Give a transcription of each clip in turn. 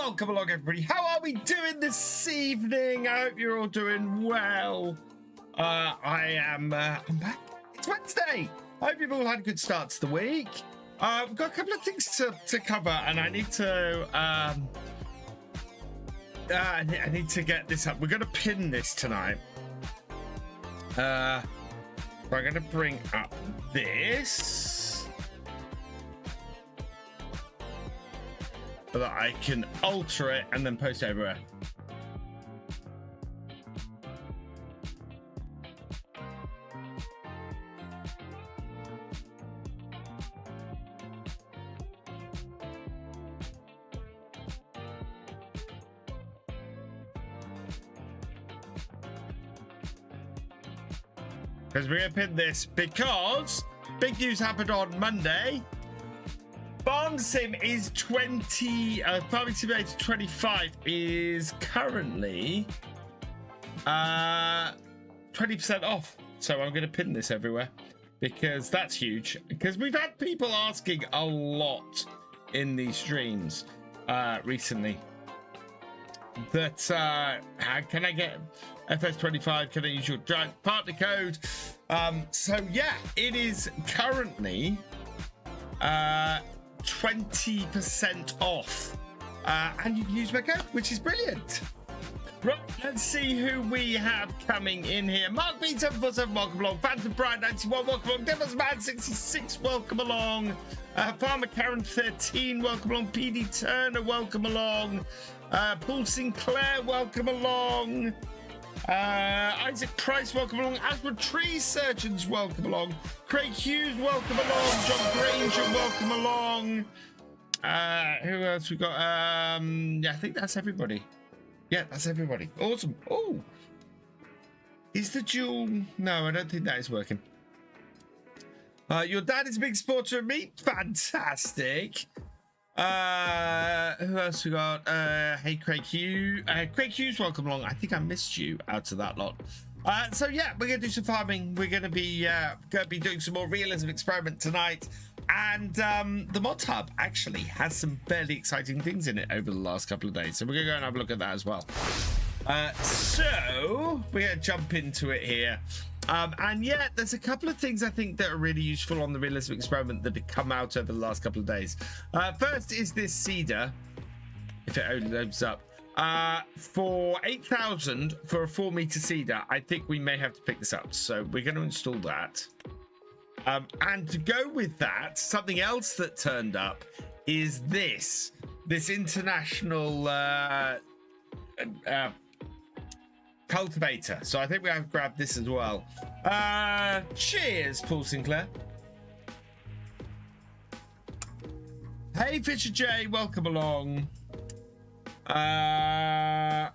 Welcome along, everybody. How are we doing this evening? I hope you're all doing well. I'm back. It's Wednesday. I hope you've all had a good start to the week. We've got a couple of things to cover, and I need to I need to get this up. We're going to pin this tonight. We're going to bring up this so that I can alter it and then post it everywhere. Because we're going to pin this because big news happened on Monday. Farm Sim is Farming Simulator 25 is currently 20% off. So I'm going to pin this everywhere because that's huge. Because we've had people asking a lot in these streams recently that how can I get FS25? Can I use your partner code? So yeah, it is currently 20% off, and you can use my code, which is brilliant. Right, let's see who we have coming in here. Mark B747, welcome along. Phantom Brian 91, welcome along. Devil's Man 66, welcome along. Farmer Karen 13, welcome along. PD Turner, welcome along. Paul Sinclair, welcome along. Isaac Price, welcome along. Raftree Surgeons, welcome along. Craig Hughes, welcome along. John Granger, welcome along. Who else we got? Yeah, I think that's everybody. Yeah, that's everybody. Awesome. Oh, is the dual? No, I don't think that is working. Your dad is a big supporter of me. Fantastic. Who else we got? Hey, Craig Hughes. Craig Hughes, welcome along. I think I missed you out of that lot. So yeah, we're gonna do some farming. We're gonna be doing some more realism experiment tonight, and the mod hub actually has some fairly exciting things in it over the last couple of days. So we're gonna go and have a look at that as well. So we're gonna jump into it here. And yeah, there's a couple of things I think that are really useful on the realism experiment that have come out over the last couple of days. First is this cedar, if it only opens up. For 8,000 for a 4-meter cedar, I think we may have to pick this up. So we're going to install that. And to go with that, something else that turned up is this international cultivator. So I think we have to grab this as well. Cheers, Paul Sinclair. Hey, Thefisherj, welcome along. Right,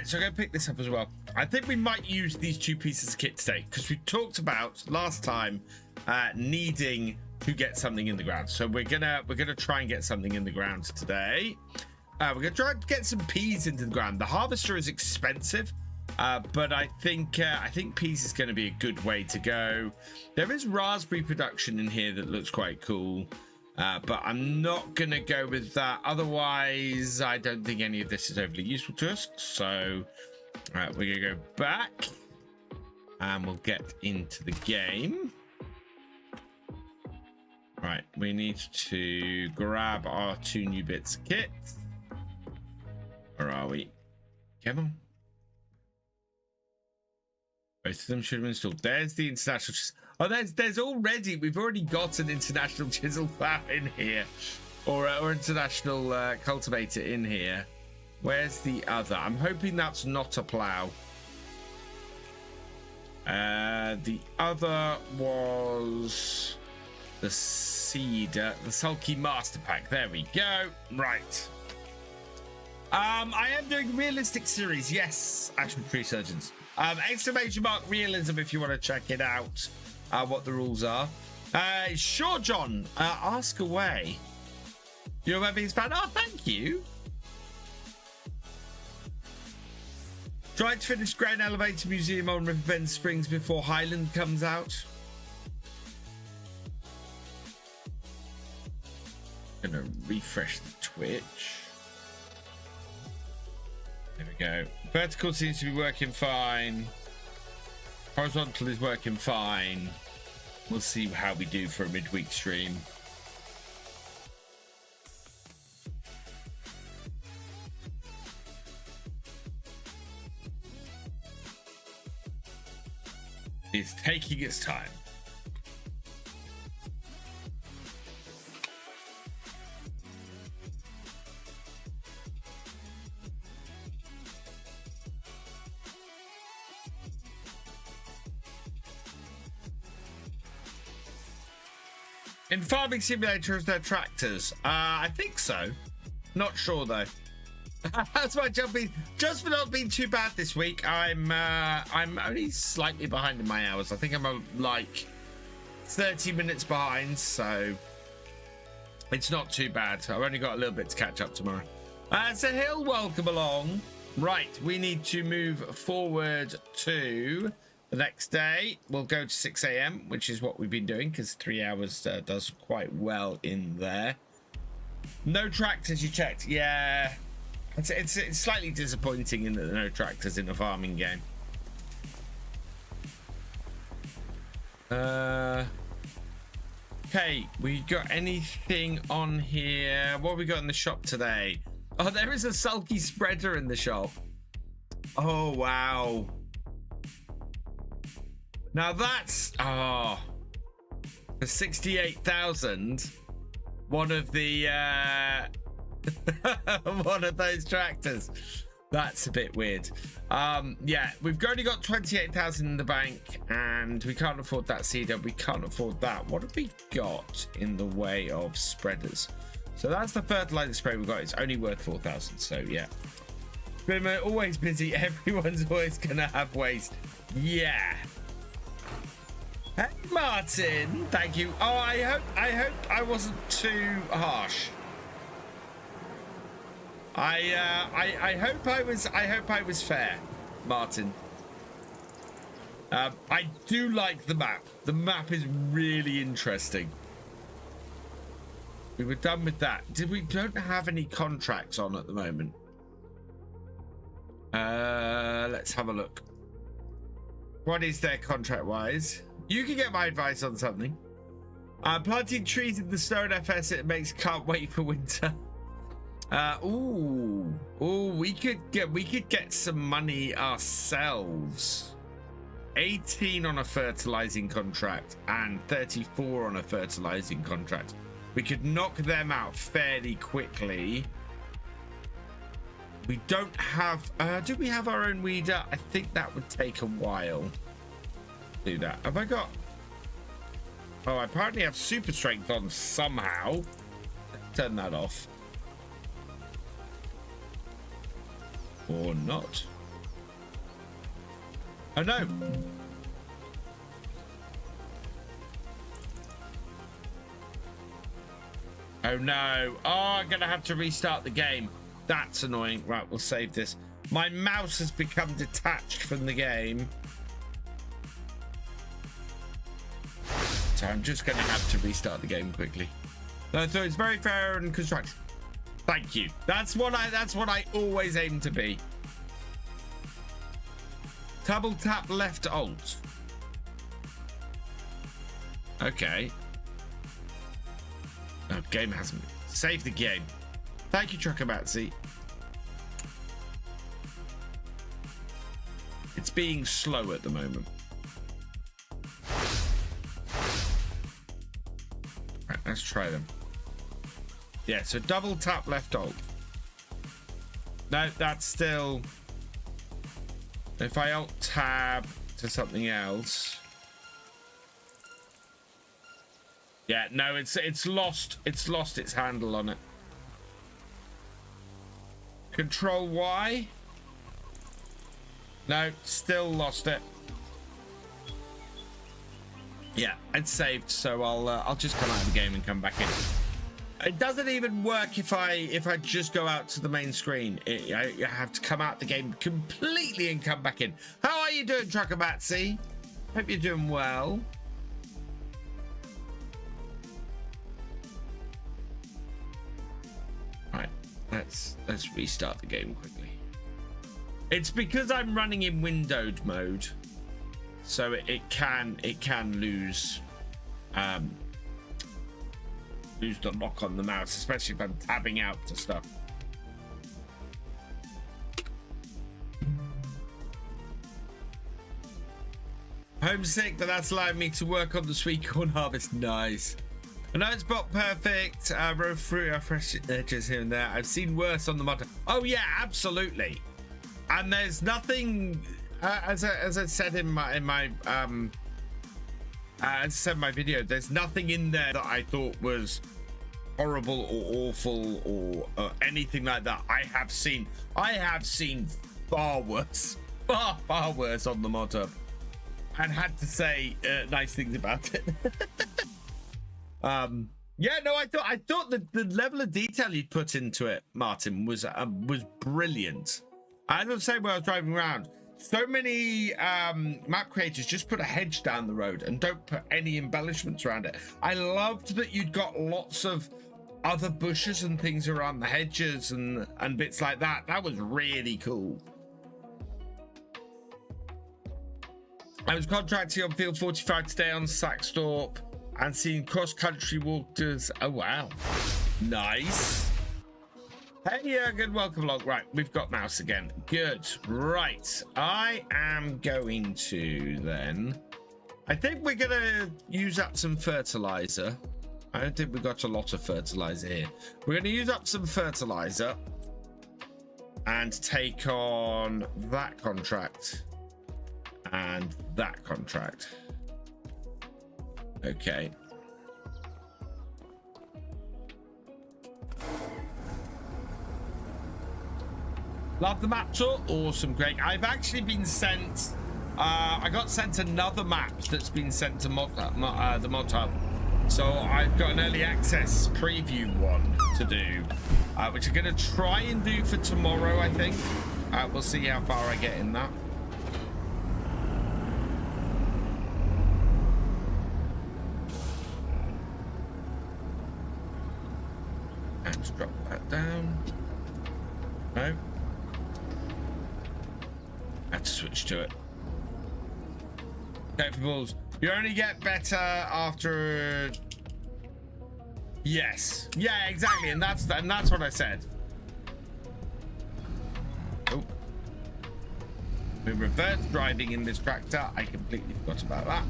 so I'm going to pick this up as well. I think we might use these two pieces of kit today because we talked about last time needing to get something in the ground. So we're gonna try and get something in the ground today. We're gonna try and get some peas into the ground. The harvester is expensive, but I think peas is going to be a good way to go. There is raspberry production in here that looks quite cool. But I'm not going to go with that. Otherwise, I don't think any of this is overly useful to us. So we're going to go back and we'll get into the game. Right, we need to grab our 2 new bits of kit. Where are we? Come on. Both of them should have been installed. There's the international. Oh, we've already got an international chisel plow in here, or international cultivator in here. Where's the other? I'm hoping that's not a plow. The other was the cedar, the sulky master pack. There we go. Right. I am doing realistic series. Yes, actual tree surgeons. Exclamation mark realism if you want to check it out. What the rules are. Sure, John. Ask away. You remember his fan? Oh, thank you. Try to finish Grand Elevator Museum on Riverbend Springs before Highland comes out. Gonna refresh the Twitch. Go. Vertical seems to be working fine. Horizontal is working fine. We'll see how we do for a midweek stream. It's taking its time. In Farming Simulator, is there tractors? I think so. Not sure though. That's my job. Just for not being too bad this week. I'm only slightly behind in my hours. I think I'm like 30 minutes behind, so it's not too bad. I've only got a little bit to catch up tomorrow. So Hill, welcome along. Right, we need to move forward to the next day. We'll go to 6 a.m., which is what we've been doing because 3 hours does quite well in there. No tractors, you checked? Yeah. It's slightly disappointing in that there are no tractors in the farming game. Okay, we got anything on here? What have we got in the shop today? Oh, there is a sulky spreader in the shop. Oh, wow. Now that's, oh, for 68,000, one of the, one of those tractors. That's a bit weird. Yeah, we've only got 28,000 in the bank and we can't afford that cedar. We can't afford that. What have we got in the way of spreaders? So that's the fertilizer spray we've got. It's only worth 4,000. So yeah, we're always busy. Everyone's always gonna have waste. Yeah. Hey Martin, thank you. Oh, I hope I wasn't too harsh. I hope I was fair, Martin. I do like the map. The map is really interesting. We were done with that. We don't have any contracts on at the moment. Let's have a look. What is their contract wise? You can get my advice on something. Planting trees in the snow and FS, it makes can't wait for winter. Ooh, we could get some money ourselves. 18 on a fertilizing contract and 34 on a fertilizing contract. We could knock them out fairly quickly. We don't have do we have our own weeder? I think that would take a while. Do that. Have I got, oh, I apparently have super strength on somehow. Turn that off. Or not. Oh no. Oh no. Oh, I'm gonna have to restart the game. That's annoying. Right, we'll save this. My mouse has become detached from the game. So I'm just gonna have to restart the game quickly. So it's very fair and constructive. Thank you. That's what I always aim to be. Double tap left alt. Okay. Oh, game hasn't. Save the game. Thank you, Truckabatzi. It's being slow at the moment. Right, let's try them. Yeah, so double tap left alt. No, that's still. If I alt tab to something else. Yeah, no, it's lost its handle on it. Control Y. No, still lost it. Yeah, it's saved, so I'll just come out of the game and come back in. It doesn't even work if I just go out to the main screen. I have to come out the game completely and come back in. How are you doing, Truckabatzi? Hope you're doing well. Right, let's restart the game quickly. It's because I'm running in windowed mode, so it can lose the lock on the mouse, especially if I'm tabbing out to stuff. Homesick, but that's allowing me to work on the sweet corn harvest. Nice. I know it's not perfect. Row through our fresh edges here and there. I've seen worse on the mod. Oh yeah, absolutely. And there's nothing, as I said in my video, there's nothing in there that I thought was horrible or awful or anything like that. I have seen far worse, far worse on the mod hub, and had to say nice things about it. Yeah, no, I thought that the level of detail you put into it, Martin, was brilliant. I was saying when I was driving around, so many map creators just put a hedge down the road and don't put any embellishments around it. I loved that you'd got lots of other bushes and things around the hedges and bits like that. That was really cool. I was contracting on field 45 today on Saxthorpe and seeing cross-country walkers. Oh wow, nice. Hey Jürgen, welcome along. Right, we've got mouse again. Good. Right, I am going to then, I think we're gonna use up some fertilizer. I don't think we've got a lot of fertilizer here. We're gonna use up some fertilizer and take on that contract and that contract. Okay. Love the map tour. Awesome, Greg. I've actually been sent, I got sent another map that's been sent to the mod hub. So I've got an early access preview one to do, which I'm going to try and do for tomorrow, I think. We'll see how far I get in that. And drop that down. No. I have to switch to it. Okay, balls. You only get better after. Yes. Yeah, exactly. And that's what I said. Oh. We reverse driving in this tractor. I completely forgot about that.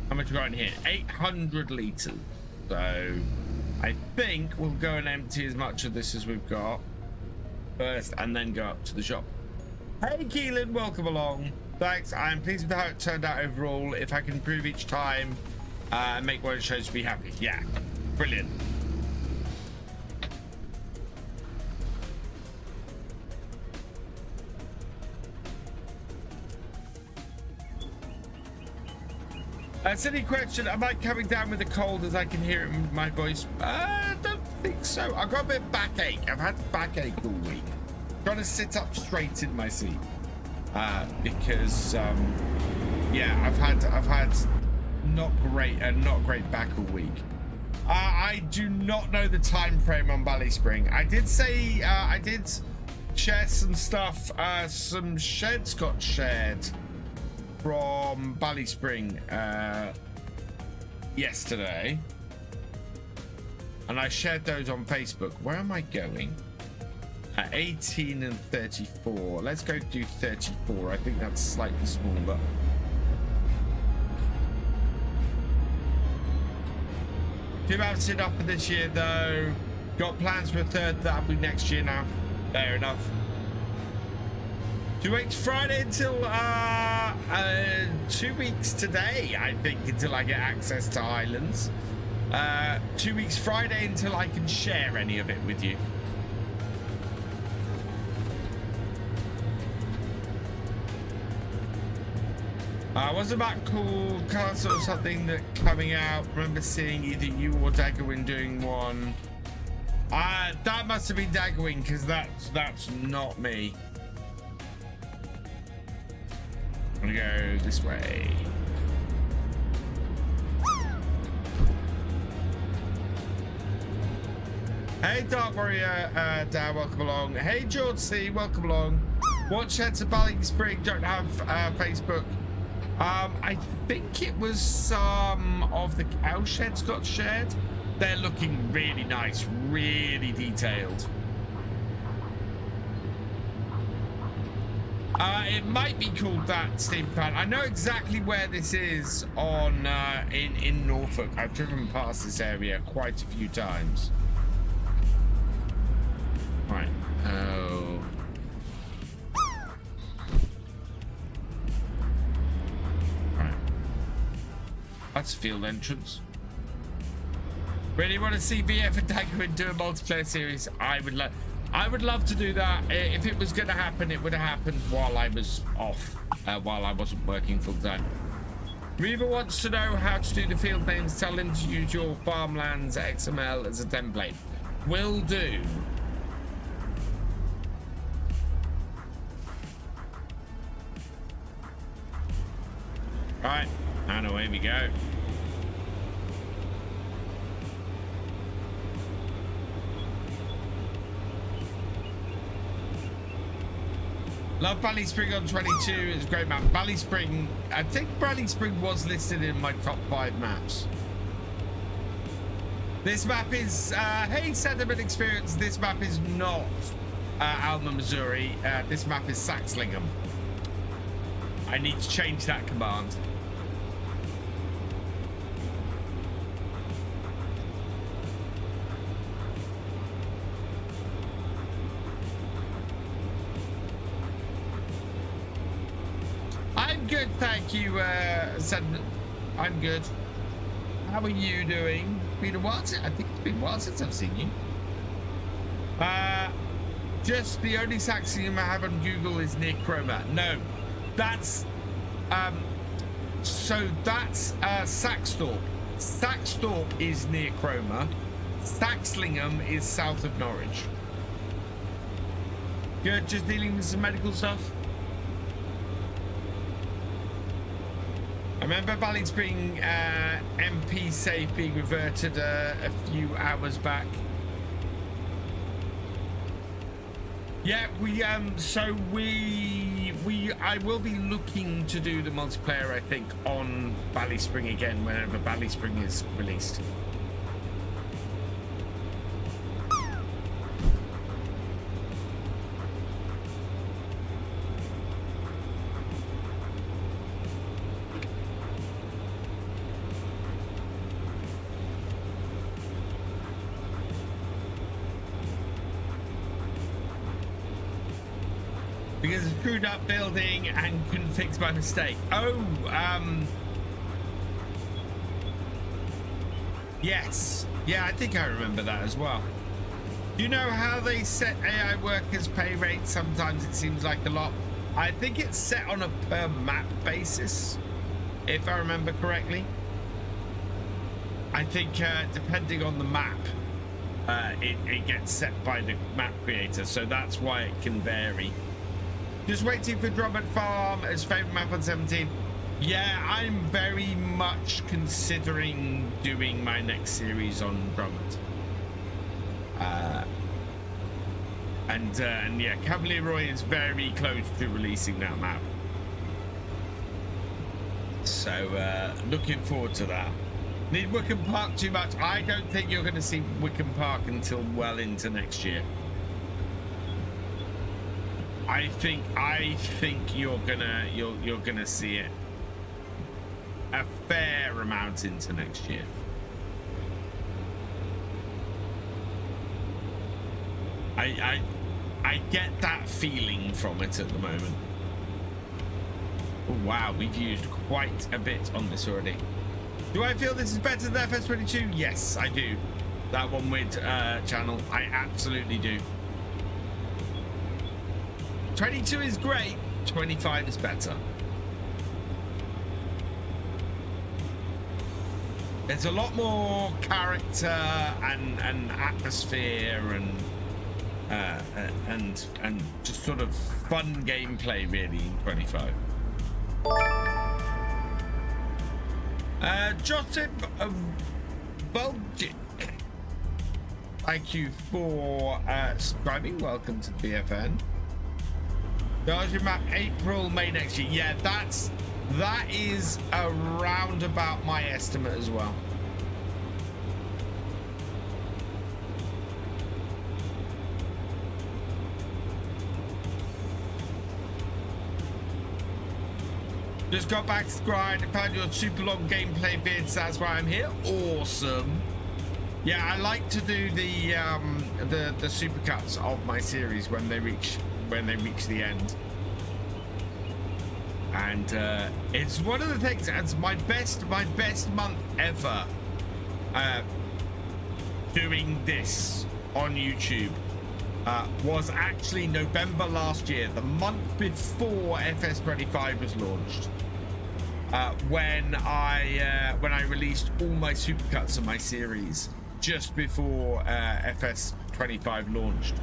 How much we got in here? 800 litres. So I think we'll go and empty as much of this as we've got first and then go up to the shop. Hey Keelan, welcome along. Thanks. I'm pleased with how it turned out overall. If I can improve each time and make one of the shows to be happy. Yeah, brilliant. Silly question, am I coming down with a cold as I can hear it in my voice? I don't think so. I've got a bit of backache. I've had backache all week. I'm trying to sit up straight in my seat. Because yeah, I've had not great back all week. I do not know the time frame on Valley Spring. I did say I did share some stuff. Some sheds got shared from Valley Spring yesterday, and I shared those on Facebook. Where am I going? 18 and 34. Let's go do 34. I think that's slightly smaller. Two maps enough for this year though. Got plans for a third. That'll be next year now. Fair enough. 2 weeks Friday until 2 weeks today, I think, until I get access to Islands. 2 weeks Friday until I can share any of it with you. Wasn't that cool castle or something that coming out? Remember seeing either you or Daggerwing doing one. That must have been Daggerwing, because that's not me. I'm gonna go this way. Hey Dark Warrior Dan, welcome along. Hey George C, welcome along. What sheds of Balling Spring don't have Facebook? I think it was some of the cow sheds got shared. They're looking really nice, really detailed. It might be called that, Steve Fan. I know exactly where this is on in Norfolk. I've driven past this area quite a few times. Right. Oh. Right. That's field entrance. Really want to see VF and Daggerman do a multiplayer series? I would love to do that. If it was going to happen, it would have happened while I was off, while I wasn't working full time. Reva wants to know how to do the field names. Tell him to use your farmlands XML as a template. Will do. Right, and away we go. Love Bally Spring on 22. It's a great map. Bally Spring, I think Bally Spring was listed in my top 5 maps. This map is, hey, Sentiment Experience. This map is not Alma, Missouri. This map is Saxlingham. I need to change that command. I'm good, thank you, Sentiment. I'm good. How are you doing? Been a while I think it's been a while since I've seen you. Just the only Saxlingham I have on Google is near Chroma. No, that's so that's Saxthorpe. Saxthorpe is near Chroma. Saxlingham is south of Norwich. Good, just dealing with some medical stuff. I remember Bally Spring MP save being reverted a few hours back. Yeah, I will be looking to do the multiplayer, I think, on Bally Spring again whenever Bally Spring is released. Because it's screwed up building and couldn't fix by mistake. Oh, yes. Yeah, I think I remember that as well. Do you know how they set AI workers' pay rates? Sometimes it seems like a lot. I think it's set on a per map basis, if I remember correctly. I think depending on the map, it gets set by the map creator, so that's why it can vary. Just waiting for Drummond Farm as favorite map on 17. Yeah, I'm very much considering doing my next series on Drummond. And yeah, Cavalier Roy is very close to releasing that map. So looking forward to that. Need Wickham Park too much? I don't think you're going to see Wickham Park until well into next year. I think you're gonna see it a fair amount into next year. I get that feeling from it at the moment. Oh, wow, we've used quite a bit on this already. Do I feel this is better than FS25? Yes, I do. That one with channel, I absolutely do. 22 is great, 25 is better. There's a lot more character and atmosphere and just sort of fun gameplay really in 25. Joseph Bulgic, thank you for subscribing. Welcome to the BFN. Does your map April, May next year? Yeah, that is around about my estimate as well. Just got back to the grind. Found your super long gameplay vids. That's why I'm here. Awesome. Yeah, I like to do the supercuts of my series when they reach the end. And it's one of the things. It's my best month ever doing this on YouTube. Was actually November last year, the month before FS25 was launched, when I released all my supercuts of my series just before FS25 launched,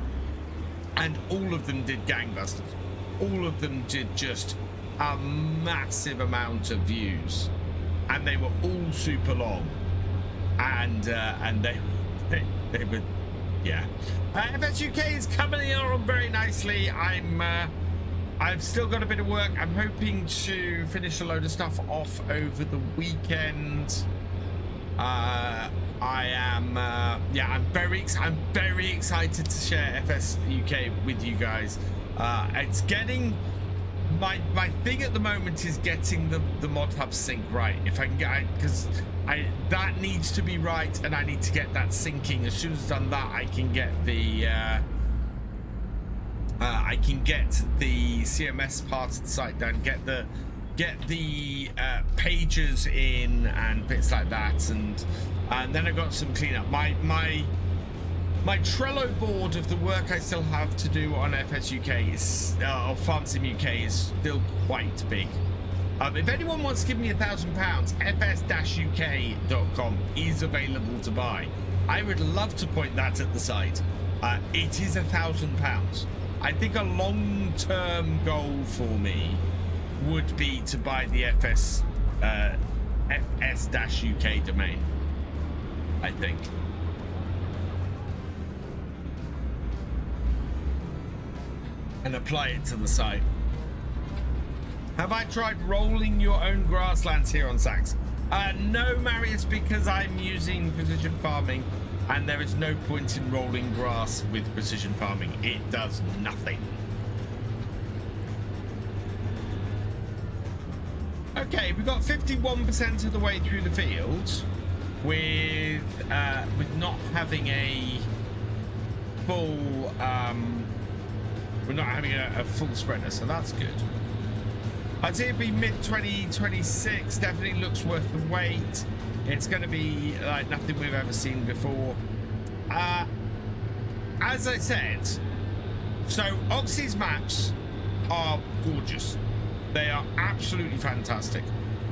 and all of them did gangbusters. All of them did just a massive amount of views, and they were all super long, and they were. Yeah, FS UK is coming on very nicely. I've still got a bit of work. I'm hoping to finish a load of stuff off over the weekend. I'm very excited to share FS UK with you guys. It's getting my thing at the moment is getting the mod hub sync right. If I can get, because that needs to be right, and I need to get that syncing. As soon as I've done that, I can get the CMS part of the site done, get the pages in and bits like that, and then I got some cleanup. My Trello board of the work I still have to do on FS UK is or FarmSim UK is still quite big. If anyone wants to give me £1,000, fs-uk.com is available to buy. I would love to point that at the site. It is £1,000. I think a long-term goal for me would be to buy the fs-uk domain, I think. And apply it to the site. Have I tried rolling your own grasslands here on Sax? No, Marius, because I'm using precision farming, and there is no point in rolling grass with precision farming. It does nothing. Okay, we got 51% of the way through the field with not having a full we're not having a full spreader, so that's good. I'd say it'd be mid-2026. Definitely looks worth the wait. It's going to be like nothing we've ever seen before. As I said, so Oxy's maps are gorgeous. They are absolutely fantastic.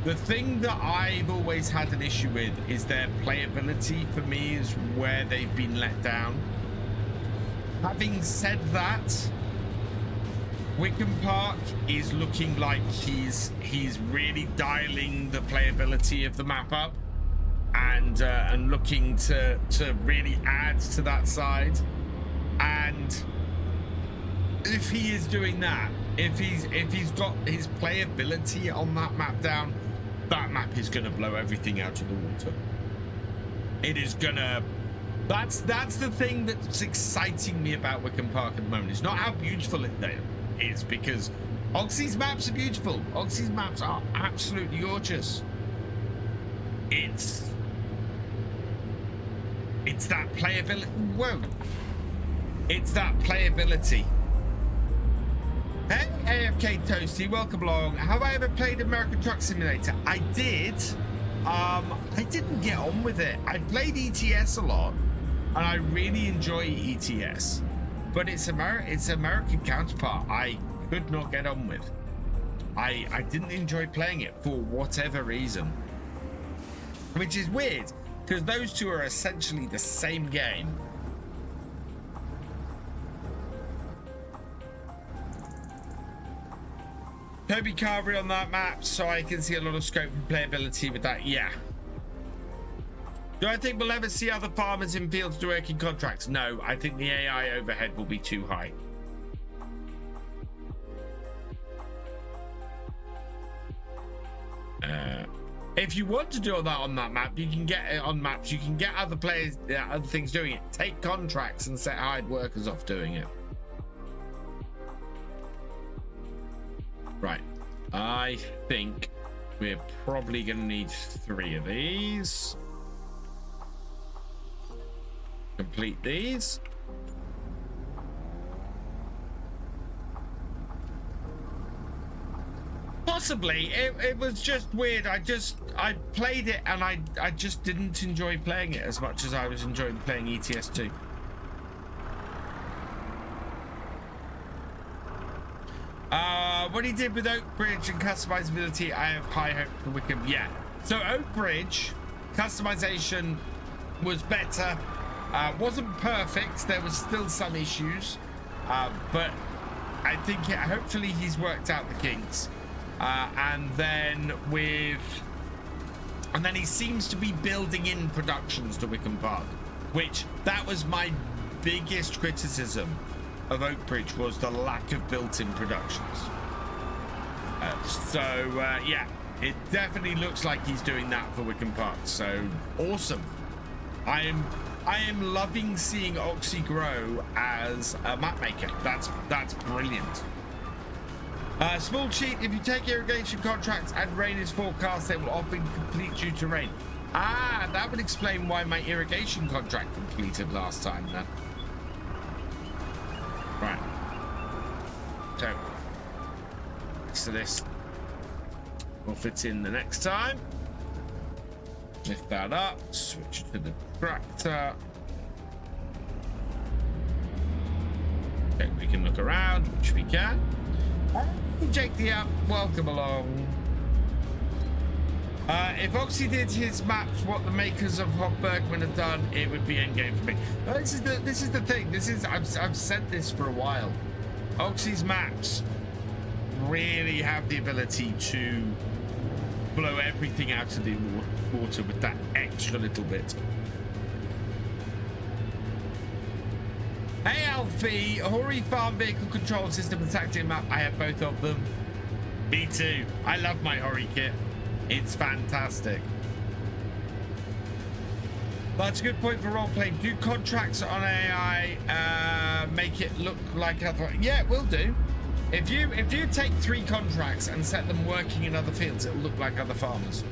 The thing that I've always had an issue with is their playability. For me, is where they've been let down. Having said that, Wickham Park is looking like he's really dialing the playability of the map up, and looking to really add to that side. And if he is doing that, if he's got his playability on that map down, that map is gonna blow everything out of the water. It is gonna. That's the thing that's exciting me about Wickham Park at the moment. It's not how beautiful it is, because Oxy's maps are beautiful. Oxy's maps are absolutely gorgeous. It's that playability. Whoa! It's that playability. Hey, AFK Toasty, welcome along. Have I ever played American Truck Simulator? I did. I didn't get on with it. I played ETS a lot, and I really enjoy ETS, but its American counterpart I could not get on with. I didn't enjoy playing it for whatever reason, which is weird, because those two are essentially the same game. Toby Carvery on that map, so I can see a lot of scope for playability with that. Yeah. Do I think we'll ever see other farmers in fields to working contracts? No, I think the AI overhead will be too high. If you want to do that on that map, you can get it on maps. You can get other players, other things doing it. Take contracts and set hired workers off doing it. Right. I think we're probably going to need 3 of these. Complete these. Possibly. It was just weird. I played it and I just didn't enjoy playing it as much as I was enjoying playing ETS2. What he did with Oakbridge and customizability, I have high hope for Wickham. Yeah. So Oakbridge customization was better. Wasn't perfect. There was still some issues, but I think hopefully he's worked out the kinks. And then he seems to be building in productions to Wickham Park, which that was my biggest criticism of Oakbridge, was the lack of built-in productions. Yeah, it definitely looks like he's doing that for Wickham Park. So awesome. I am loving seeing Oxy grow as a map maker. That's brilliant. Small cheat, if you take irrigation contracts and rain is forecast, they will often complete due to rain. That would explain why my irrigation contract completed last time then. Right. So this will fit in the next time. Lift that up, switch to the tractor. Okay, we can look around, which we can. Jake the App, welcome along. If Oxy did his maps what the makers of Hop Bergman have done, it would be endgame for me. This is the thing. I've said this for a while. Oxy's maps really have the ability to blow everything out of the water with that extra little bit. Hey Alfie, Hori Farm Vehicle Control System and Tactic Map. I have both of them. Me too. I love my Hori kit. It's fantastic. That's a good point for role playing. Do contracts on AI make it look like other? Yeah, it will do. If you take 3 contracts and set them working in other fields, it'll look like other farmers.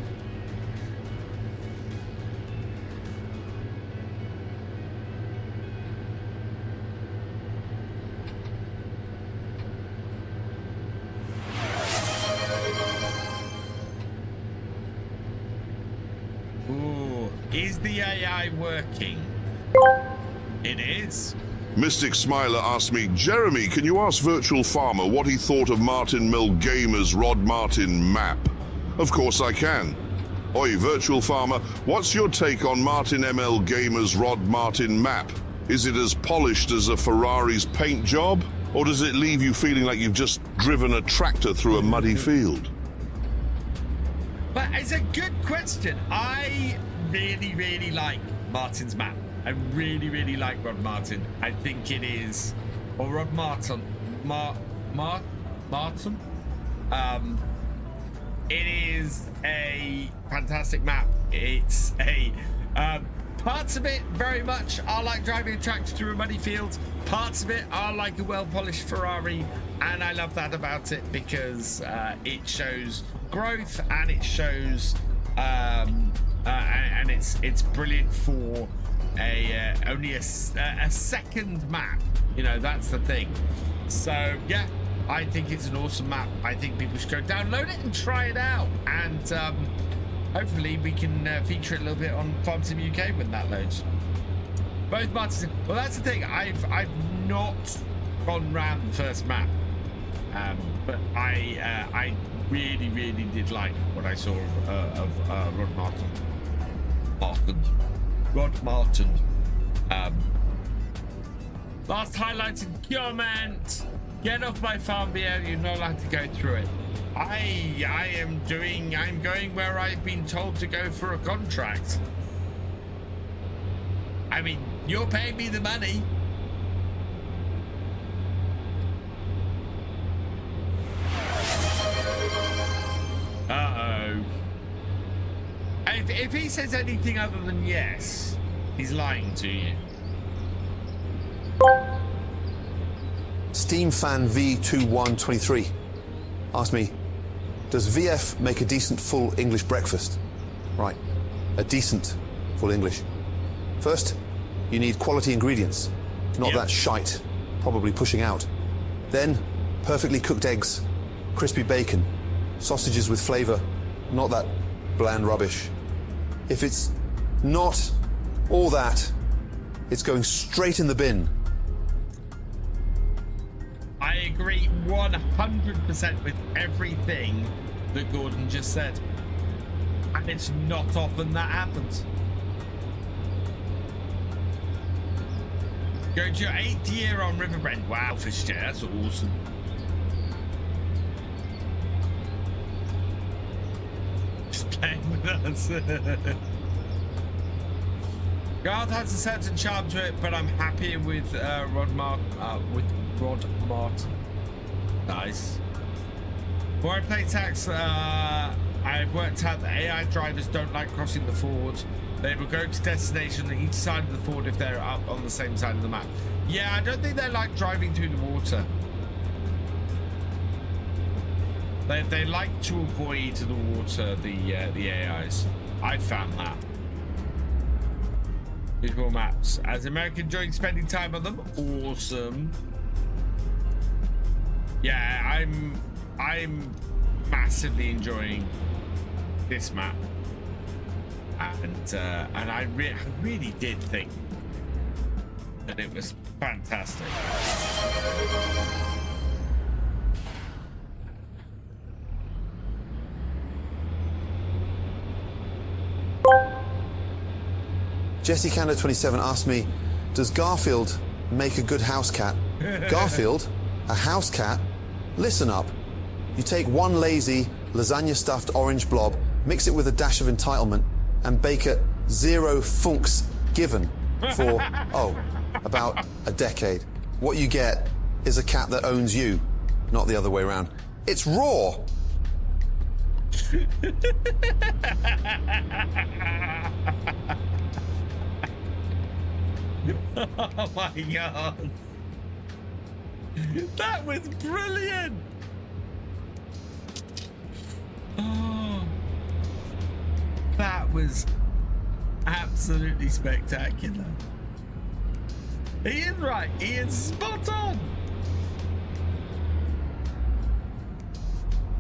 Is the AI working? It is. Mystic Smiler asked me, Jeremy, can you ask Virtual Farmer what he thought of Martin Mill Gamer's Rod Martin map? Of course I can. Oi, Virtual Farmer, what's your take on Martin ML Gamer's Rod Martin map? Is it as polished as a Ferrari's paint job? Or does it leave you feeling like you've just driven a tractor through a muddy field? But it's a good question. I really like Martin's map. I really like Rod Martin. I think it is, or Rod Martin, Martin. It is a fantastic map. It's a parts of it very much are like driving a tractor through a muddy field. Parts of it are like a well-polished Ferrari, and I love that about it because it shows growth and it shows and it's brilliant for only a second map. You know, that's the thing. So yeah, I think it's an awesome map. I think people should go download it and try it out, and hopefully we can feature it a little bit on Farm Sim UK when that loads. Both Martins. Well, that's the thing. I've not gone round the first map, but I really did like what I saw of Rod Martin. Rod Martin. Last highlighted comment. Get off my farm, BL. You're not allowed to go through it. I'm going where I've been told to go for a contract. I mean, you're paying me the money. Uh-oh. If he says anything other than yes, he's lying to you. Steam Fan V2123 asked me, does VF make a decent full English breakfast? Right, a decent full English. First, you need quality ingredients, not that shite, probably pushing out. Then, perfectly cooked eggs, crispy bacon, sausages with flavour, not that bland rubbish. If it's not all that, it's going straight in the bin. I agree 100% with everything that Gordon just said. And it's not often that happens. Go to your 8th year on Riverbrand. Wow, Thefisherj, that's awesome. Just playing with us. God has a certain charm to it, but I'm happy with Rod Martin. Nice. Before I play Tax, I've worked out that AI drivers don't like crossing the ford. They will go to destination on each side of the ford if they're up on the same side of the map. Yeah, I don't think they like driving through the water. They like to avoid the water, the AIs. I found that. Visual maps. As American enjoying spending time on them, awesome. Yeah, I'm massively enjoying this map, and I really did think that it was fantastic. Jesse Cando 27 asked me, does Garfield make a good house cat? Garfield, a house cat? Listen up. You take one lazy, lasagna-stuffed orange blob, mix it with a dash of entitlement, and bake it 0 funks given for, about a decade. What you get is a cat that owns you, not the other way around. It's raw. Oh my god. That was brilliant. Oh, that was absolutely spectacular. He is right. He is spot on.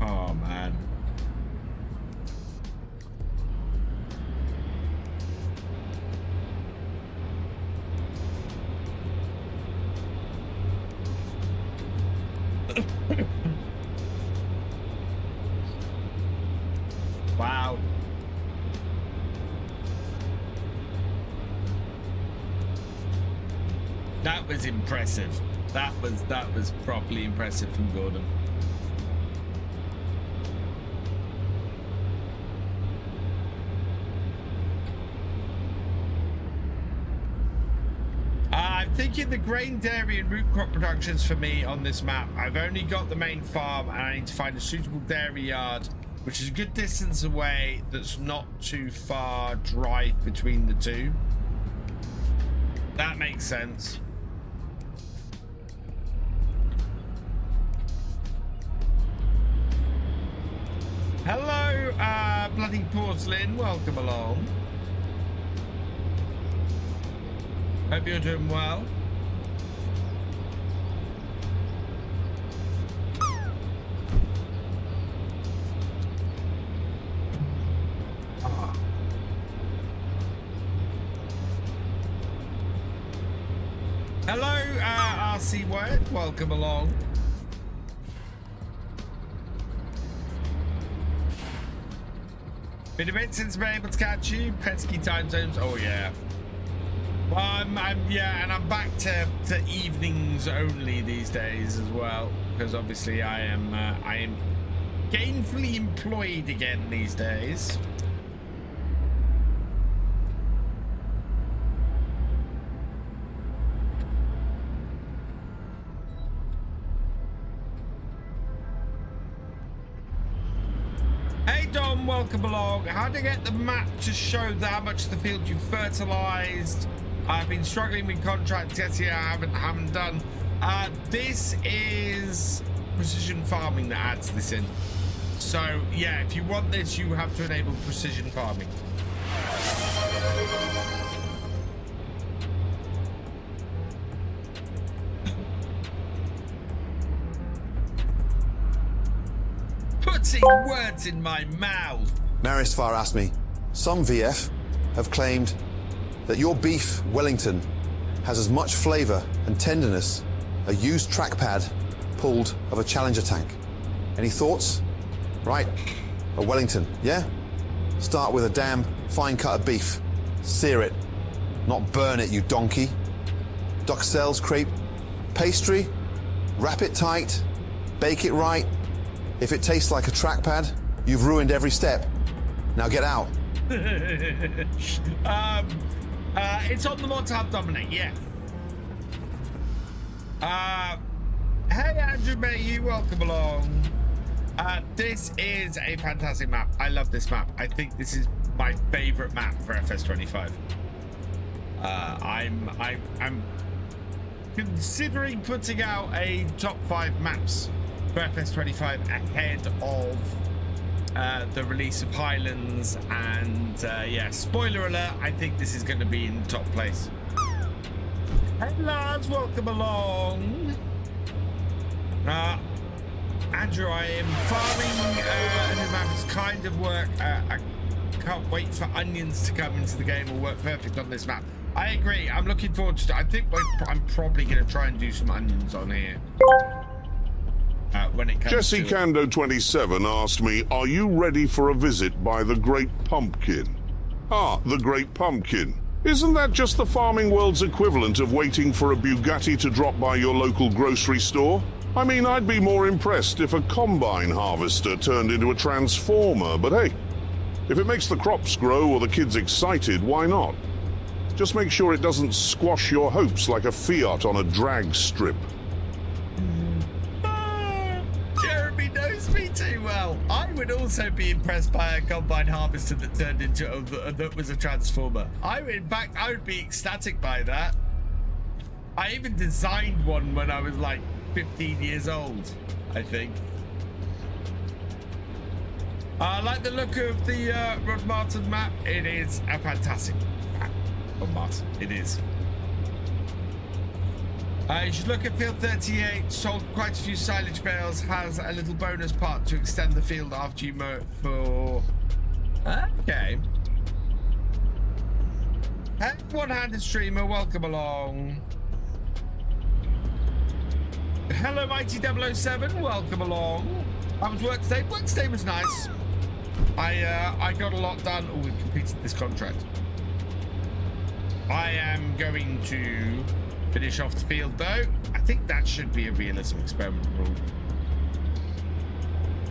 Oh man. Wow. That was impressive. That was properly impressive from Gordon. I'm thinking the grain, dairy and root crop productions for me on this map. I've only got the main farm and I need to find a suitable dairy yard, which is a good distance away, that's not too far drive between the two. That makes sense. Hello, Bloody Porcelain, welcome along. Hope you're doing well. Hello, RC Word, welcome along. Been a bit since I've been able to catch you. Pesky time zones, oh yeah. Yeah, and I'm back to evenings only these days as well, because obviously I am gainfully employed again these days. Hey Dom, welcome along. How to get the map to show how much of the field you've fertilized? I've been struggling with contracts. Yes, yeah, I haven't done. This is precision farming that adds this in. So yeah, if you want this, you have to enable precision farming. Putting words in my mouth. Marisvar asked me, some VF have claimed that your beef Wellington has as much flavour and tenderness a used trackpad pulled of a Challenger tank. Any thoughts? Right, a Wellington, yeah? Start with a damn fine cut of beef. Sear it, not burn it, you donkey. Duck cells, crepe, pastry, wrap it tight, bake it right. If it tastes like a trackpad, you've ruined every step. Now get out. It's on the mod tab, Dominic, yeah. Hey Andrew, mate, you welcome along. This is a fantastic map. I love this map. I think this is my favorite map for FS25. I'm considering putting out a top 5 maps for FS25 ahead of the release of Highlands, and yeah, spoiler alert, I think this is going to be in top place. Hey lads, welcome along. Andrew, I am farming a new map. It's kind of work. I can't wait for onions to come into the game. Will work perfect on this map. I agree. I'm looking forward to it. I think I'm probably going to try and do some onions on here. When it comes Jesse to Kando 27 asked me, are you ready for a visit by the Great Pumpkin? Ah, the Great Pumpkin. Isn't that just the farming world's equivalent of waiting for a Bugatti to drop by your local grocery store? I mean, I'd be more impressed if a combine harvester turned into a transformer, but hey, if it makes the crops grow or the kids excited, why not? Just make sure it doesn't squash your hopes like a Fiat on a drag strip. Jeremy knows me too well. I would also be impressed by a combine harvester that turned into that was a transformer. In fact, I would be ecstatic by that. I even designed one when I was like 15 years old, I think. I like the look of the Rod Martin map. It is a fantastic map. Rod Martin, it is. You should look at field 38. Sold quite a few silage bales. Has a little bonus part to extend the field after you mow it for. Okay. Hey, one-handed streamer, welcome along. Hello, Mighty 007, welcome along. How was work today? Work today was nice. I got a lot done. Oh, we've completed this contract. I am going to finish off the field though. I think that should be a realism experiment rule.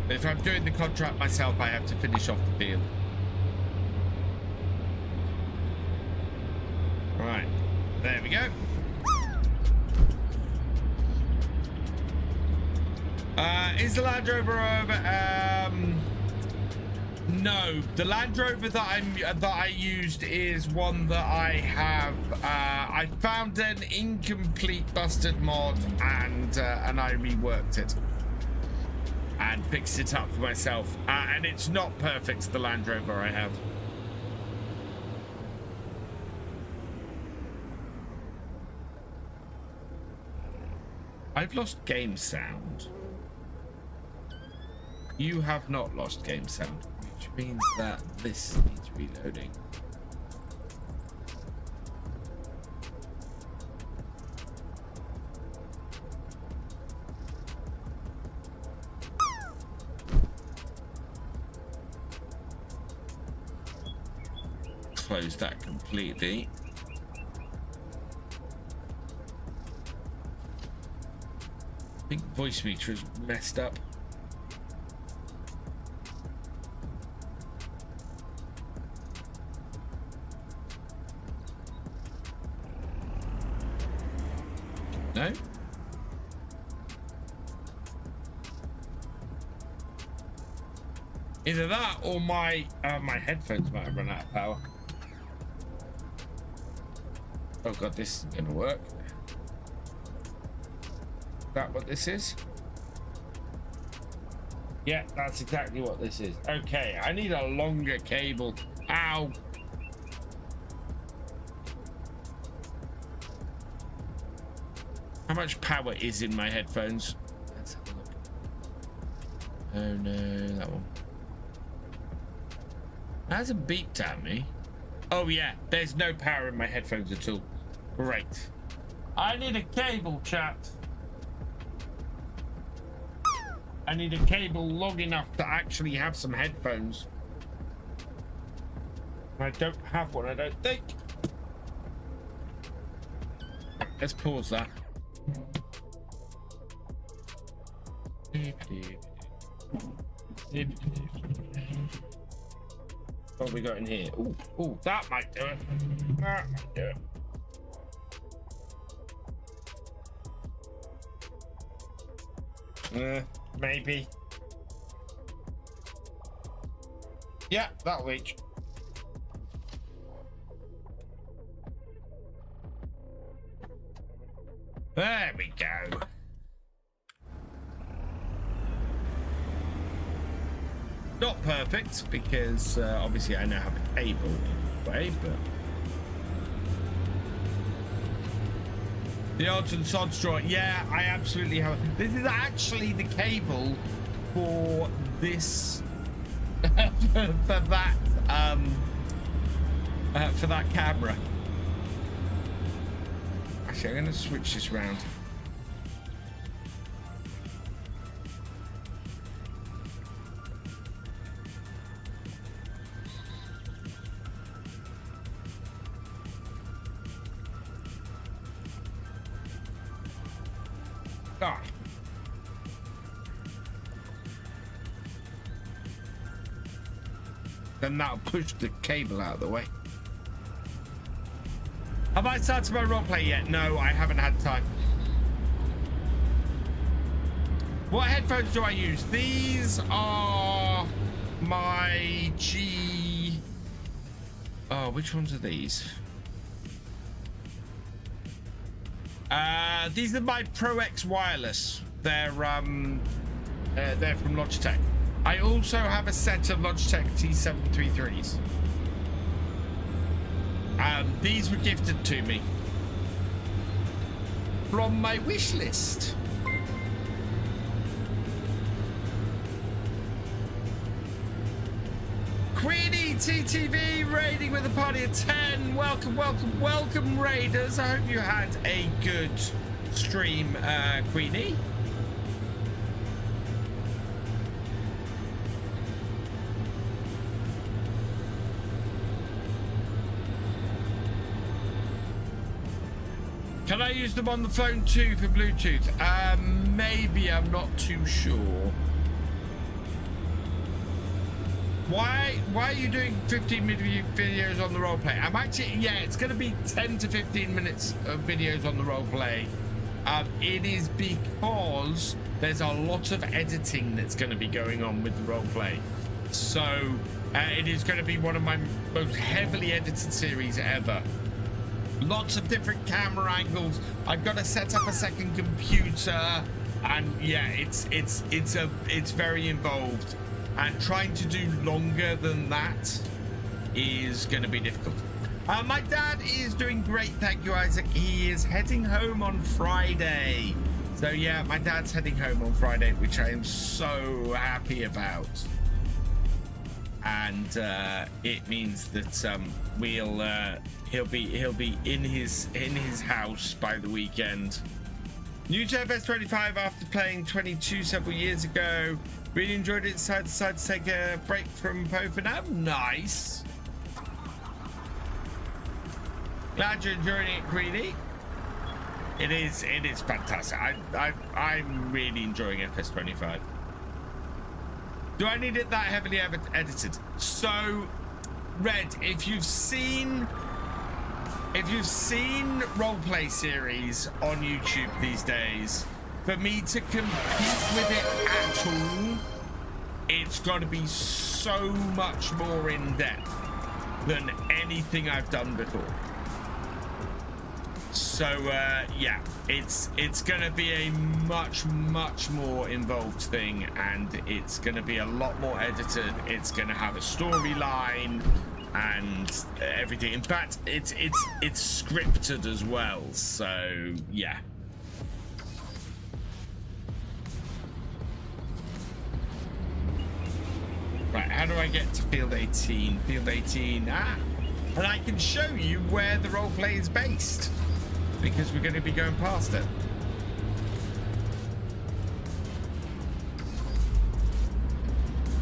If I'm doing the contract myself, I have to finish off the field. Right, there we go. Is the Land Rover over? No, the Land Rover that I used is one that I have. I found an incomplete busted mod and I reworked it and fixed it up for myself. And it's not perfect, the Land Rover I have. I've lost game sound. You have not lost game sound, which means that this needs reloading. Close that completely. think voice meter is messed up. No? Either that or my headphones might have run out of power. Oh god, this isn't gonna work. Is that what this is? Yeah, that's exactly what this is. Okay, I need a longer cable. Ow! How much power is in my headphones? Let's have a look. Oh no, that one. That hasn't beeped at me. Oh yeah, there's no power in my headphones at all. Great. I need a cable, chat. I need a cable long enough to actually have some headphones. I don't have one, I don't think. Let's pause that. What have we got in here? Ooh, ooh, that might do it. That might do it. Maybe. Yeah, that'll reach. There we go. Not perfect because obviously I now have a cable anyway, but the odds and sods draw. Yeah, I absolutely have. This is actually the cable for this for that camera. Actually, I'm going to switch this round. Ah. Then that'll push the cable out of the way. Have I started my roleplay yet? No, I haven't had time. What headphones do I use? These are my G... Oh, which ones are these? These are my Pro X wireless. They're from Logitech. I also have a set of Logitech T733s. These were gifted to me from my wish list. Queenie TTV raiding with a party of 10. Welcome, welcome, welcome, raiders. I hope you had a good stream, Queenie. Can I use them on the phone too for Bluetooth? Maybe, I'm not too sure. Why are you doing 15-minute videos on the roleplay? I'm actually, yeah, it's going to be 10 to 15 minutes of videos on the roleplay. It is because there's a lot of editing that's going to be going on with the roleplay. So it is going to be one of my most heavily edited series ever. Lots of different camera angles. I've got to set up a second computer, and yeah, it's very involved. And trying to do longer than that is going to be difficult. My dad is doing great, thank you, Isaac. He is heading home on Friday. So yeah, my dad's heading home on Friday, which I am so happy about. And it means that he'll be in his house by the weekend. New to FS25 after playing 22 several years ago. Really enjoyed it. Decided to take a break from Poe for now. Nice. Glad you're enjoying it, Queenie. It is fantastic. I'm really enjoying FS25. Do I need it that heavily edited? So, Red, if you've seen roleplay series on YouTube these days, for me to compete with it at all, it's got to be so much more in depth than anything I've done before. So yeah, it's gonna be a much more involved thing, and it's gonna be a lot more edited. It's gonna have a storyline and everything. In fact, it's scripted as well. So yeah. Right, how do I get to field 18? Field 18, and I can show you where the roleplay is based, because we're going to be going past it.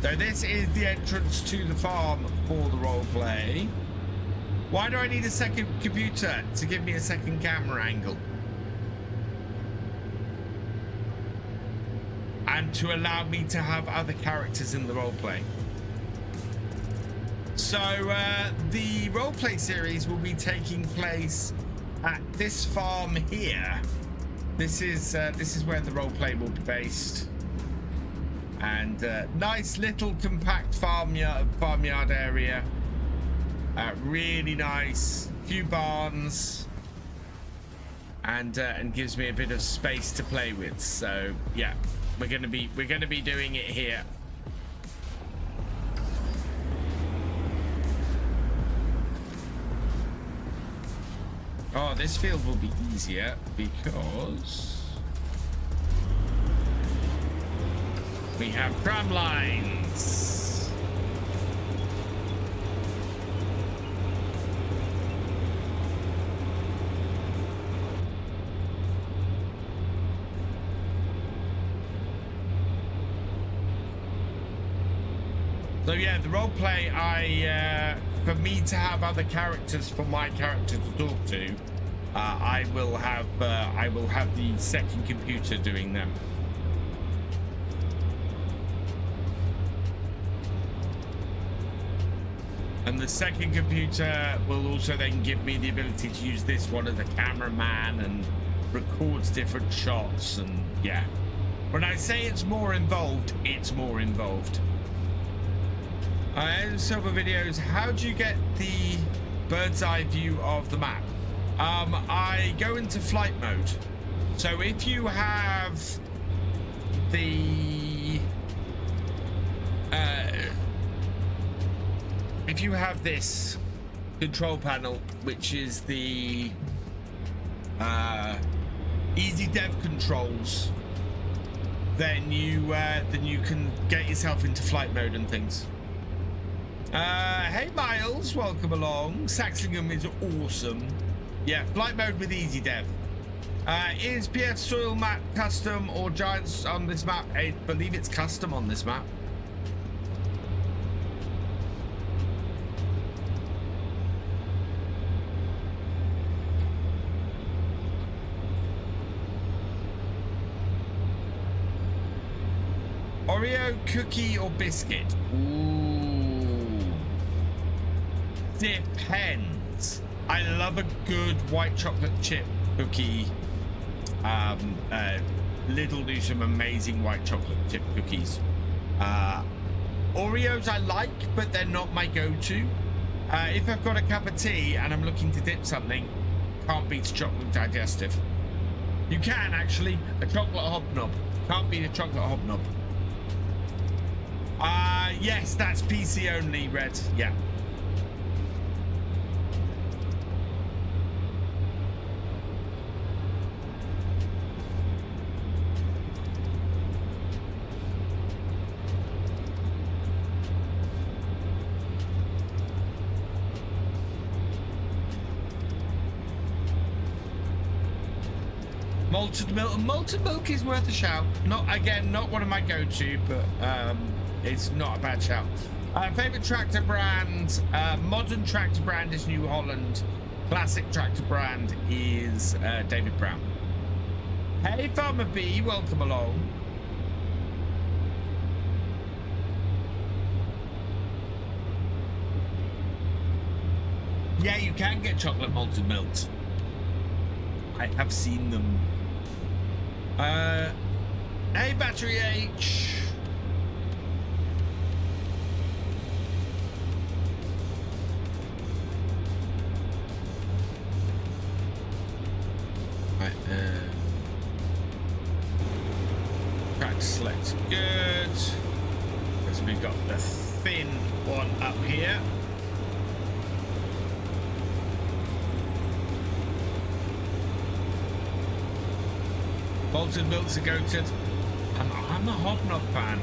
So this is the entrance to the farm for the roleplay. Why do I need a second computer? To give me a second camera angle. And to allow me to have other characters in the roleplay. So the roleplay series will be taking place at this farm here. This is where the roleplay will be based, and nice little compact farmyard area. Really nice, few barns, and gives me a bit of space to play with. So yeah, we're gonna be doing it here. Oh, this field will be easier because we have tram lines. So yeah, the roleplay, for me to have other characters for my character to talk to, I will have the second computer doing them. And the second computer will also then give me the ability to use this one as a cameraman and records different shots. And yeah, when I say it's more involved, it's more involved. Silver Videos, how do you get the bird's eye view of the map? I go into flight mode. So if you have this control panel, which is the easy dev controls, then you can get yourself into flight mode and things. Hey Miles, welcome along. Saxlingham is awesome. Yeah, flight mode with easy dev. Is PF soil map custom or giants on this map? I believe it's custom on this map. Oreo, cookie or biscuit? Ooh. Depends. I love a good white chocolate chip cookie. Lidl do some amazing white chocolate chip cookies. Oreos I like, but they're not my go-to. If I've got a cup of tea and I'm looking to dip something, can't beat a chocolate digestive. You can actually. A chocolate hobnob. Can't beat a chocolate hobnob. Yes, that's PC only, Red. Yeah. Malted milk is worth a shout. Not one of my go-to, but it's not a bad shout. Favorite tractor brand, modern tractor brand is New Holland. Classic tractor brand is David Brown. Hey, Farmer B, welcome along. Yeah, you can get chocolate malted milks. I have seen them. Hey, Battery H. Right, track select good. Because we've got the thin one up here. Malted milks are goated. I'm a Hobnob fan.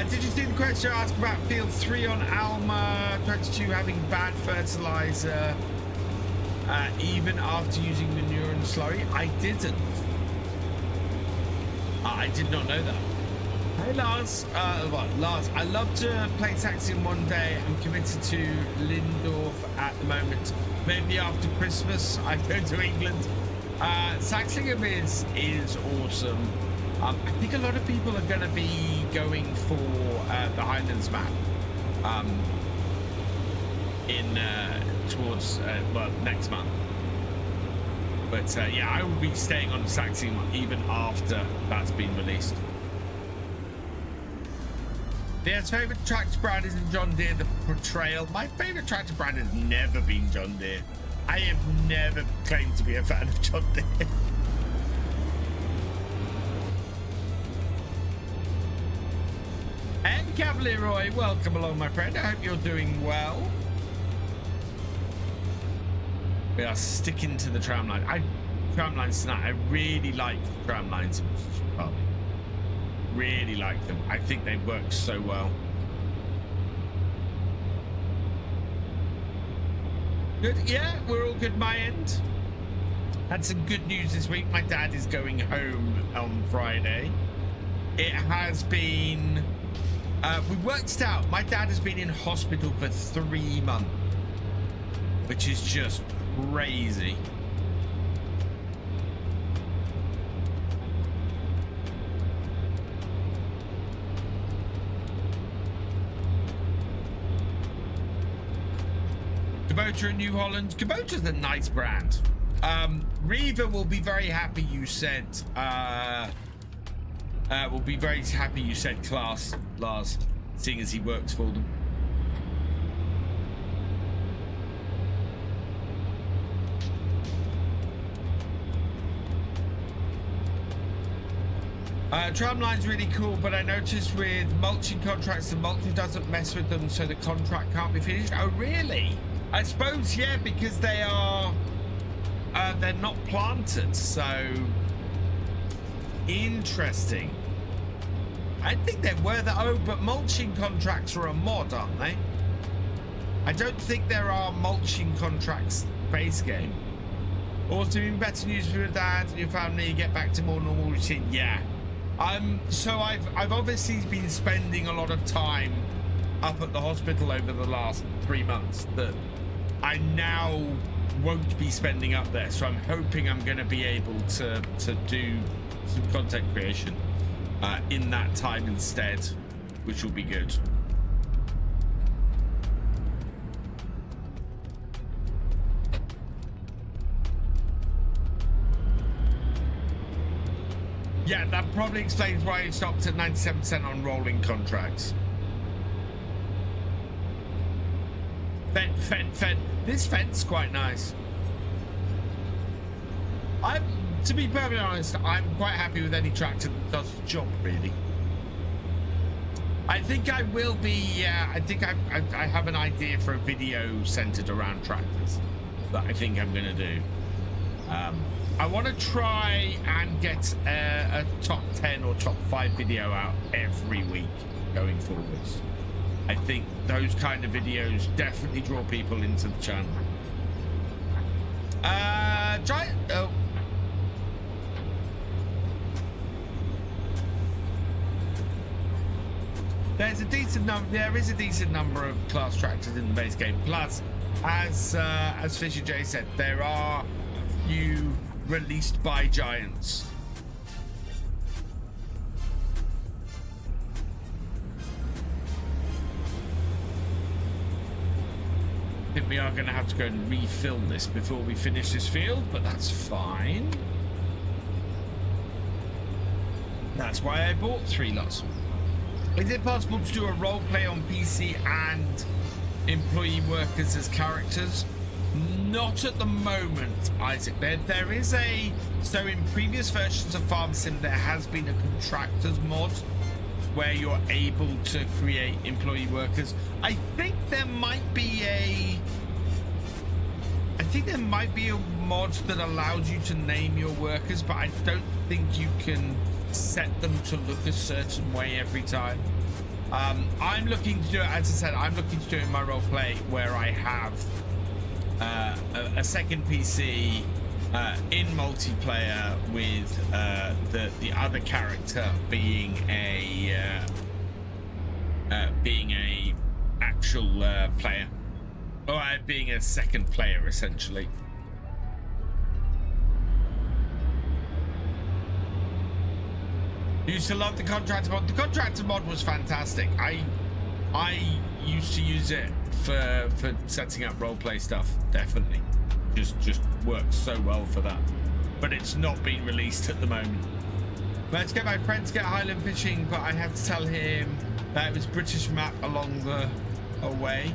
Did you see the question I asked about field 3 on Alma 22 having bad fertilizer even after using manure and slurry? I didn't. I did not know that. Hey Lars, Lars, I love to play Saxlingham one day. I'm committed to Lindorf at the moment. Maybe after Christmas I go to England. Saxlingham is awesome. I think a lot of people are going to be going for the Highlands map towards well, next month. But yeah, I will be staying on Saxlingham even after that's been released. Their's favourite tractor brand isn't John Deere, the Portrayal. My favourite tractor brand has never been John Deere. I have never claimed to be a fan of John Deere. And Cavalier Roy, welcome along, my friend. I hope you're doing well. We are sticking to the tram line. Tram lines tonight. I really like the tram lines. Really like them. I think they work so well. Good. Yeah, we're all good my end. Had some good news this week. My dad is going home on Friday. It has been we worked it out. My dad has been in hospital for 3 months, which is just crazy. Kubota in New Holland. Kubota's a nice brand. Reva will be very happy you said will be very happy you said class, Lars, seeing as he works for them. Tramline's really cool, but I noticed with mulching contracts, the mulching doesn't mess with them, so the contract can't be finished. Oh, really? I suppose, yeah, because they are they're not planted, so interesting. I think they were but mulching contracts are a mod, aren't they? I don't think there are mulching contracts base game. Also, even better news for your dad and your family, get back to more normal routine. Yeah. So I've obviously been spending a lot of time up at the hospital over the last 3 months that I now won't be spending up there. So I'm hoping I'm going to be able to do some content creation in that time instead, which will be good. Yeah, that probably explains why it stopped at 97% on rolling contracts. Fed. This fed's quite nice. To be perfectly honest, I'm quite happy with any tractor that does the job, really. I think I will be, I think I have an idea for a video centered around tractors that I think I'm going to do. I want to try and get a top 10 or top 5 video out every week going forwards. I think those kind of videos definitely draw people into the channel. There's a decent number. There is a decent number of class tractors in the base game. Plus, as Thefisherj said, there are a few released by Giants. I think we are going to have to go and refilm this before we finish this field, but that's fine. That's why I bought 3 lots. Is it possible to do a role play on PC and employee workers as characters? Not at the moment, Isaac. There is a... So in previous versions of Farm Sim, there has been a contractors mod where you're able to create employee workers. I think there might be a mod that allows you to name your workers, but I don't think you can set them to look a certain way every time. I'm looking to do it, as I said, I'm looking to do it in my role play where I have a second PC in multiplayer with the other character being a actual player, or being a second player essentially. Used to love the contractor mod. The contractor mod was fantastic. I used to use it for setting up roleplay stuff. Definitely, just works so well for that. But it's not been released at the moment. Let's get my friend to get Highland fishing, but I have to tell him that it was British map along the way.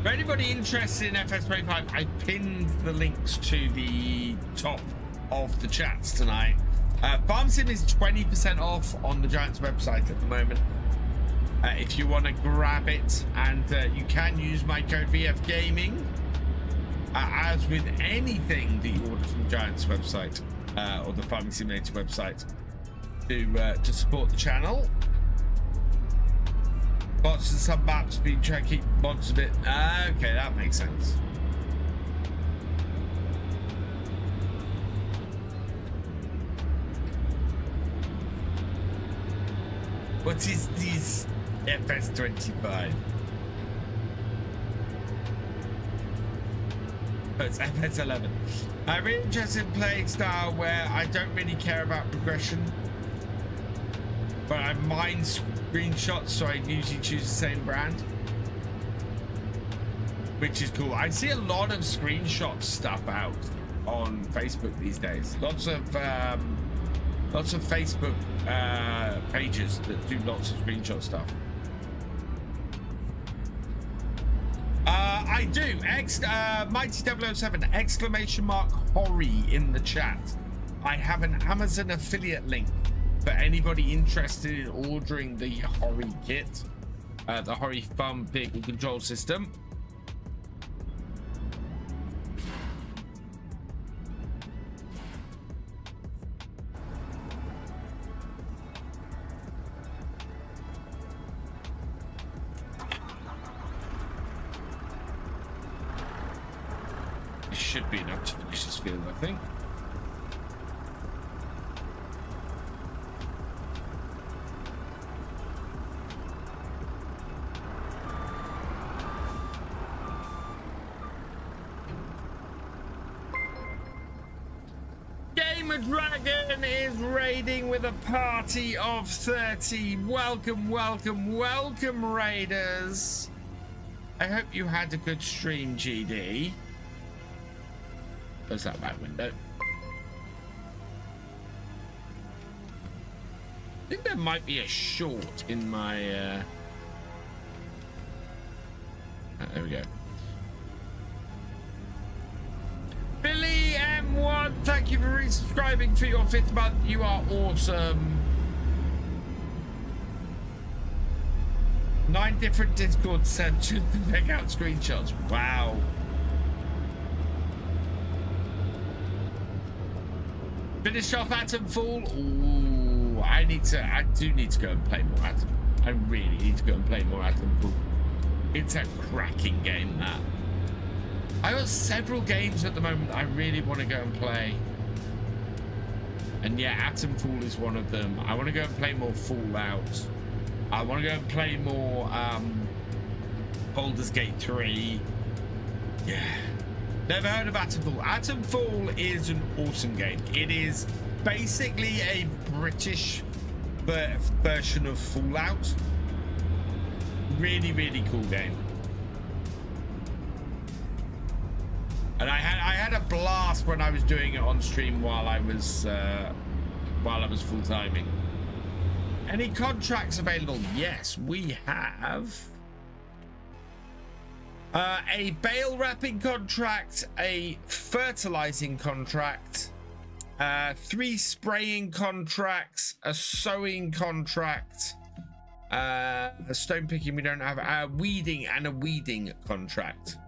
For anybody interested in FS25, I pinned the links to the top of the chats tonight. Farm Sim is 20% off on the Giants website at the moment. If you want to grab it, and you can use my code VFGAMING, as with anything that you order from the Giants website or the Farming Simulator website, to support the channel. Bots and some maps being trying to keep mods a bit. Okay, that makes sense. What is this FS25? Oh, it's FS11. I'm really interested in playing style where I don't really care about progression, but I mind screenshots, so I usually choose the same brand, which is cool. I see a lot of screenshot stuff out on Facebook these days. Lots of Facebook pages that do lots of screenshot stuff. I do. Mighty007 exclamation mark Horry in the chat. I have an Amazon affiliate link for anybody interested in ordering the Horry kit, the Horry Farm Vehicle Control System. Should be enough to finish this field, I think. Gamer Dragon is raiding with a party of 30. Welcome, welcome, welcome, raiders. I hope you had a good stream, GD. Close that back window. I think there might be a short in my there we go. Billy M1, thank you for resubscribing for your 5th month. You are awesome. 9 different Discord sessions to check out screenshots. Wow. Finish off Atomfall. Ooh, I do need to go and play more Atom. I really need to go and play more Atomfall. It's a cracking game, that. I got several games at the moment I really want to go and play. And yeah, Atomfall is one of them. I want to go and play more Fallout. I want to go and play more Baldur's Gate 3. Yeah. Never heard of Atomfall. Atomfall is an awesome game. It is basically a British version of Fallout. Really, really cool game. And I had a blast when I was doing it on stream while I was full timing. Any contracts available? Yes, we have a bale wrapping contract, a fertilizing contract, 3 spraying contracts, a sowing contract, a stone picking we don't have, a weeding and a weeding contract.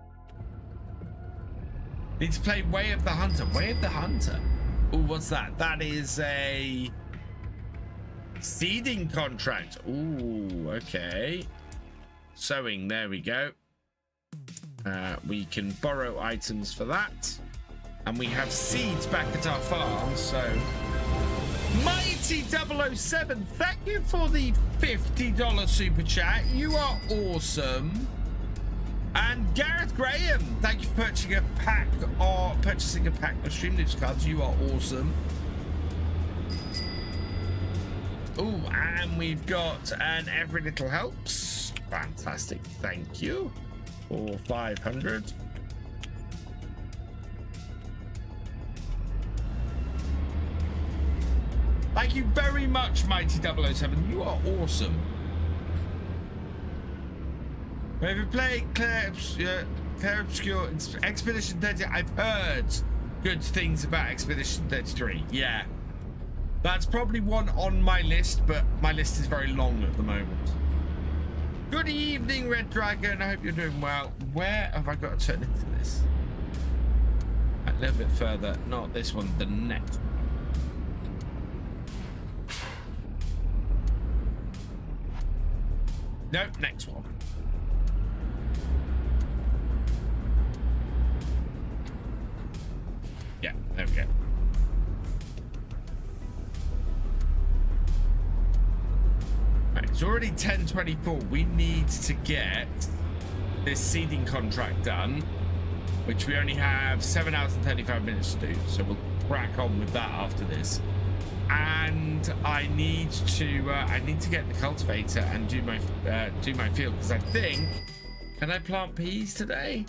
Need to play Way of the Hunter. Way of the Hunter. Oh, what's that? That is a seeding contract. Ooh, okay. Sowing, there we go. We can borrow items for that. And we have seeds back at our farm, so... Mighty 007, thank you for the $50 super chat. You are awesome. And Gareth Graham, thank you for purchasing a pack of Stream News cards. You are awesome. Oh, and we've got an Every Little Helps. Fantastic, thank you. For 500. Thank you very much, Mighty 007. You are awesome. Have you played Claire Obscure Expedition 30? I've heard good things about Expedition 33. Yeah. That's probably one on my list, but my list is very long at the moment. Good evening, Red Dragon. I hope you're doing well. Where have I got to turn into this? A little bit further. Not this one, the next one. Nope, next one. Yeah, there we go. Right, it's already 10:24. We need to get this seeding contract done, which we only have 7 hours and 35 minutes to do. So we'll crack on with that after this. And I need to get the cultivator and do my field, because I think, can I plant peas today?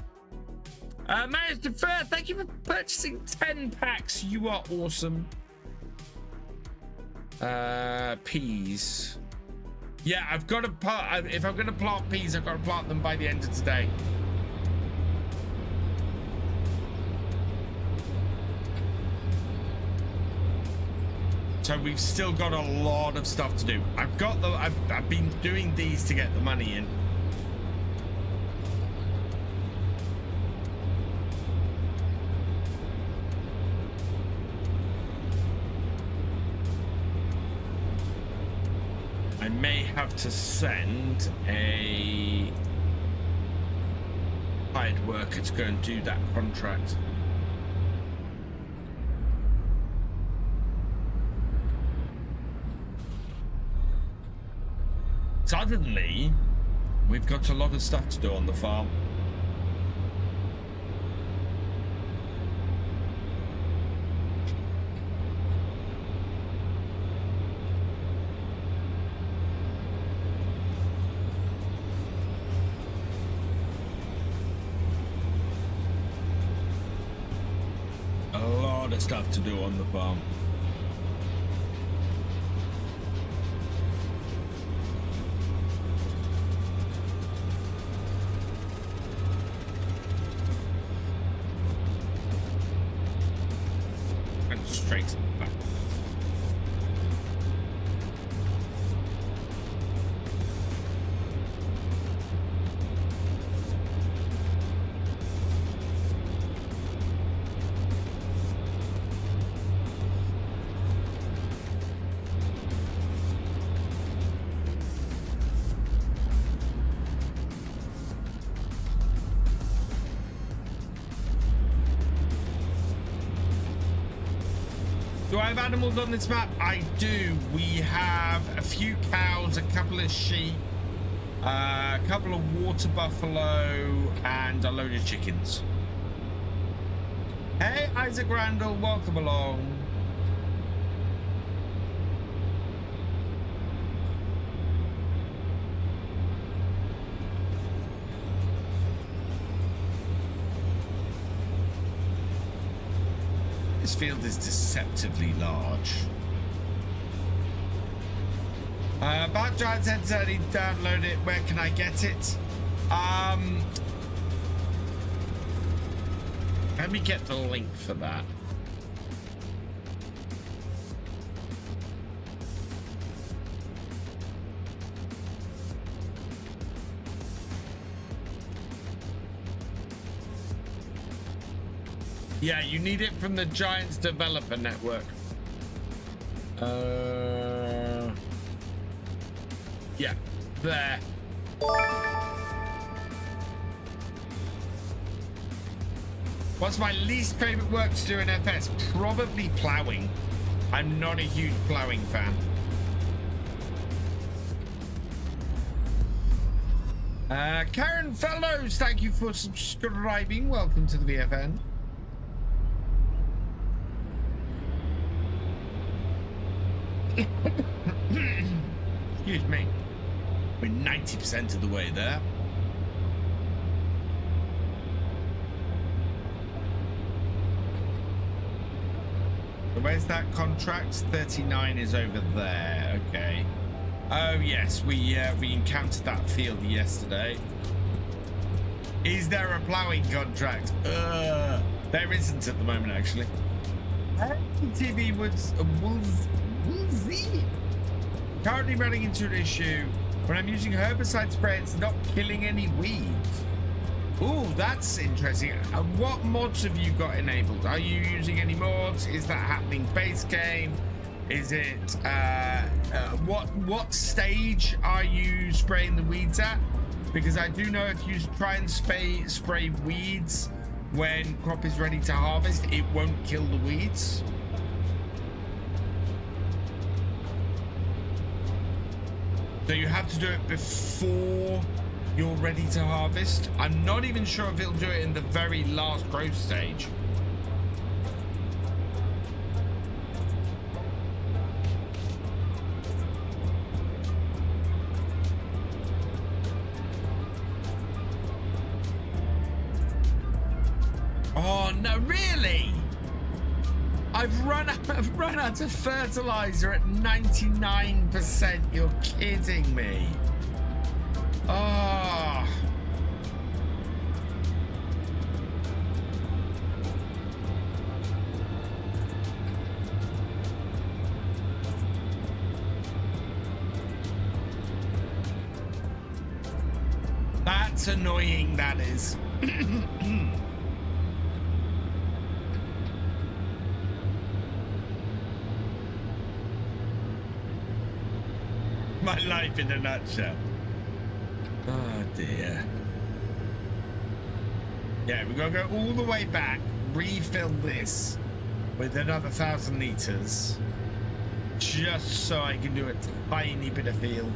Marriage Deferred, thank you for purchasing 10 packs. You are awesome. Peas. Yeah, I've got to if I'm going to plant peas, I've got to plant them by the end of today. So we've still got a lot of stuff to do. I've been doing these to get the money in. I may have to send a hired worker to go and do that contract. Suddenly, we've got a lot of stuff to do on the farm. A lot of stuff to do on the farm. Straight back. Do I have animals on this map? I do. We have a few cows, a couple of sheep, a couple of water buffalo, and a load of chickens. Hey, Isaac Randall, welcome along. This field is deceptively large. About Giants Head said he'd download it. Where can I get it? Let me get the link for that. Yeah, you need it from the Giants Developer Network. Yeah, there. What's my least favorite work to do in FS? Probably plowing. I'm not a huge plowing fan. Karen Fellows, thank you for subscribing. Welcome to the VFN. Excuse me. We're 90% of the way there. Where's that contract? 39 is over there. Okay. Oh yes, we encountered that field yesterday. Is there a ploughing contract? There isn't at the moment, actually. TV Woolsey. Currently running into an issue. When I'm using herbicide spray, it's not killing any weeds. Ooh, that's interesting. What mods have you got enabled? Are you using any mods? Is that happening base game? Is it what stage are you spraying the weeds at? Because I do know if you try and spray weeds when crop is ready to harvest, it won't kill the weeds. So you have to do it before you're ready to harvest. I'm not even sure if it'll do it in the very last growth stage. Oh no, really? I've run out of fertilizer at 99%. You're kidding me. Oh. That's annoying, that is. My life in a nutshell. Oh dear. Yeah, we're gonna go all the way back, refill this with another 1,000 liters, just so I can do a tiny bit of field.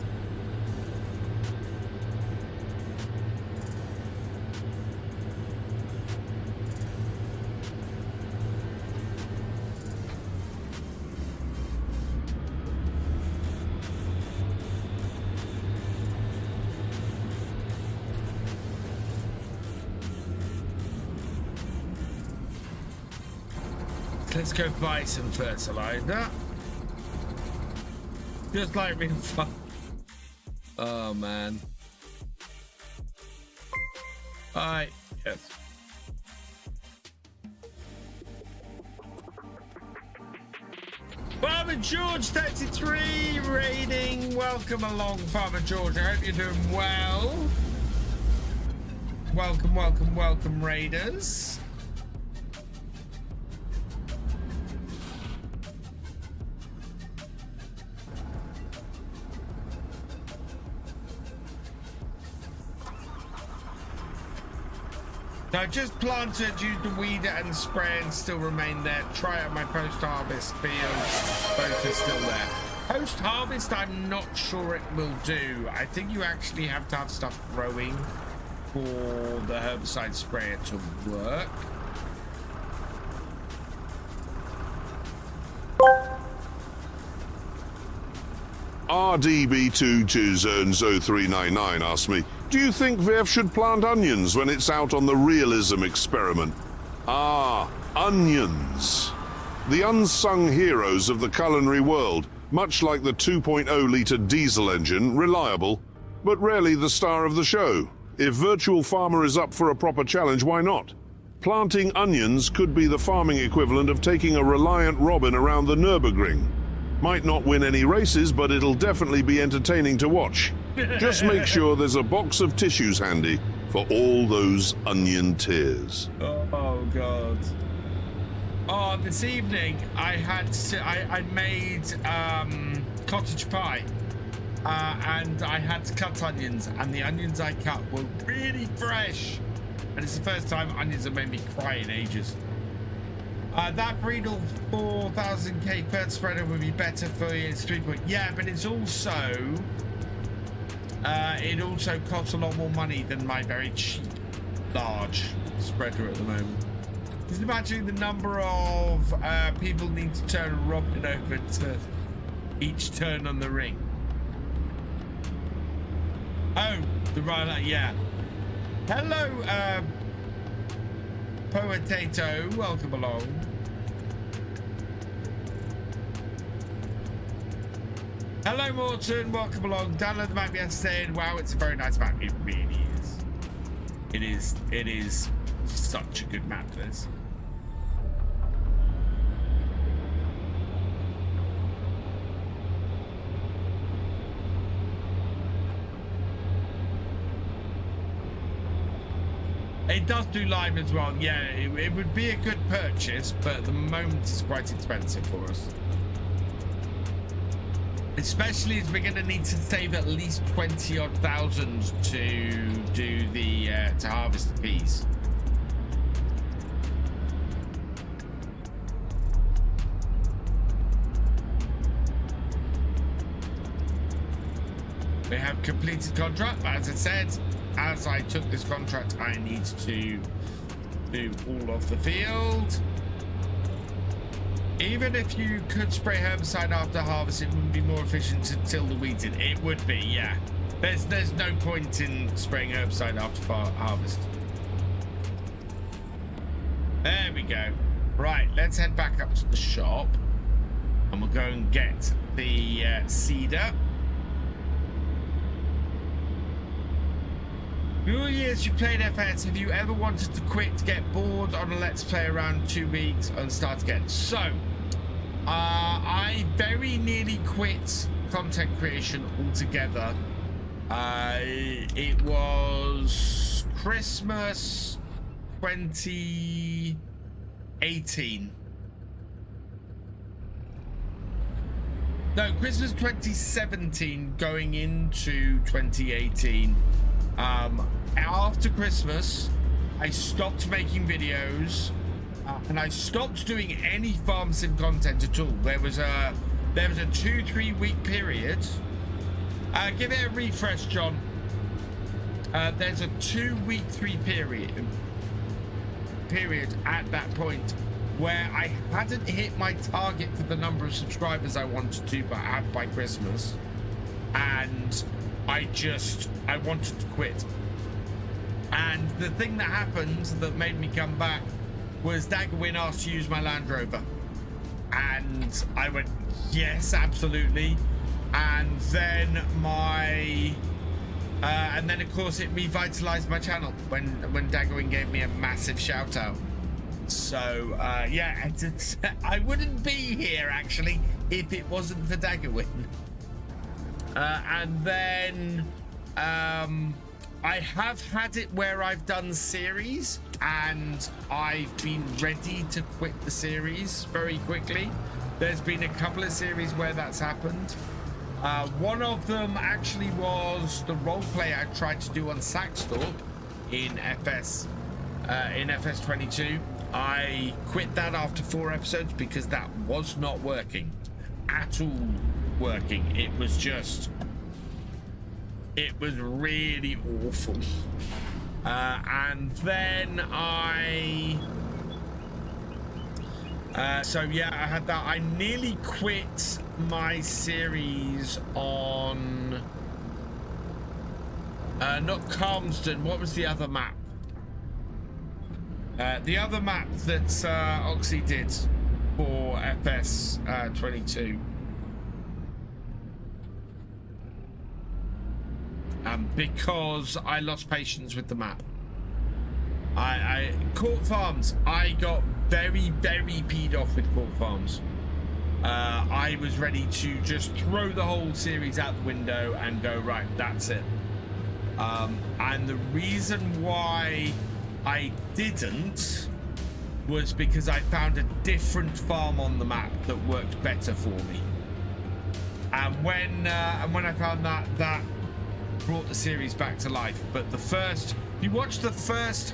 Let's go buy some fertilizer. Just like being fun. Oh man. Alright, yes. Farmer George 33 raiding. Welcome along, Farmer George. I hope you're doing well. Welcome, welcome, welcome, raiders. I just planted, used the weeder and spray and still remain there. Try out my post-harvest field. Both are still there. Post-harvest, I'm not sure it will do. I think you actually have to have stuff growing for the herbicide sprayer to work. RDB22Zone0399 asked me, do you think VF should plant onions when it's out on the realism experiment? Ah, onions. The unsung heroes of the culinary world, much like the 2.0-litre diesel engine, reliable, but rarely the star of the show. If Virtual Farmer is up for a proper challenge, why not? Planting onions could be the farming equivalent of taking a Reliant Robin around the Nürburgring. Might not win any races, but it'll definitely be entertaining to watch. Just make sure there's a box of tissues handy for all those onion tears. Oh God. Oh, this evening I made cottage pie, and I had to cut onions, and the onions I cut were really fresh, and it's the first time onions have made me cry in ages. That Breedle 4000K per spreader would be better for its 3 point. Yeah, but it's also it also costs a lot more money than my very cheap large spreader at the moment. Just imagine the number of people need to turn a robin over to each turn on the ring. Oh, the right, yeah. Hello, Poetato, welcome along. Hello, Morton, welcome along. Download the map yesterday, and wow, it's a very nice map. It really is. It is such a good map, this. It does do lime as well. Yeah, it would be a good purchase, but at the moment it's quite expensive for us. Especially as we're going to need to save at least 20-odd thousand to do the to harvest the peas. We have completed contract, but as I said, as I took this contract, I need to do all of the field. Even if you could spray herbicide after harvest, it would be more efficient to till the weeds in. It would be, yeah. There's no point in spraying herbicide after harvest. There we go. Right, let's head back up to the shop, and we'll go and get the cedar. For all years you played FS, have you ever wanted to quit, get bored on a Let's Play around 2 weeks and start again? So, I very nearly quit content creation altogether. It was Christmas 2018. No, Christmas 2017 going into 2018. After Christmas, I stopped making videos, and I stopped doing any farm sim content at all. There was a 2-3 week period. Give it a refresh, John. There's a 2-week 3 period at that point where I hadn't hit my target for the number of subscribers I wanted to, but have by Christmas, and I wanted to quit. And the thing that happened that made me come back was Daggerwin asked to use my Land Rover, and I went, yes, absolutely. And then and then of course it revitalized my channel when Daggerwin gave me a massive shout out. So yeah, I wouldn't be here actually if it wasn't for Daggerwin. And then I have had it where I've done series and I've been ready to quit the series very quickly. There's been a couple of series where that's happened. One of them actually was the roleplay I tried to do on Saxlingham in FS25. I quit that after 4 episodes because that was not working at all. It was really awful. And then I So yeah, I had that. I nearly quit my series on not Calmston. What was the other map? The other map that Oxy did for FS22. Because I lost patience with the map. Court Farms, I got very peed off with Court Farms. I was ready to just throw the whole series out the window and go, right, that's it. And the reason why I didn't was because I found a different farm on the map that worked better for me. And when I found that brought the series back to life. But the first, if you watch the first,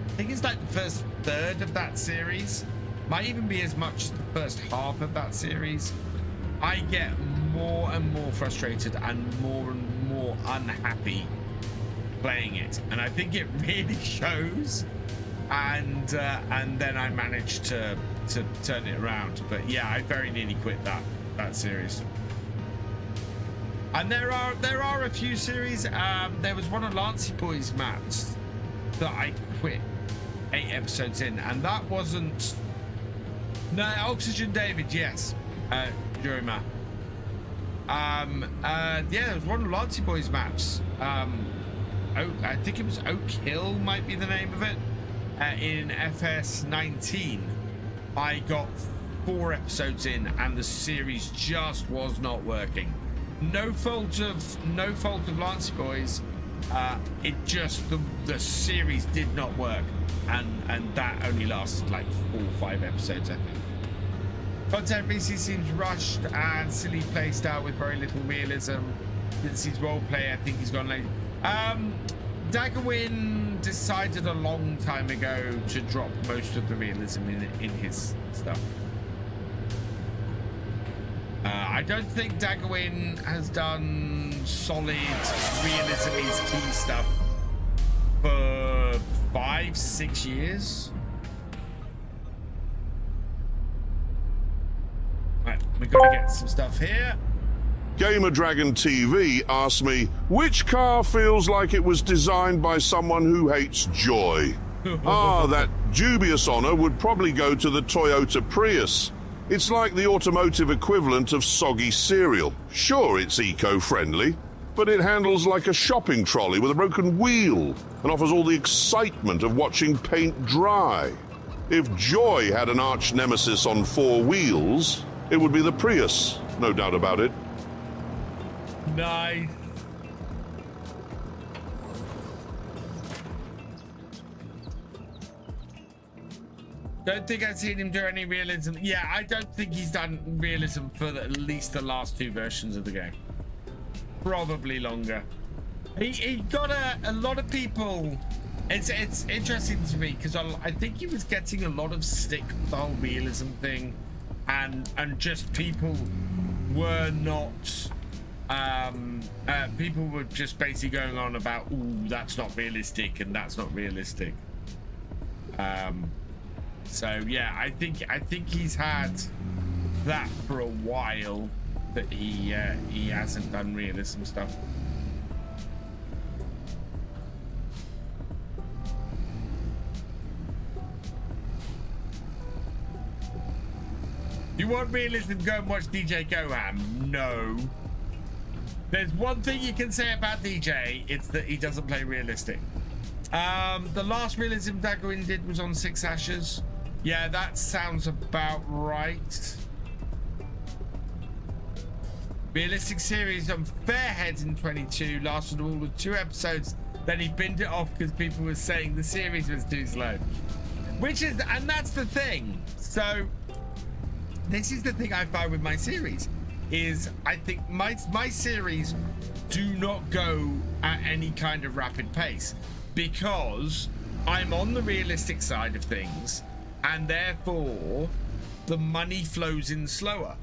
I think it's like the first third of that series, might even be as much as the first half of that series, I get more and more frustrated and more unhappy playing it, and I think it really shows. And then I managed to turn it around. But yeah, I very nearly quit that series. And there are a few series. There was one of Lancey Boy's maps that I quit 8 episodes in, and that wasn't. No, Oxygen David, yes, Jurima. Yeah, there was one of Lancey Boy's maps. I think it was Oak Hill, might be the name of it. In FS19, I got 4 episodes in, and the series just was not working. No fault of Lancey Boys. It just the series did not work, and that only lasted like 4 or 5 episodes, I think. Content BC seems rushed and silly play style with very little realism. Since his role play, I think he's gone late. Daggerwin decided a long time ago to drop most of the realism in his stuff. I don't think Daggerwin has done solid realism is key stuff for 5-6 years. Right, we've got to get some stuff here. Gamer Dragon TV asked me, which car feels like it was designed by someone who hates joy? That dubious honor would probably go to the Toyota Prius. It's like the automotive equivalent of soggy cereal. Sure, it's eco-friendly, but it handles like a shopping trolley with a broken wheel and offers all the excitement of watching paint dry. If joy had an arch nemesis on 4 wheels, it would be the Prius, no doubt about it. Nice. Don't think I've seen him do any realism. Yeah, I don't think he's done realism for at least the last 2 versions of the game. Probably longer. He got a lot of people. It's interesting to me because I think he was getting a lot of stick for the whole realism thing, and just people were not. People were just basically going on about, ooh, that's not realistic and that's not realistic. So yeah, I think he's had that for a while, that he hasn't done realism stuff. You want realism? Go and watch DJ Goham. No. There's one thing you can say about DJ, it's that he doesn't play realistic. The last realism Daggerwin did was on 6 Ashes. Yeah, that sounds about right. Realistic series on Fairhead in 22 lasted all of 2 episodes. Then he binned it off because people were saying the series was too slow. And that's the thing. So this is the thing I find with my series, is I think my series do not go at any kind of rapid pace because I'm on the realistic side of things, and therefore the money flows in slower.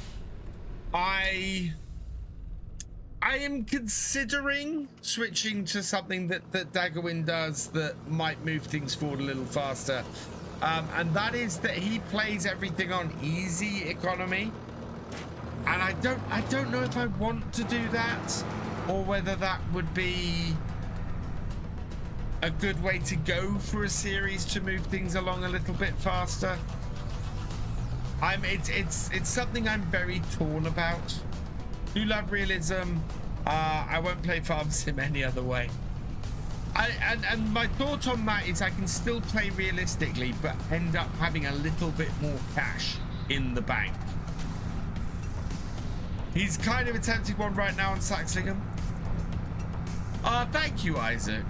I am considering switching to something that Daggerwin does that might move things forward a little faster. and that is that he plays everything on easy economy, and I don't know if I want to do that, or whether that would be a good way to go for a series to move things along a little bit faster. It's something I'm very torn about. Do love realism. I won't play Farm Sim any other way. And my thought on that is I can still play realistically, but end up having a little bit more cash in the bank. He's kind of a tempting one right now on Saxlingham. Thank you, Isaac.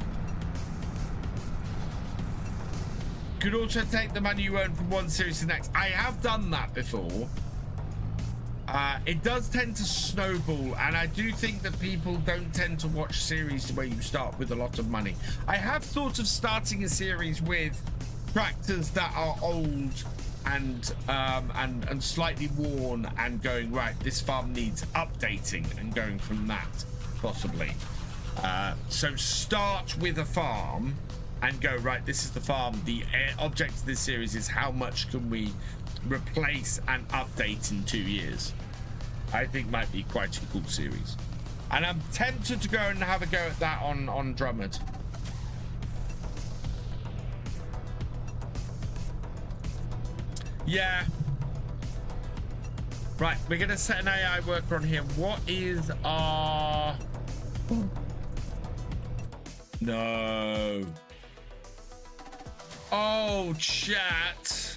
Could also take the money you earn from one series to the next. I have done that before. It does tend to snowball, and I do think that people don't tend to watch series where you start with a lot of money. I have thought of starting a series with tractors that are old and slightly worn, and going, right, this farm needs updating, and going from that possibly. So start with a farm and go, right, this is the farm. The object of this series is how much can we replace and update in 2 years. I think might be quite a cool series, and I'm tempted to go and have a go at that on Drummond. Yeah, right, we're gonna set an AI worker on here. What is our no? Oh, chat.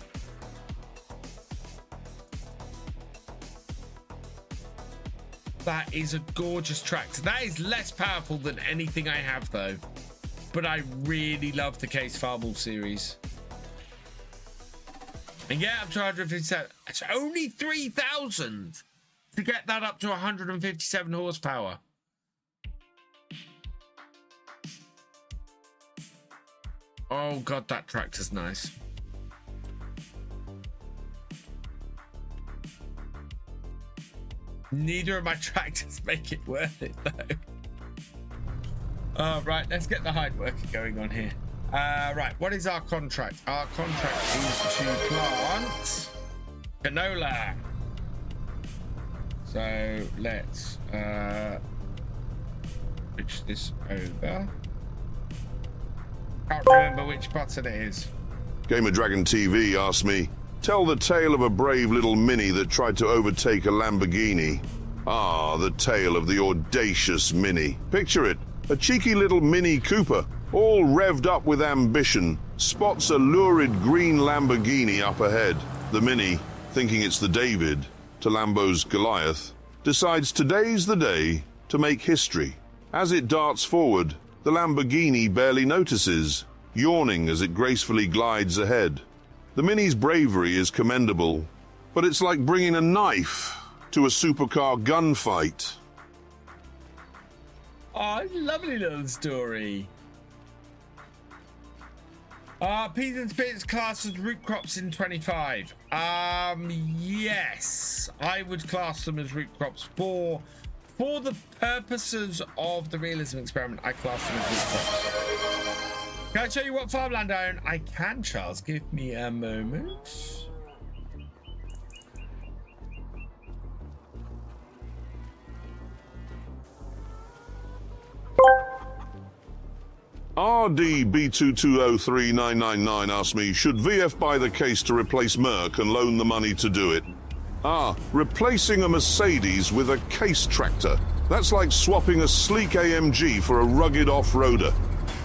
That is a gorgeous tractor. That is less powerful than anything I have, though. But I really love the Case Farmable series. And yeah, I'm 257. It's only 3,000 to get that up to 157 horsepower. Oh god, that tractor's nice. Neither of my tractors make it worth it, though. Right, let's get the hide worker going on here. Right, what is our contract? Our contract is to plant canola. So let's switch this over. Can't remember which button it is. Gamer Dragon TV asked me, tell the tale of a brave little Mini that tried to overtake a Lamborghini. Ah, the tale of the audacious Mini. Picture it, a cheeky little Mini Cooper, all revved up with ambition, spots a lurid green Lamborghini up ahead. The Mini, thinking it's the David to Lambo's Goliath, decides today's the day to make history. As it darts forward, the Lamborghini barely notices, yawning as it gracefully glides ahead. The Mini's bravery is commendable, but it's like bringing a knife to a supercar gunfight. Oh, lovely little story. Peas and spinach classed as root crops in 25. Yes, I would class them as root crops for the purposes of the realism experiment. I class them as root crops. Can I show you what farmland I own? I can, Charles. Give me a moment. RDB22039999 asked me, should VF buy the case to replace Merc and loan the money to do it? Replacing a Mercedes with a case tractor. That's like swapping a sleek AMG for a rugged off-roader.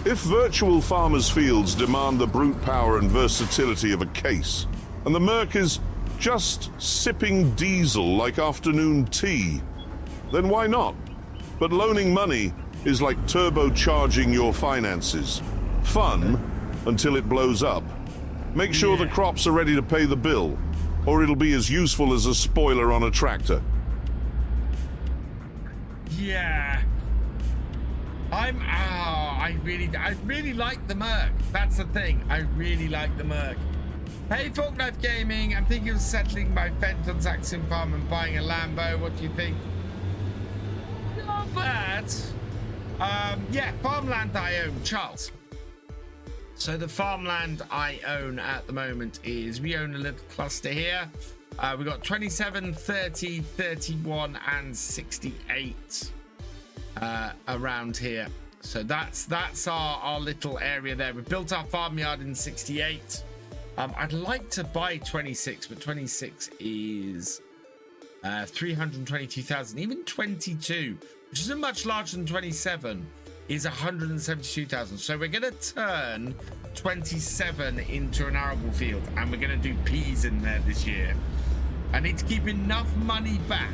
If virtual farmers' fields demand the brute power and versatility of a case, and the Merc is just sipping diesel like afternoon tea, then why not? But loaning money is like turbocharging your finances. Fun until it blows up. Make sure the crops are ready to pay the bill, or it'll be as useful as a spoiler on a tractor. Yeah. I really like the Merc. That's the thing. I really like the Merc. Hey, Forklife Gaming. I'm thinking of settling my fence on Saxon Farm and buying a Lambo. What do you think? Not bad. Yeah, farmland I own. Charles. So the farmland I own at the moment is, we own a little cluster here. We've got 27, 30, 31 and 68 around here. So that's our little area there. We built our farmyard in 68. I'd like to buy 26, but 26 is 322,000. Even 22, which isn't much larger than 27, is 172,000. So we're going to turn 27 into an arable field, and we're going to do peas in there this year. I need to keep enough money back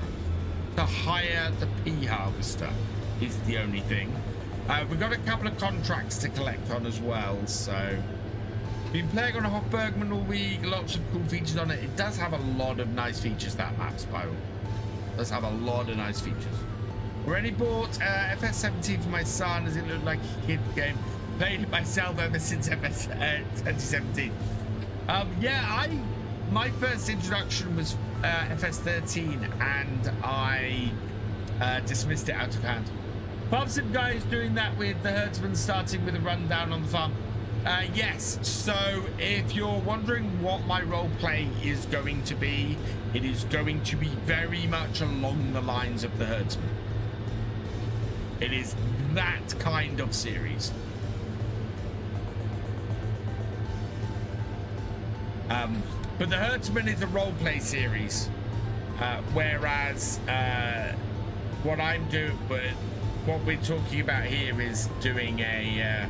to hire the pea harvester, is the only thing. We've got a couple of contracts to collect on as well, so been playing on a Hot Bergman all week, lots of cool features on it. It does have a lot of nice features, that map, Spiral. It does have a lot of nice features. Already bought FS17 for my son, as it looked like a kid game. Played it myself ever since FS 2017. Yeah, my first introduction was FS13, and I dismissed it out of hand. Farm Sim guy is doing that with the herdsman, starting with a rundown on the farm. Yes, so if you're wondering what my role play is going to be, it is going to be very much along the lines of the herdsman. It is that kind of series. But the herdsman is a role play series, whereas what I'm doing, but what we're talking about here is doing a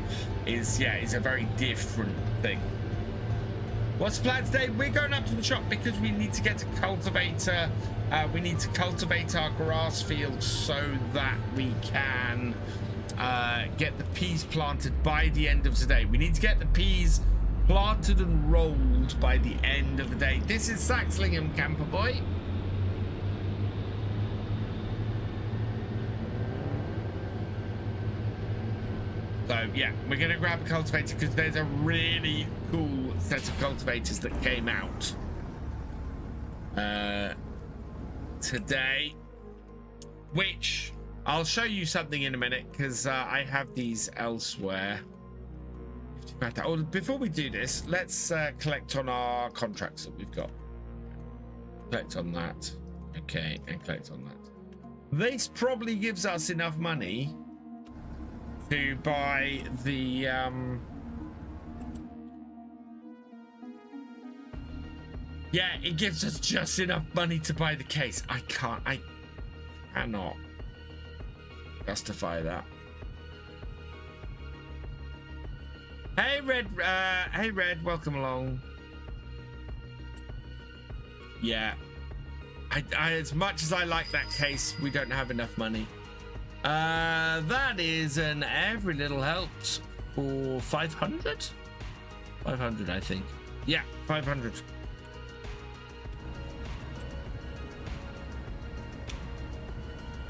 is a very different thing. What's the plan today? We're going up to the shop because we need to get a cultivator. We need to cultivate our grass field so that we can get the peas planted by the end of today. We need to get the peas planted and rolled by the end of the day. This is Saxlingham, camper boy. So yeah, we're gonna grab a cultivator because there's a really cool set of cultivators that came out today, which I'll show you something in a minute because I have these elsewhere. Oh, before we do this, let's collect on our contracts that we've got. Collect on that. Okay, and collect on that. This probably gives us enough money to buy the yeah, it gives us just enough money to buy the case. I cannot justify that. Hey Red, welcome along. Yeah, I as much as I like that case, we don't have enough money. That is an every little helps for 500. 500, I think. Yeah, 500.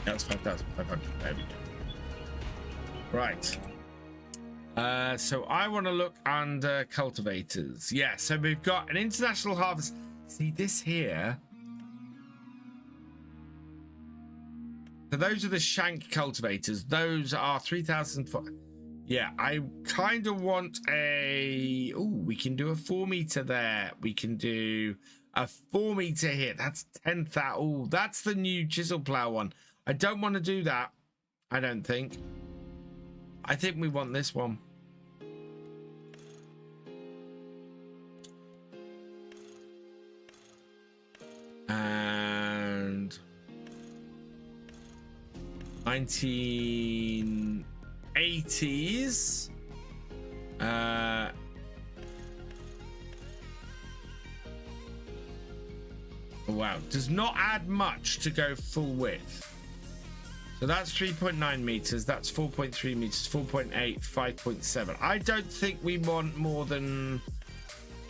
That's 5,500. There we go. Right. So I want to look under cultivators. Yeah, so we've got an international harvest. See this here. So those are the shank cultivators. Those are 3,000. Yeah, I kind of want a... Oh, we can do a 4 meter there. We can do a 4 meter here. That's 10,000. Oh, that's the new chisel plow one. I don't want to do that. I don't think. I think we want this one. And 1980s. Wow, does not add much to go full width. So that's 3.9 meters. That's 4.3 meters, 4.8, 5.7. I don't think we want more than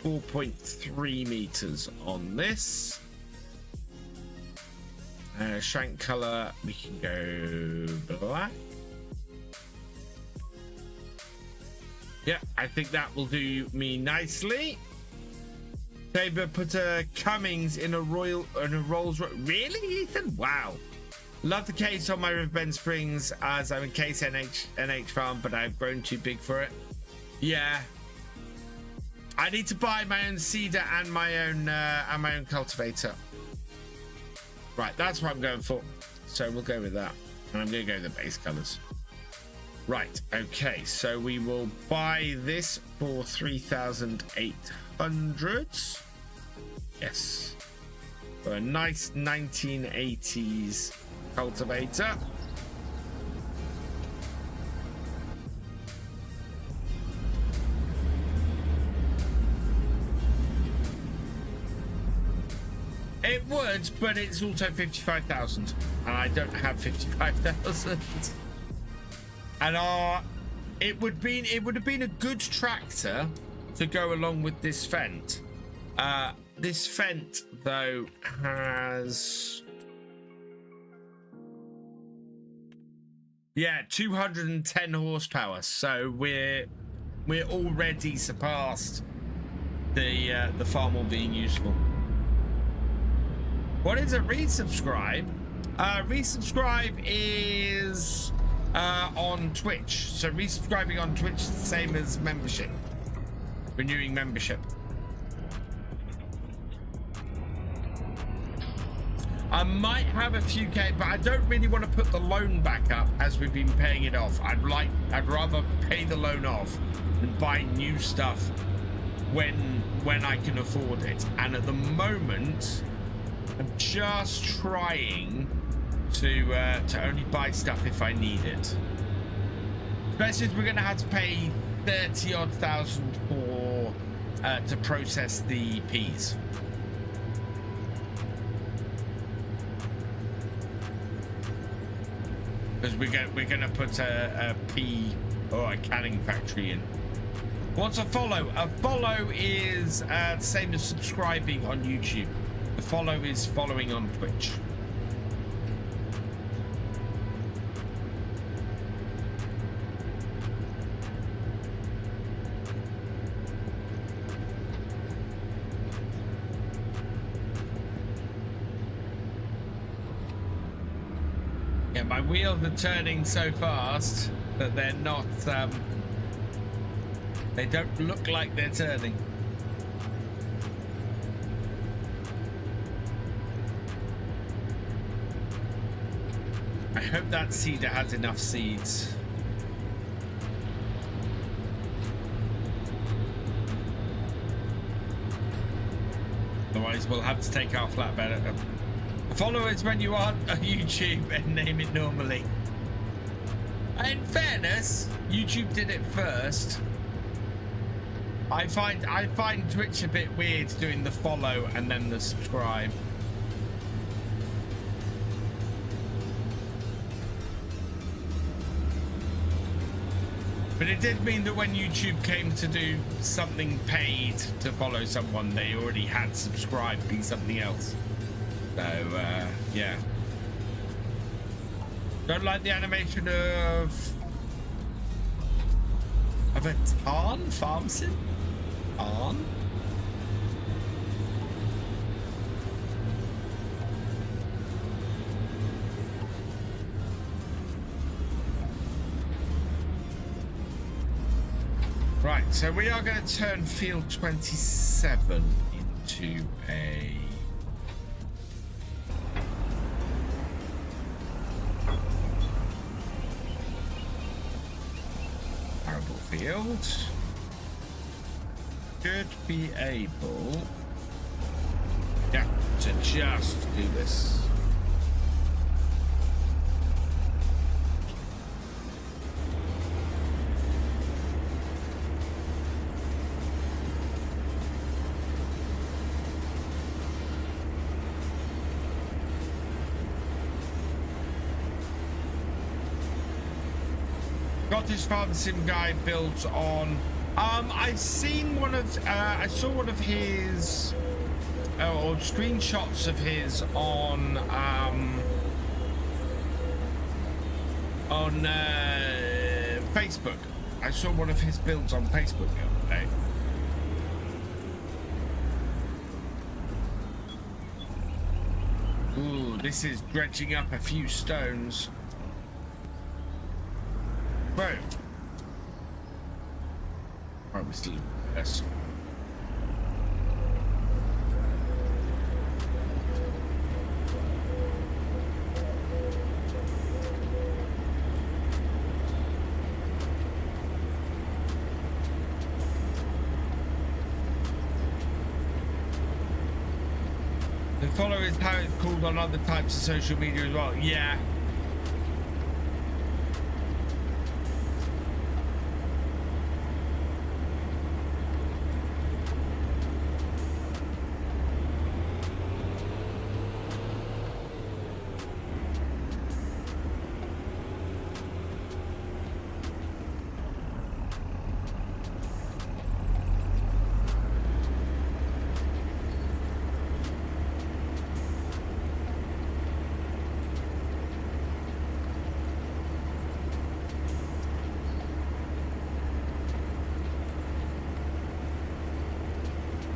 4.3 meters on this. Shank color, we can go black. Yeah, I think that will do me nicely. Saber put a Cummings in a Rolls Royce. Really, Ethan? Wow. Love the case on my Riverbend Springs as I'm a case NH farm, but I've grown too big for it. Yeah, I need to buy my own seeder and my own cultivator. Right, that's what I'm going for. So we'll go with that. And I'm going to go with the base colors. Right, okay. So we will buy this for 3,800. Yes. For a nice 1980s cultivator. It would, but it's also 55,000, and I don't have 55,000. And it would have been a good tractor to go along with this Fendt. This Fendt though has 210 horsepower, so we're already surpassed the farm being useful. What is a resubscribe? Resubscribe is on Twitch. So resubscribing on Twitch is the same as membership. Renewing membership. I might have a few K, but I don't really want to put the loan back up as we've been paying it off. I'd rather pay the loan off and buy new stuff when I can afford it. And at the moment, I'm just trying to only buy stuff if I need it. Especially as we're going to have to pay 30-odd thousand for to process the peas. Because we're going to put a pea or a canning factory in. What's a follow? A follow is the same as subscribing on YouTube. The follow is following on Twitch. Yeah, my wheels are turning so fast that they're not, they don't look like they're turning. I hope that seeder has enough seeds. Otherwise, we'll have to take our flatbed. Follow us when you are on YouTube and name it normally. In fairness, YouTube did it first. I find Twitch a bit weird doing the follow and then the subscribe. But it did mean that when YouTube came to do something paid to follow someone, they already had subscribed be something else. So, yeah. Don't like the animation of a Tarn farm sim? Tarn? Right, so we are going to turn field 27 into a arable field. Should be able, yeah, to just do this. Scottish Farm Sim guy builds on. I've seen one of. I saw one of his, or screenshots of his on Facebook. I saw one of his builds on Facebook the other day. Ooh, this is dredging up a few stones. Bro. Right, we still yes. The follower is how it's called on other types of social media as well. Yeah.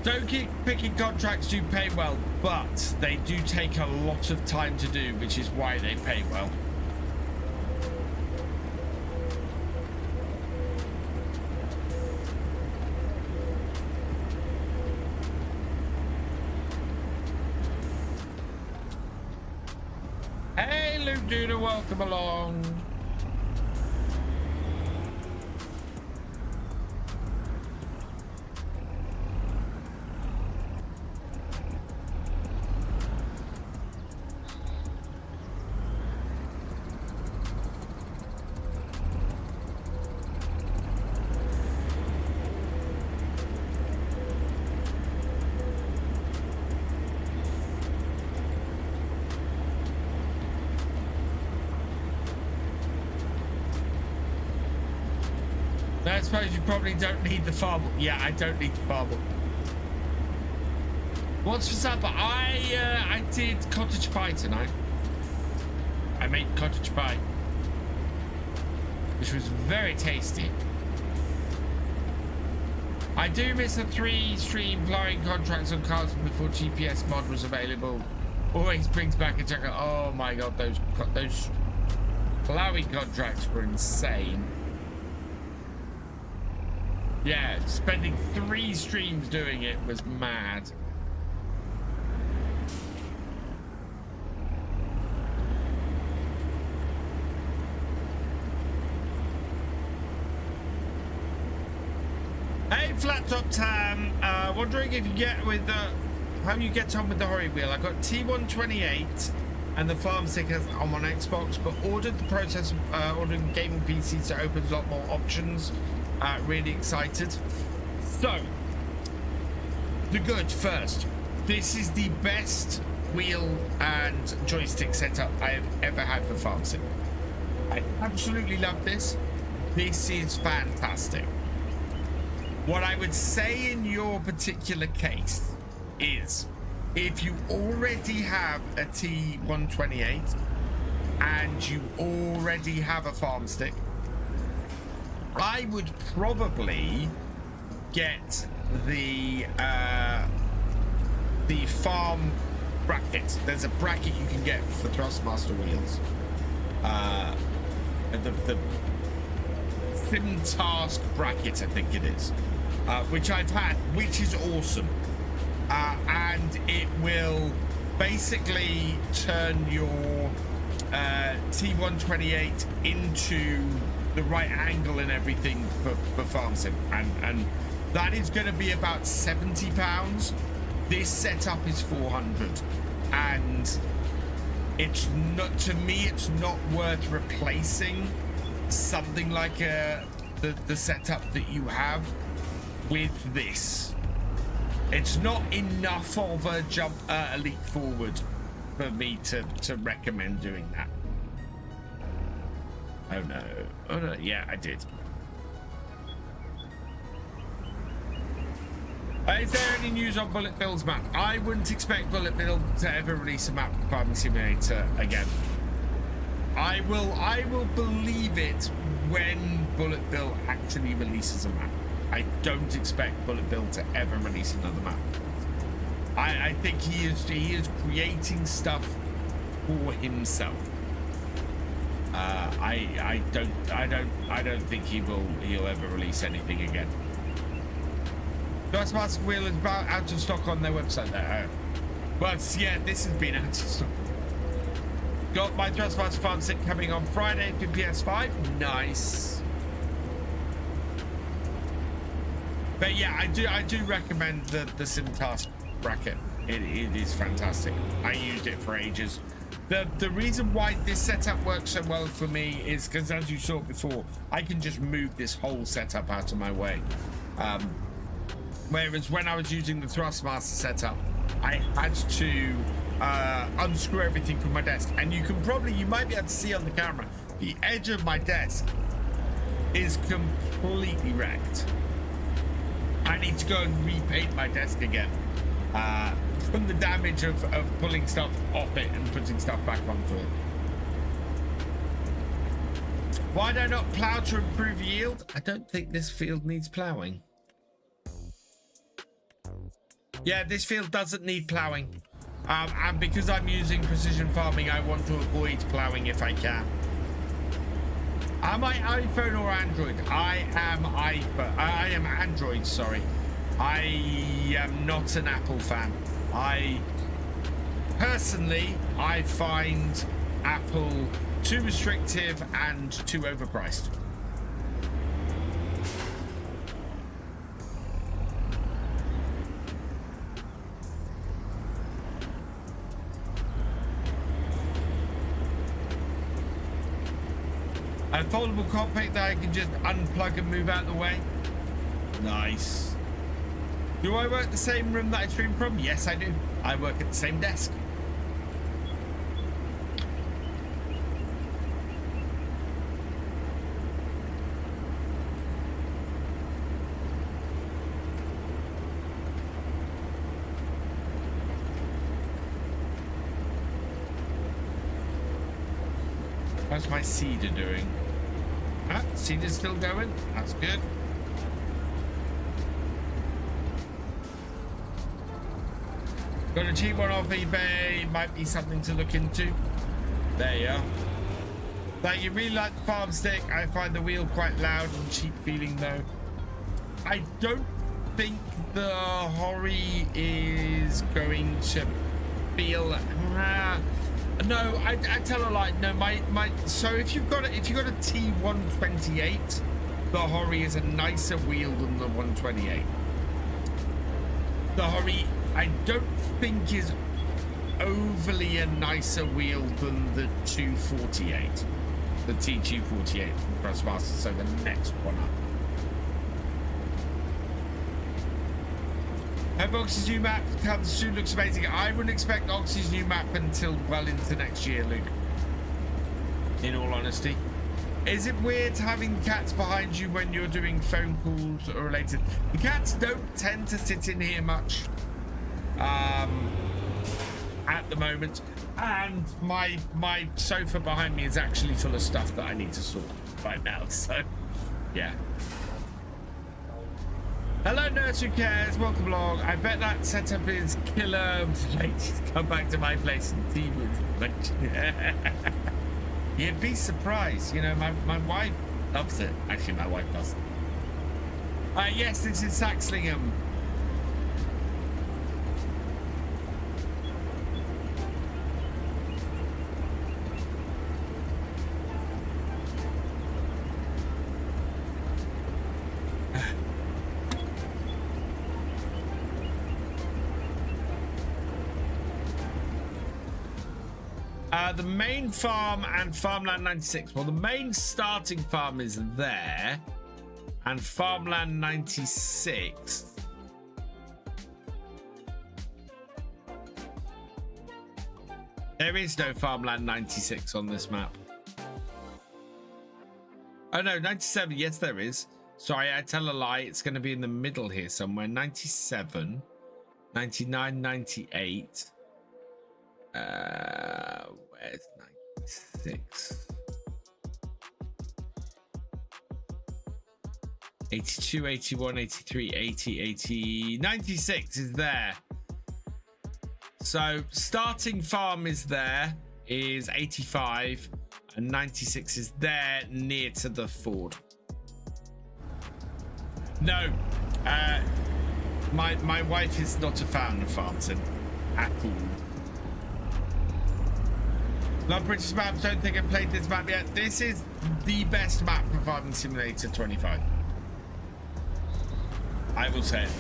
Don't keep picking contracts do pay well, but they do take a lot of time to do, which is why they pay well. Hey, Luke Duda, welcome along. I suppose you probably don't need the farm. Yeah, I don't need the farm. What's for supper? I did cottage pie tonight. I made cottage pie, which was very tasty. I do miss the 3-stream plowing contracts on cars before GPS mod was available. Always brings back a checker. Oh my god, those plowing contracts were insane. Yeah, spending 3 streams doing it was mad. Hey, Flat Top Tam, wondering if you get with how you get on with the Horry Wheel. I got T128 and the farm stickers on Xbox, but ordered the process of ordering gaming PC, so it opens a lot more options. Really excited. So, the good first. This is the best wheel and joystick setup I have ever had for farm sim. I absolutely love this. This is fantastic. What I would say in your particular case is, if you already have a T128 and you already have a farm stick, I would probably get the farm bracket. There's a bracket you can get for Thrustmaster wheels. The Sim Task bracket, I think it is, which I've had, which is awesome. And it will basically turn your T128 into the right angle and everything for farm sim, and that is going to be about £70. This setup is 400, and it's not, to me, it's not worth replacing something like the setup that you have with this. It's not enough of a jump, a leap forward for me to recommend doing that. Oh no. Oh no, yeah, I did. Is there any news on Bullet Bill's map? I wouldn't expect Bullet Bill to ever release a map for Farming Simulator again. I will believe it when Bullet Bill actually releases a map. I don't expect Bullet Bill to ever release another map. I think he is creating stuff for himself. I don't think he'll ever release anything again. Thrustmaster wheel is about out of stock on their website there. But yeah, this has been out of stock. Got my Thrustmaster farm stick coming on Friday for PS5. Nice. But yeah, I do recommend the Sim Task bracket. It is fantastic. I used it for ages. The reason why this setup works so well for me is because, as you saw before, I can just move this whole setup out of my way. Whereas when I was using the Thrustmaster setup, I had to unscrew everything from my desk. And you might be able to see on the camera, the edge of my desk is completely wrecked. I need to go and repaint my desk again. From the damage of pulling stuff off it and putting stuff back onto it. Why do I not plow to improve yield? I don't think this field needs plowing. Yeah, this field doesn't need plowing. And because I'm using precision farming, I want to avoid plowing if I can. Am I iPhone or Android? I am iPhone. I am Android, sorry. I am not an Apple fan. Personally, I find Apple too restrictive and too overpriced. A foldable cockpit that I can just unplug and move out of the way. Nice. Do I work the same room that I stream from? Yes, I do. I work at the same desk. How's my cedar doing? Ah, cedar's still going. That's good. Got a cheap one off eBay. Might be something to look into. There you are. Like, you really like the farm stick. I find the wheel quite loud and cheap feeling though. I don't think the Hori is going to feel. No, I tell a lie. No, so if you've got a T128, the Hori is a nicer wheel than the 128. The Hori, I don't think, is overly a nicer wheel than the 248, the T248 from Thrustmaster. So the next one up. Hope Oxy's new map comes soon. Looks amazing. I wouldn't expect Oxy's new map until well into next year, Luke. In all honesty. Is it weird having cats behind you when you're doing phone calls or related? The cats don't tend to sit in here much at the moment. And my sofa behind me is actually full of stuff that I need to sort right now. So, yeah. Hello, Nurse Who Cares. Welcome along. I bet that setup is killer. Ladies, come back to my place and tea with. You'd be surprised. You know, my wife loves it. Actually, my wife doesn't. Yes, this is Saxlingham. The main farm and farmland 96. Well, the main starting farm is there, and farmland 96. There is no farmland 96 on this map. Oh no, 97. Yes, there is. Sorry, I tell a lie. It's going to be in the middle here somewhere. 97, 99, 98. Where's 96? 82, 81, 83, 80, 80, 96 is there. So starting farm is there, is 85, and 96 is there near to the ford. No, my wife is not a fan of Farmton at all. Love British maps. Don't think I've played this map yet. This is the best map for Farming Simulator 25. I will say it.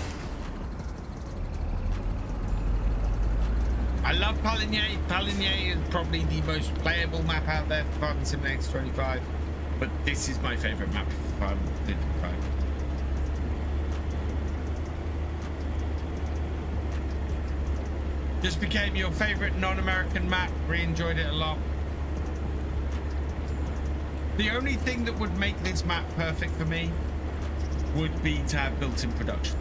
I love Paligny. Paligny is probably the most playable map out there for Farming Simulator 25, but this is my favorite map for Farming Simulator 25. Just became your favorite non-American map. Really enjoyed it a lot. The only thing that would make this map perfect for me would be to have built-in production.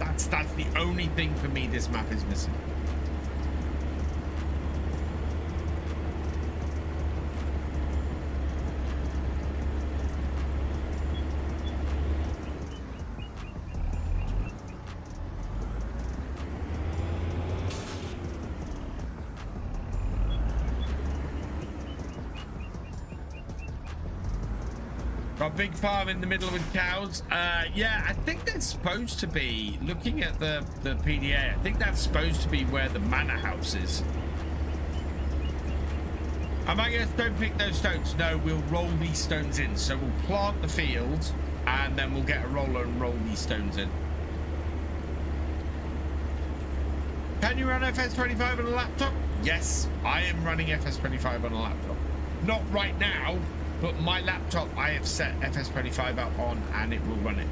That's the only thing for me this map is missing. Got a big farm in the middle with cows. Yeah, I think that's supposed to be, looking at the PDA, I think that's supposed to be where the manor house is. Am I going to stone pick those stones? No, we'll roll these stones in. So we'll plant the field and then we'll get a roller and roll these stones in. Can you run FS25 on a laptop? Yes, I am running FS25 on a laptop. Not right now. But my laptop, I have set FS25 up on, and it will run it.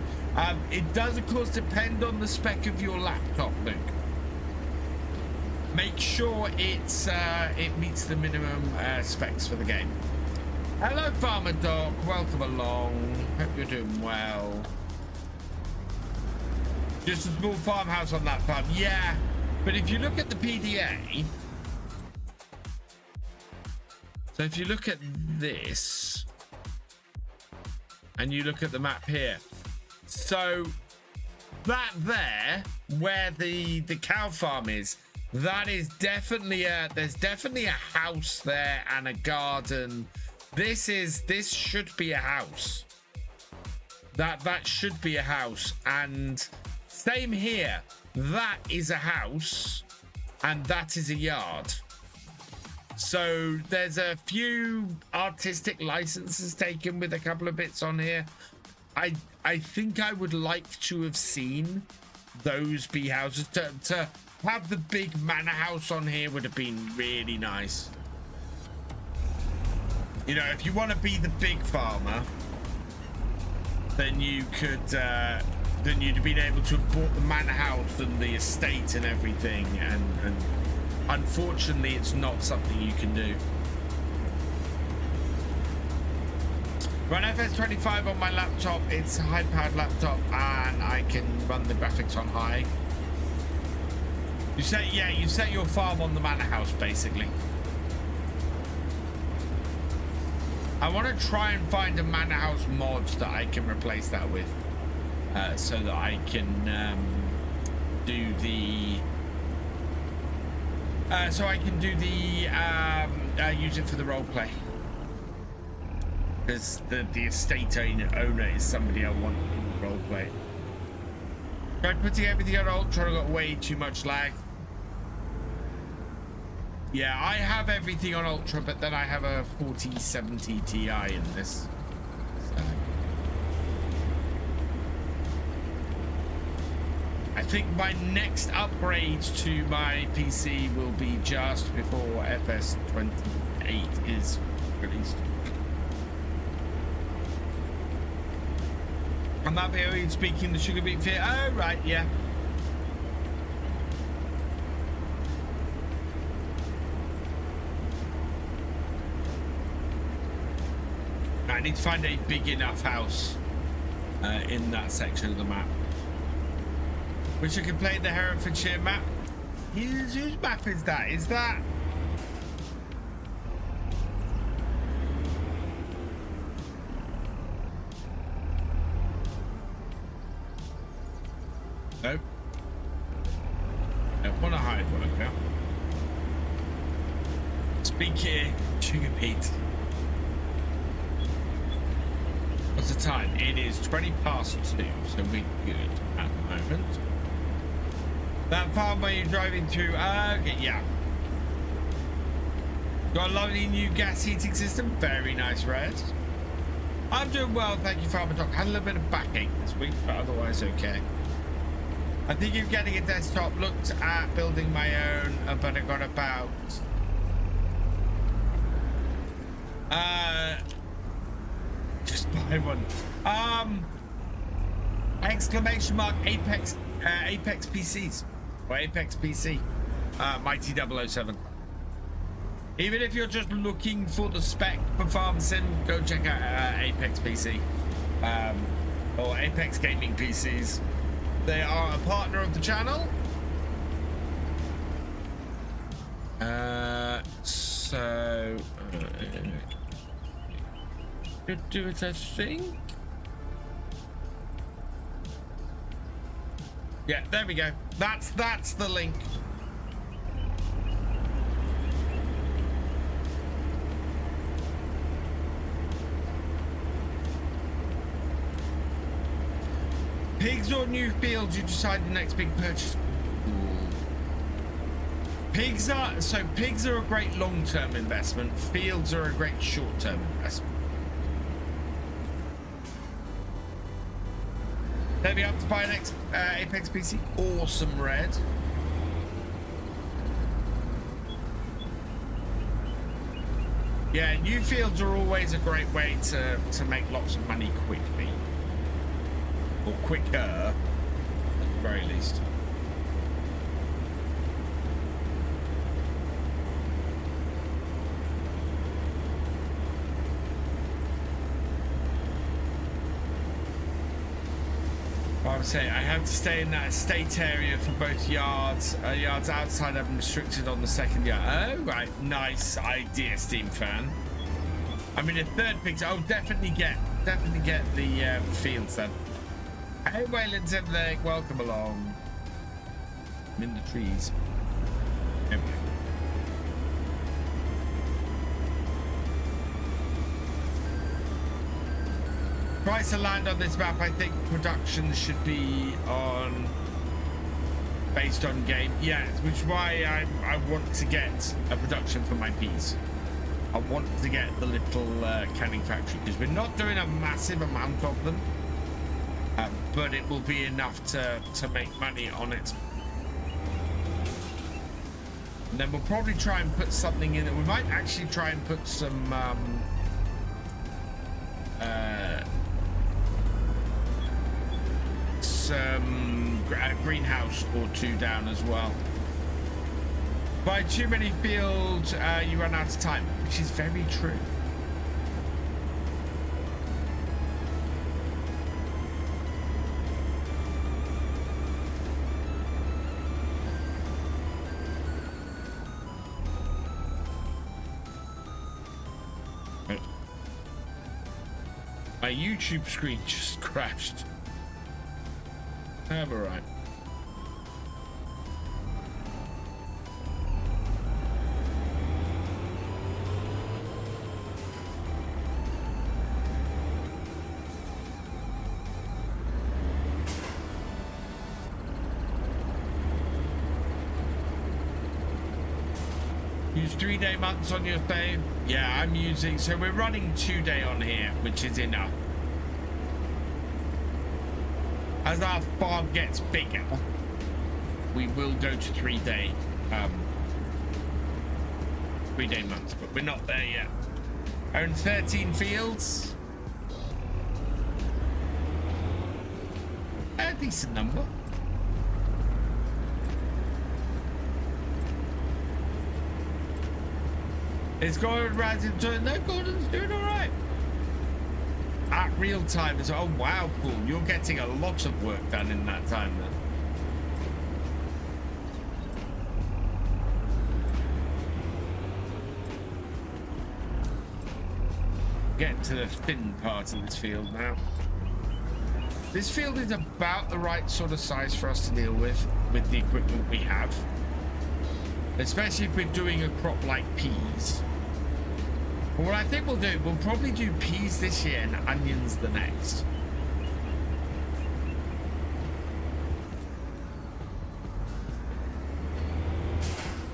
It does, of course, depend on the spec of your laptop, Luke. Make sure it meets the minimum specs for the game. Hello, Farmer Doc. Welcome along. Hope you're doing well. Just a small farmhouse on that farm. Yeah, but if you look at the PDA... So if you look at this and you look at the map here, so that there where the cow farm is, that is definitely there's definitely a house there and a garden. This should be a house. That should be a house. And same here, that is a house and that is a yard. So there's a few artistic licenses taken with a couple of bits on here. I think I would like to have seen those be houses. To have the big manor house on here would have been really nice. You know, if you want to be the big farmer, then you could then you'd have been able to have bought the manor house and the estate and everything, and unfortunately, it's not something you can do. Run FS25 on my laptop. It's a high-powered laptop, and I can run the graphics on high. You set your farm on the manor house, basically. I want to try and find a manor house mod that I can replace that with, so that I can do the. Use it for the roleplay, because the estate owner is somebody I want in the roleplay. Tried putting everything on ultra, got way too much lag. Yeah, I have everything on ultra, but then I have a 4070 Ti in this. So. I think my next upgrade to my PC will be just before FS28 is released. I'm not very speaking the sugar beet fear. Oh, right, yeah. I need to find a big enough house in that section of the map. Wish I could play the Herefordshire map. Whose map is that? Is that... Nope. Don't want to hide worker. Speak here, sugar beet. What's the time? It is 20 past 2, so we're good at the moment. That farm where you're driving through, okay, yeah. Got a lovely new gas heating system. Very nice, Red. I'm doing well, thank you, Farmer Doc. Had a little bit of backache this week, but otherwise okay. I think of getting a desktop, looked at building my own, but I got about just buy one. Exclamation mark Apex PCs or Apex PC, Mighty 007. Even if you're just looking for the spec for Farm Sim, go check out Apex PC or Apex Gaming PCs. They are a partner of the channel. Do it, I think. Yeah, there we go. That's the link. Pigs or new fields, you decide the next big purchase. Pigs are a great long-term investment. Fields are a great short-term investment. Maybe up to buy an Apex PC. Awesome, Red. Yeah, new fields are always a great way to make lots of money quickly. Or quicker, at the very least. I would say I have to stay in that estate area for both yards. Yards outside I'm restricted on the second yard. Oh, right. Nice idea, Steam fan. I mean, a third picture. I'll definitely get the fields then. Hey, Wayland Timberlake, welcome along. I'm in the trees. There we go. Price of land on this map, I think production should be based on game. Yeah, which is why I want to get a production for my peas. I want to get the little canning factory because we're not doing a massive amount of them. But it will be enough to make money on it. And then we'll probably try and put something in it. We might actually try and put some greenhouse or two down as well. By too many fields, you run out of time, which is very true. My YouTube screen just crashed. All right. Use 3-day months on your stay. Yeah, I'm using, so we're running 2-day on here, which is enough. As our farm gets bigger, we will go to 3-day months, but we're not there yet. Own 13 fields. A decent number. Is Gordon rising to it? No, Gordon's doing all right. At real time as well. Oh, wow, cool. You're getting a lot of work done in that time then. Get to the thin part of this field now. This field is about the right sort of size for us to deal with the equipment we have. Especially if we're doing a crop like peas. But what I think we'll do, we'll probably do peas this year and onions the next.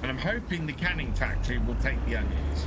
And I'm hoping the canning factory will take the onions.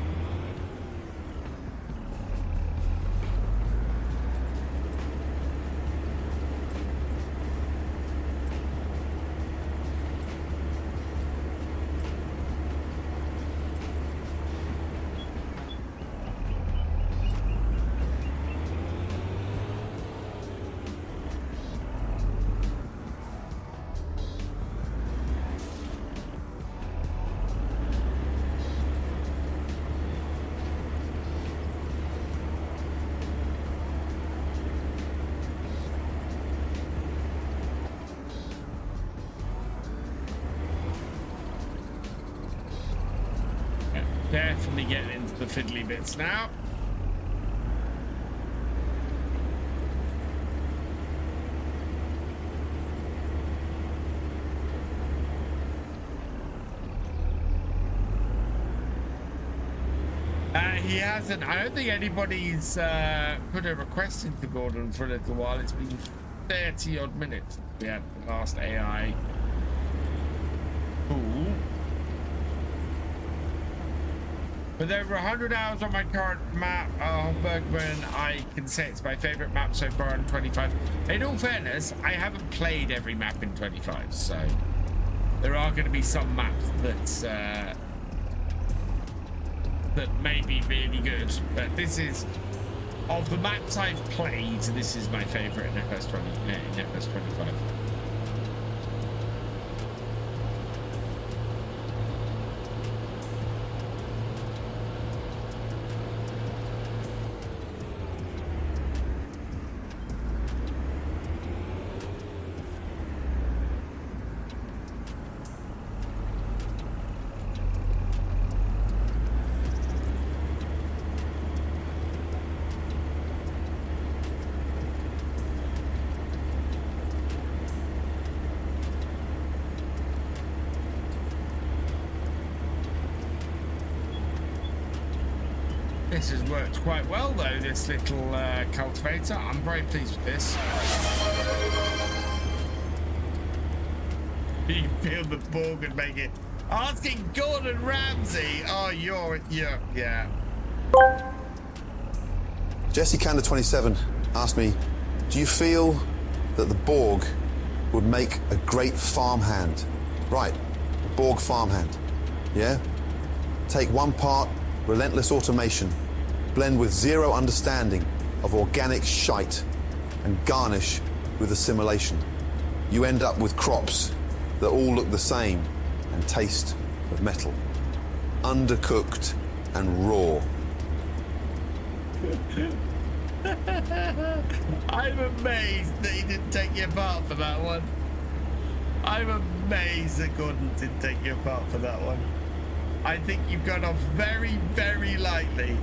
Definitely getting into the fiddly bits now. He hasn't. I don't think anybody's put a request in for Gordon for a little while. It's been 30 odd minutes since we had the last AI. Cool. With over 100 hours on my current map, Bergman, I can say it's my favorite map so far in 25. In all fairness, I haven't played every map in 25, so there are going to be some maps that may be really good, but this is, of the maps I've played, this is my favorite in FS25. This has worked quite well though, this little cultivator. I'm very pleased with this. You can feel the Borg and make it. Asking Gordon Ramsay. Oh, yeah. Jesse Kander 27 asked me, do you feel that the Borg would make a great farmhand? Right, a Borg farmhand, yeah? Take one part relentless automation, blend with zero understanding of organic shite, and garnish with assimilation. You end up with crops that all look the same and taste of metal. Undercooked and raw. I'm amazed that he didn't take you apart for that one. I'm amazed that Gordon didn't take you apart for that one. I think you've gone off very, very lightly.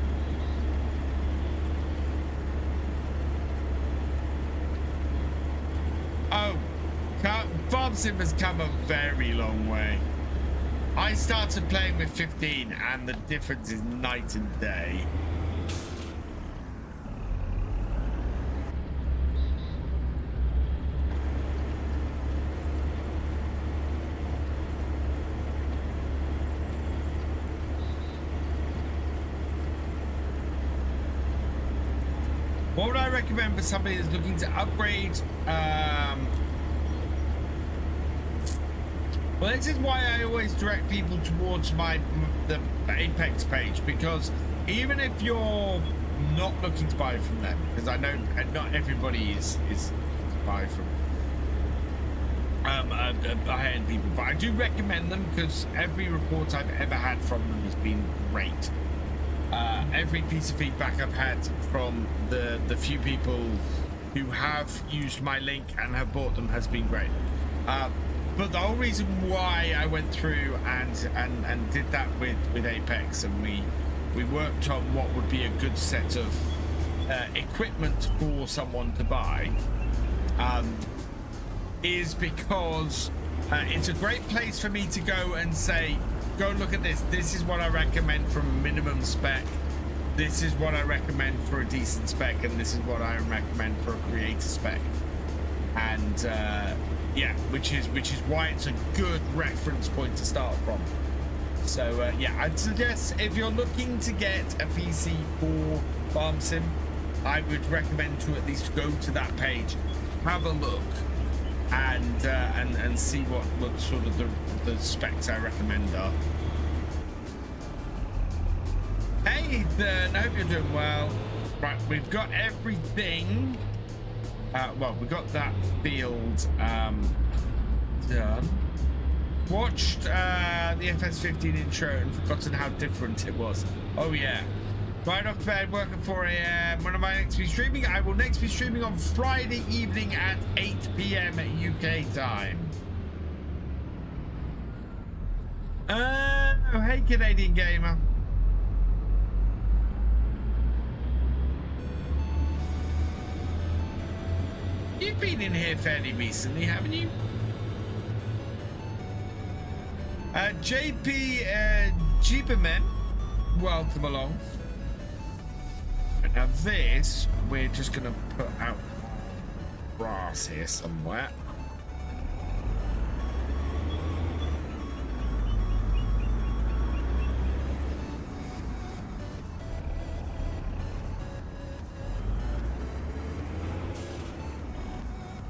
Oh, Farm Sim has come a very long way. I started playing with 15 and the difference is night and day. What would I recommend for somebody that's looking to upgrade? Well, this is why I always direct people towards the Apex page, because even if you're not looking to buy from them, because I know not everybody is to buy from high-end people, but I do recommend them because every report I've ever had from them has been great. Every piece of feedback I've had from the few people who have used my link and have bought them has been great. But the whole reason why I went through and did that with Apex, and we worked on what would be a good set of equipment for someone to buy, is because it's a great place for me to go and say, go look at this. This is what I recommend from a minimum spec. This is what I recommend for a decent spec, and this is what I recommend for a creator spec. And yeah, which is why it's a good reference point to start from. So yeah, I'd suggest if you're looking to get a PC for Farm Sim, I would recommend to at least go to that page, have a look, and see what sort of the specs I recommend are. Hey Ethan, I hope you're doing well. Right, we've got everything. Well, we got that field done. Watched the FS15 intro and forgotten how different it was. Oh yeah. Right off bed, work at 4 AM. When am I next be streaming? I will next be streaming on Friday evening at 8 PM UK time. Oh, hey Canadian gamer. You've been in here fairly recently, haven't you? JP Jeeperman, welcome along. Now this, we're just going to put out grass here somewhere.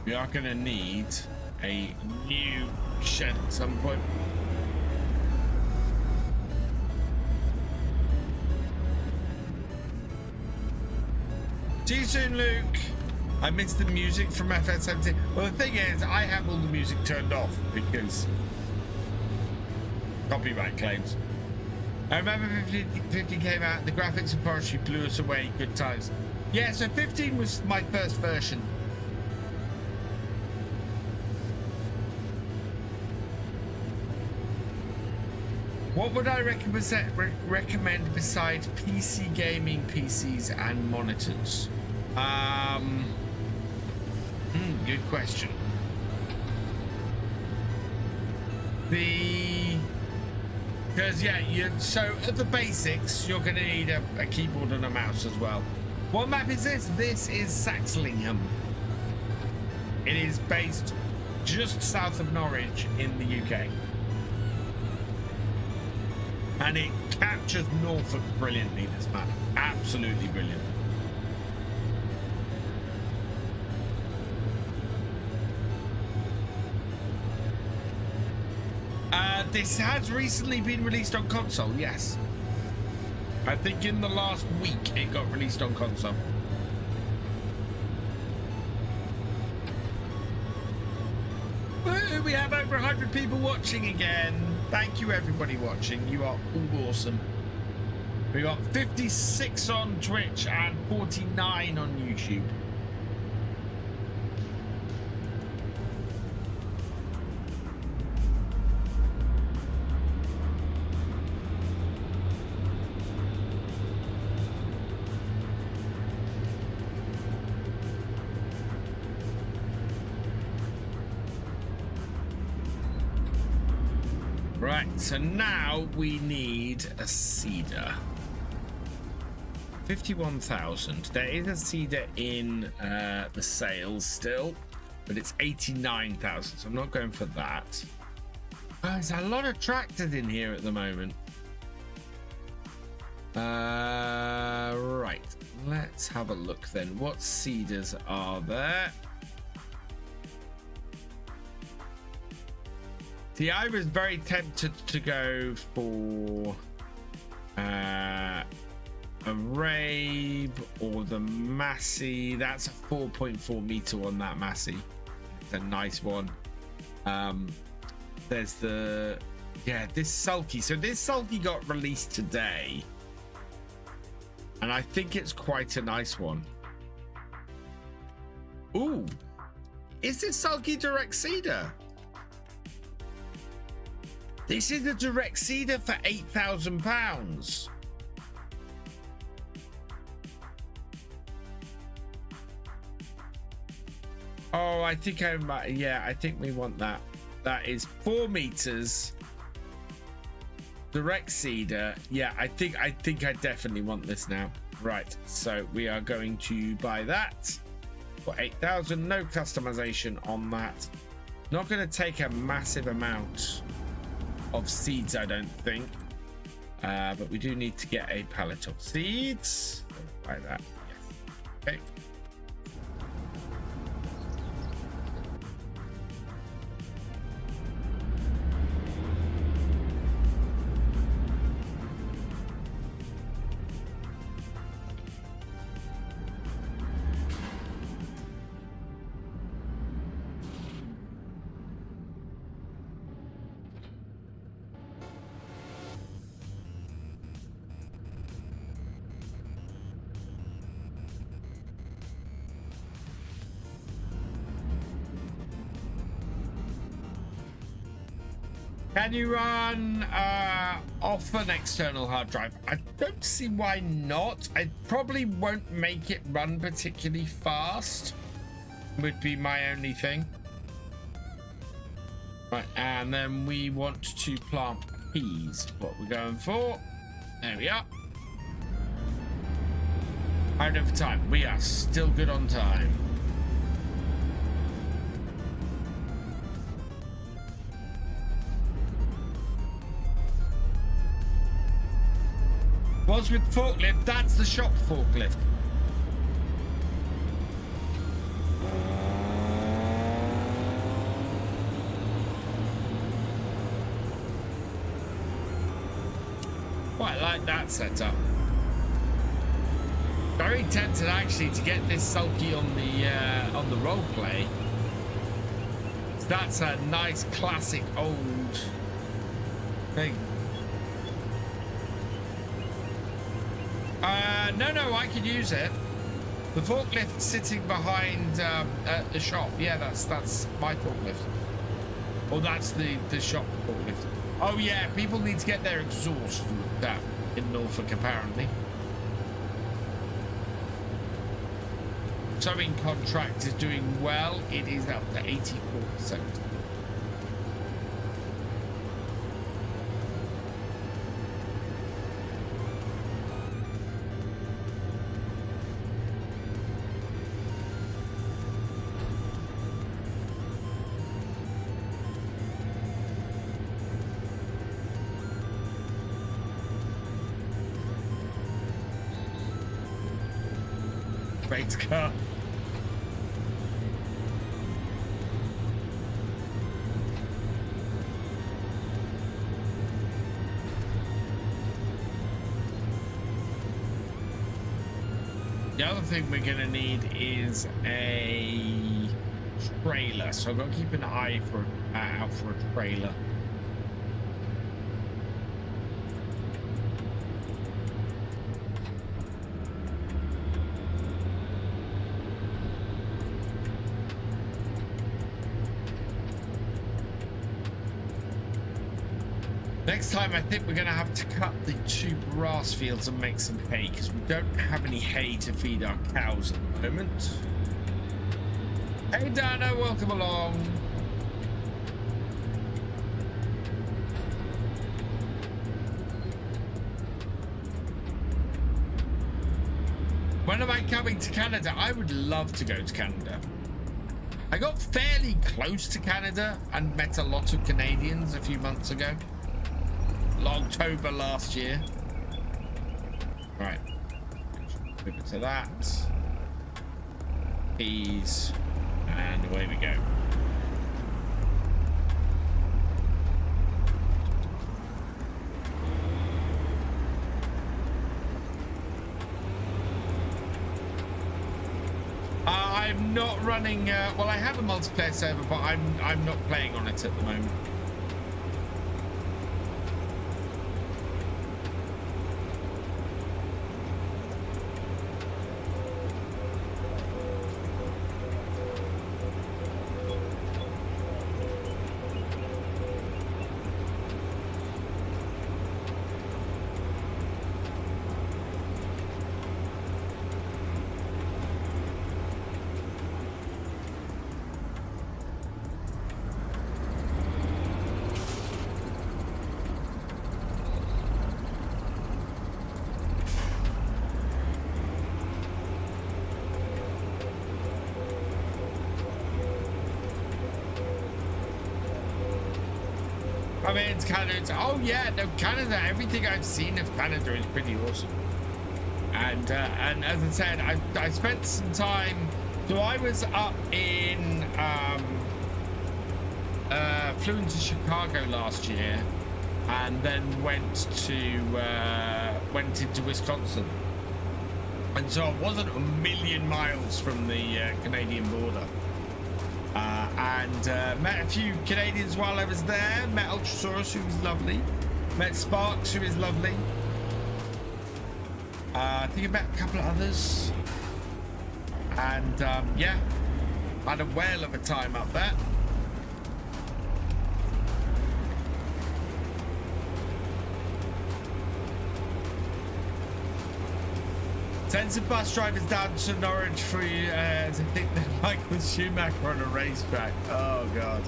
We are going to need a new shed at some point. See you soon, Luke. I missed the music from FS25. Well, the thing is, I have all the music turned off because copyright claims. I remember 15 came out, the graphics and forestry blew us away. Good times. Yeah, so 15 was my first version. What would I recommend besides PC gaming, PCs, and monitors? Good question. Because so at the basics, you're going to need a keyboard and a mouse as well. What map is this? This is Saxlingham. It is based just south of Norwich in the UK. And it captures Norfolk brilliantly, this map. Absolutely brilliant. This has recently been released on console, yes. I think in the last week it got released on console. Woo, we have over 100 people watching again. Thank you, everybody watching. You are all awesome. We got 56 on Twitch and 49 on YouTube. Right, so now we need a seeder. 51,000. There is a seeder in the sales still, but it's 89,000, so I'm not going for that. Oh, there's a lot of tractors in here at the moment. Right, let's have a look then. What seeders are there? See, I was very tempted to go for a Rabe or the Massey. That's a 4.4 meter on that Massey. It's a nice one. There's the this Sulky. So this Sulky got released today, and I think it's quite a nice one. Ooh, is this Sulky direct seeder? This is a direct seeder for £8,000. Oh, I think I might. Yeah, I think we want that. That is 4 meters. Direct seeder. Yeah, I think I definitely want this now. Right, so we are going to buy that for 8,000. No customization on that. Not going to take a massive amount of seeds, I don't think, but we do need to get a pallet of seeds. Like that. Yes. Okay. Can you run off an external hard drive? I don't see why not. I probably won't make it run particularly fast. would be my only thing. Right, and then we want to plant peas. What we're going for. There we are. Out over time. We are still good on time. What's with forklift? That's the shop forklift. Quite like that setup. Very tempted actually to get this sulky on the role play. That's a nice classic old thing. No, I can use it. The forklift sitting behind the shop. Yeah, that's my forklift. Or that's the shop forklift. Oh yeah, people need to get their exhaust looked at in Norfolk apparently. Towing contract is doing well. It is up to 84%. Great car. The other thing we're gonna need is a trailer, so I've got to keep an eye for out for a trailer. Next time, I think we're going to have to cut the 2 grass fields and make some hay, because we don't have any hay to feed our cows at the moment. Hey, Dana, welcome along. When am I coming to Canada? I would love to go to Canada. I got fairly close to Canada and met a lot of Canadians a few months ago. October last year. Right. Move to that. Peas. And away we go. I'm not running well, I have a multiplayer server, but I'm not playing on it at the moment. I mean, it's Canada. Oh yeah, no, Canada. Everything I've seen of Canada is pretty awesome. And as I said, I spent some time. So I was up in flew into Chicago last year, and then went into Wisconsin. And so I wasn't a million miles from the Canadian border. And met a few Canadians while I was there. Met Ultrasaurus, who was lovely. Met Sparks, who is lovely. I think I met a couple of others. And yeah, had a whale of a time up there. Send some bus drivers down to Norwich for you to think they're Michael Schumacher on a racetrack. Oh, God.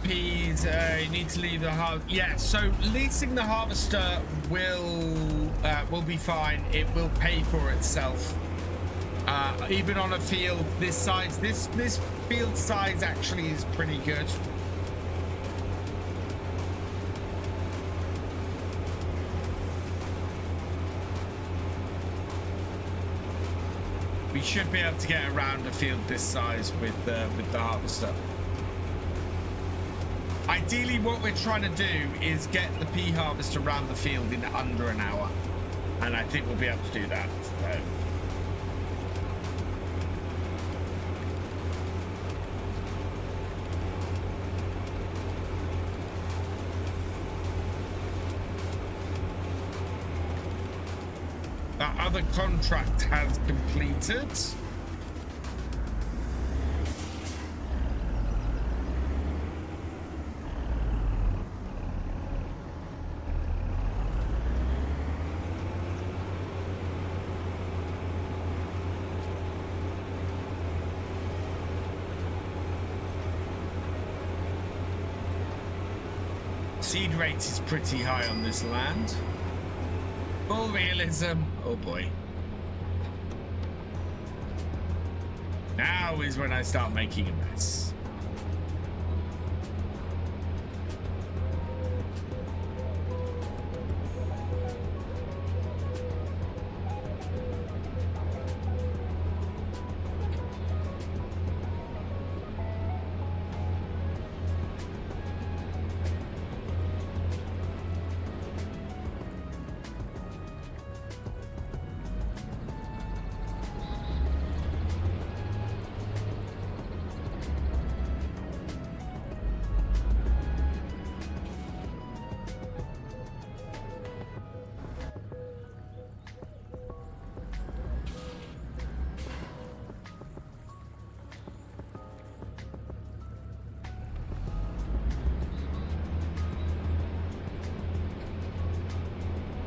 Peas, you need to leave the harvest. Yeah, so leasing the harvester will be fine. It will pay for itself. Even on a field this size, this field size actually is pretty good. We should be able to get around a field this size with the harvester. Ideally, what we're trying to do is get the pea harvest around the field in under an hour, and I think we'll be able to do that. That other contract has completed. Seed rate is pretty high on this land. Full realism. Oh boy. Now is when I start making a mess.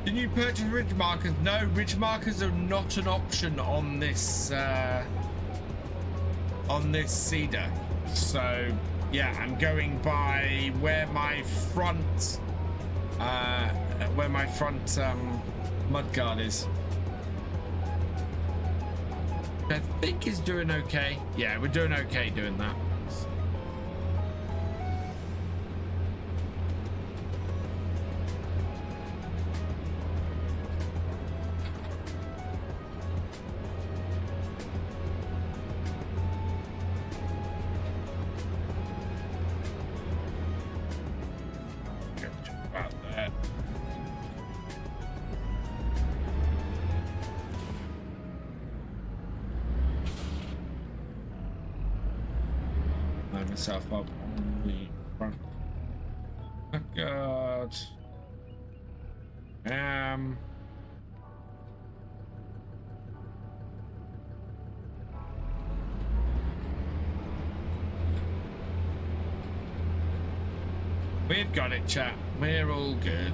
Can you purchase ridge markers? No, ridge markers are not an option on this cedar. So yeah, I'm going by where my front mudguard is. I think is doing okay. Yeah, we're doing okay doing that. Myself up on the front. Oh God. We've got it, chat. We're all good.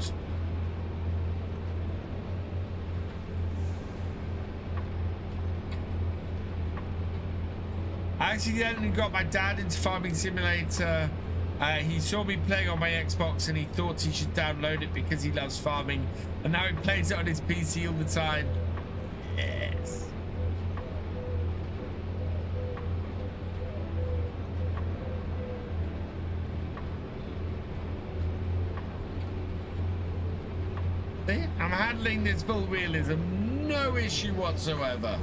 I accidentally got my dad into Farming Simulator. He saw me playing on my Xbox and he thought he should download it because he loves farming. And now he plays it on his PC all the time. Yes. See, I'm handling this full realism. No issue whatsoever.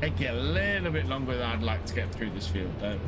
Take it a little bit longer than I'd like to get through this field, though.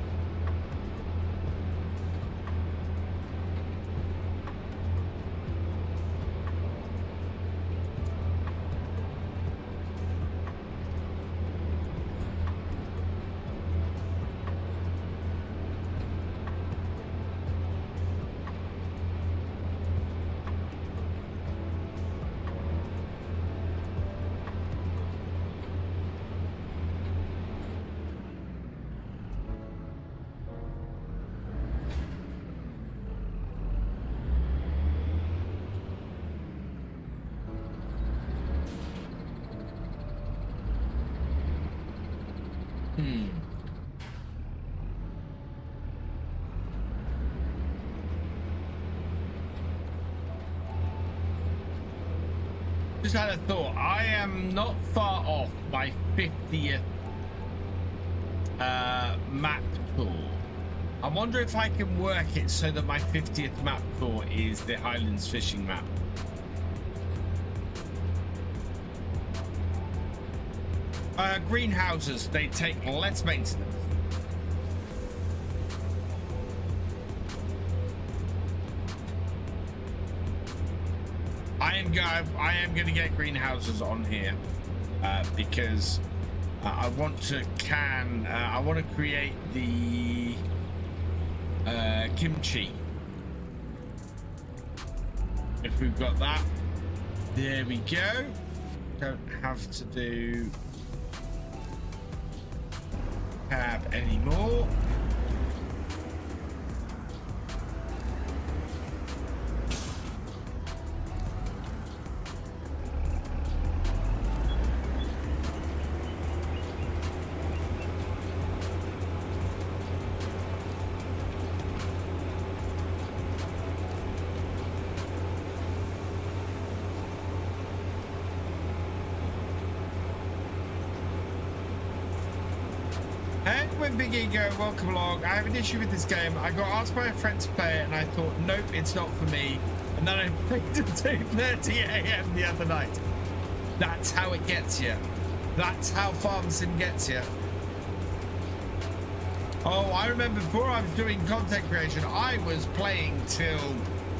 Just had a thought. I am not far off my 50th map tour. I wonder if I can work it so that my 50th map tour is the Highlands fishing map. Greenhouses, they take less maintenance. I am going to get greenhouses on here because I want to I want to create the kimchi. If we've got that, there we go. Don't have to have any more. Big Ego, welcome along. I have an issue with this game. I got asked by a friend to play it and I thought, nope, it's not for me. And then I played at 2:30 a.m. the other night. That's how it gets you. That's how Farm Sim gets you. Oh, I remember before I was doing content creation, I was playing till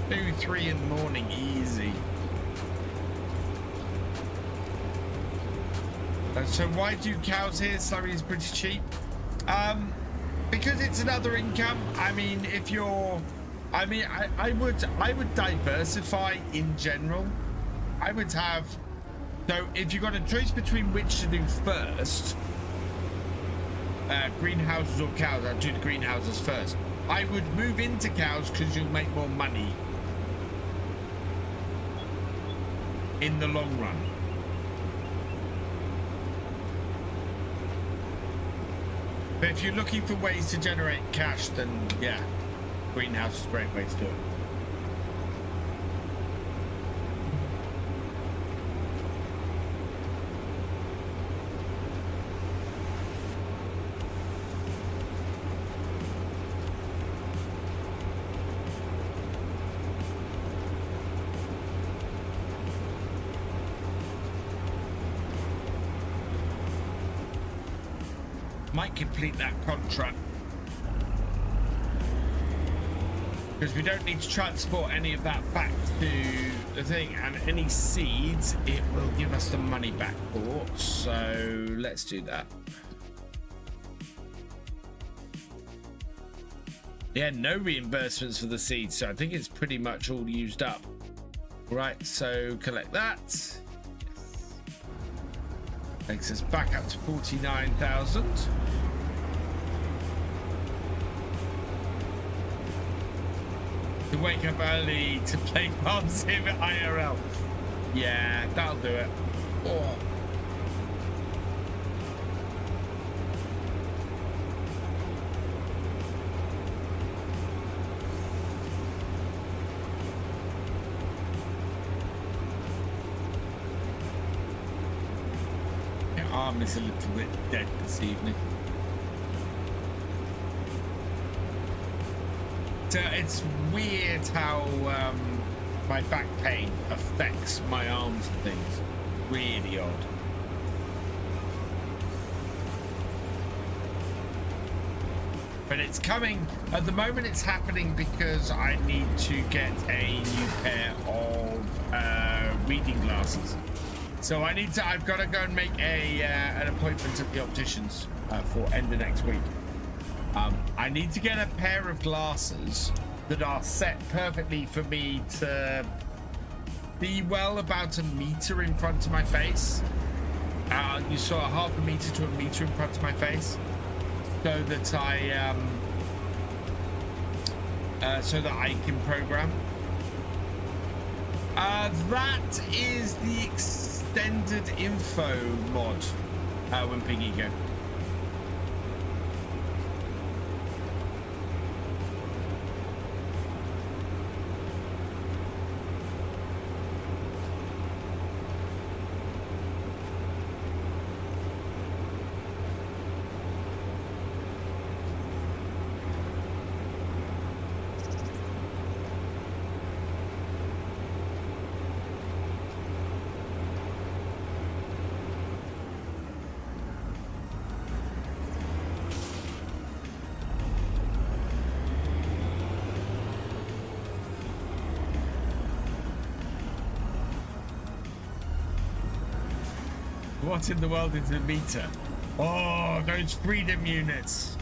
2, 3 in the morning, easy. So why do cows here? Slurry is pretty cheap. Because it's another income. I mean, if you're, I would diversify in general. I would have, so if you've got a choice between which to do first, greenhouses or cows, I'd do the greenhouses first. I would move into cows because you'll make more money in the long run. But if you're looking for ways to generate cash, then yeah, greenhouse is a great way to do it. Might complete that contract because we don't need to transport any of that back to the thing, and any seeds it will give us the money back for, so let's do that. Yeah, no reimbursements for the seeds, so I think it's pretty much all used up. Right, so collect that. Takes us back up to 49,000. To wake up early to play Farm Sim IRL. Yeah, that'll do it. Oh. Arm is a little bit dead this evening. So it's weird how my back pain affects my arms and things. Really odd. But it's coming. At the moment, it's happening because I need to get a new pair of reading glasses. So I've got to go and make an appointment at the opticians for end of next week. I need to get a pair of glasses that are set perfectly for me to be well about a meter in front of my face. You saw half a meter to a meter in front of my face, so that I can program. That is the extended info mod, when Big Ego. What in the world is a meter? Oh, those freedom units.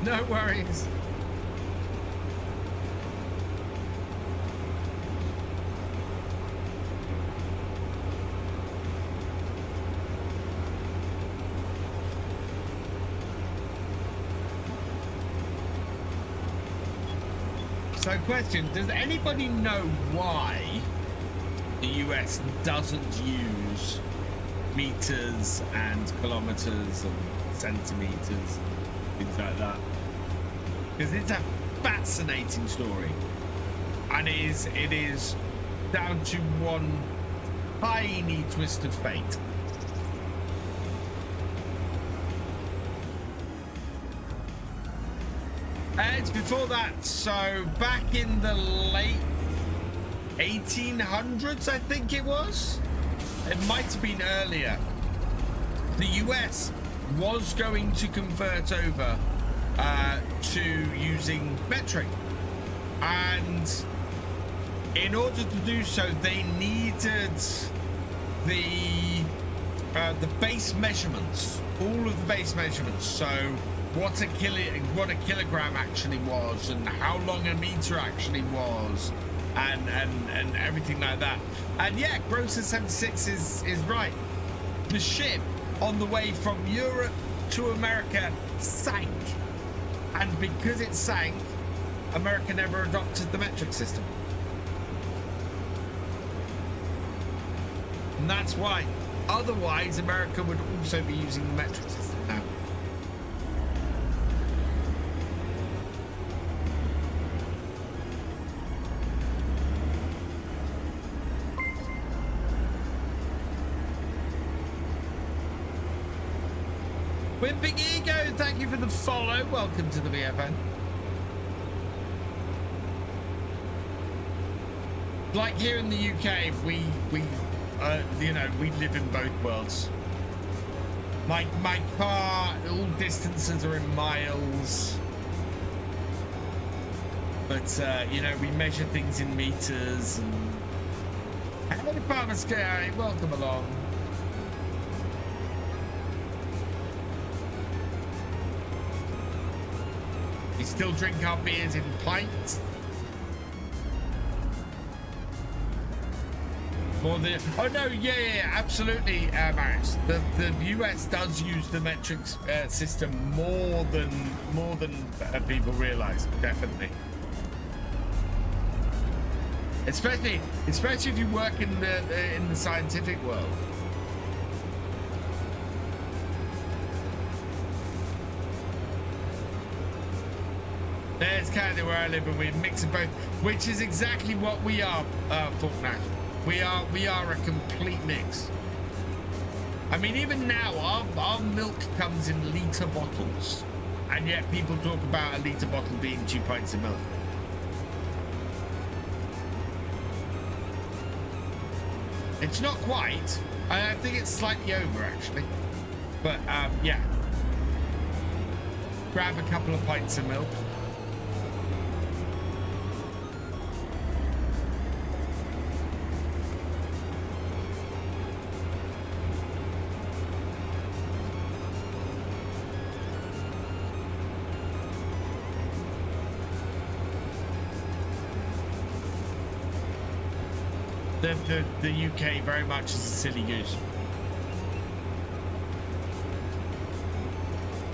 No worries. So question, does anybody know why the US doesn't use meters and kilometers and centimeters, things like that? Because it's a fascinating story, and it is down to one tiny twist of fate. It's before that, so back in the late 1800s, I think it was. It might have been earlier. The US was going to convert over to using metric, and in order to do so, they needed the base measurements, all of the base measurements. So what a kilogram actually was, and how long a meter actually was, and everything like that. And yeah, Grosser 76 is right. The ship on the way from Europe to America sank, and because it sank, America never adopted the metric system. And that's why. Otherwise, America would also be using the metric system now. With Big Ego, thank you for the follow. Welcome to the VFN. Like here in the UK, we live in both worlds. My car, all distances are in miles, but we measure things in meters. And hello, Farmer Sky, welcome along. We still drink our beers in pints. More than, oh no, yeah, absolutely, Maris. The US does use the metrics system more than people realise, definitely. Especially if you work in the scientific world. There's kind of where I live, and we mix of both, which is exactly what we are, Fortnite. We are a complete mix. I mean, even now, our milk comes in litre bottles, and yet people talk about a litre bottle being 2 pints of milk. It's not quite. I think it's slightly over, actually. But yeah, grab a couple of pints of milk. The UK very much is a silly goose.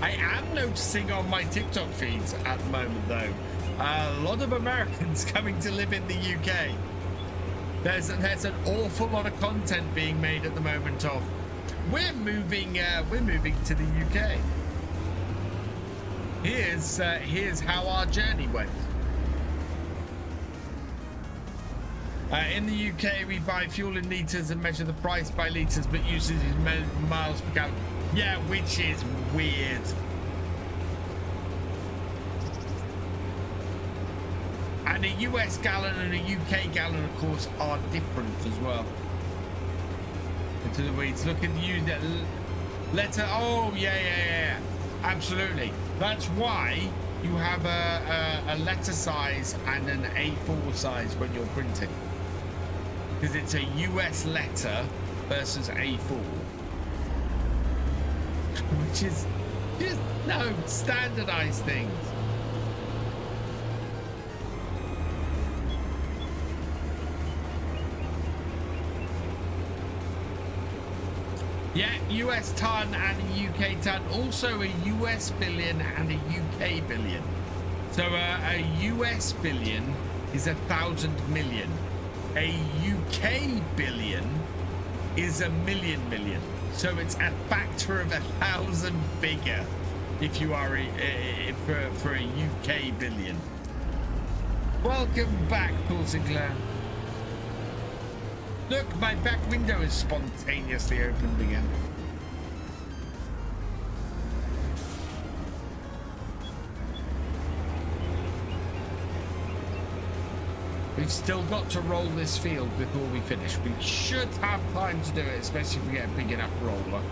I am noticing on my TikTok feeds at the moment, though, a lot of Americans coming to live in the UK. There's an awful lot of content being made at the moment of we're moving to the UK. Here's how our journey went. In the UK, we buy fuel in litres and measure the price by litres, but usage is miles per gallon. Yeah, which is weird. And a US gallon and a UK gallon, of course, are different as well. Into the weeds. Look at the letter. Oh, yeah. Absolutely. That's why you have a letter size and an A4 size when you're printing. Because it's a US letter versus A4. Which is just, no, standardized things. Yeah, US ton and a UK ton. Also a US billion and a UK billion. So a US billion is 1,000 million. A UK billion is 1,000,000 million. So it's a factor of 1,000 bigger if you are for a UK billion. Welcome back, Paul Sinclair. Look, my back window is spontaneously opened again. We've still got to roll this field before we finish. We should have time to do it, especially if we get a big enough roller.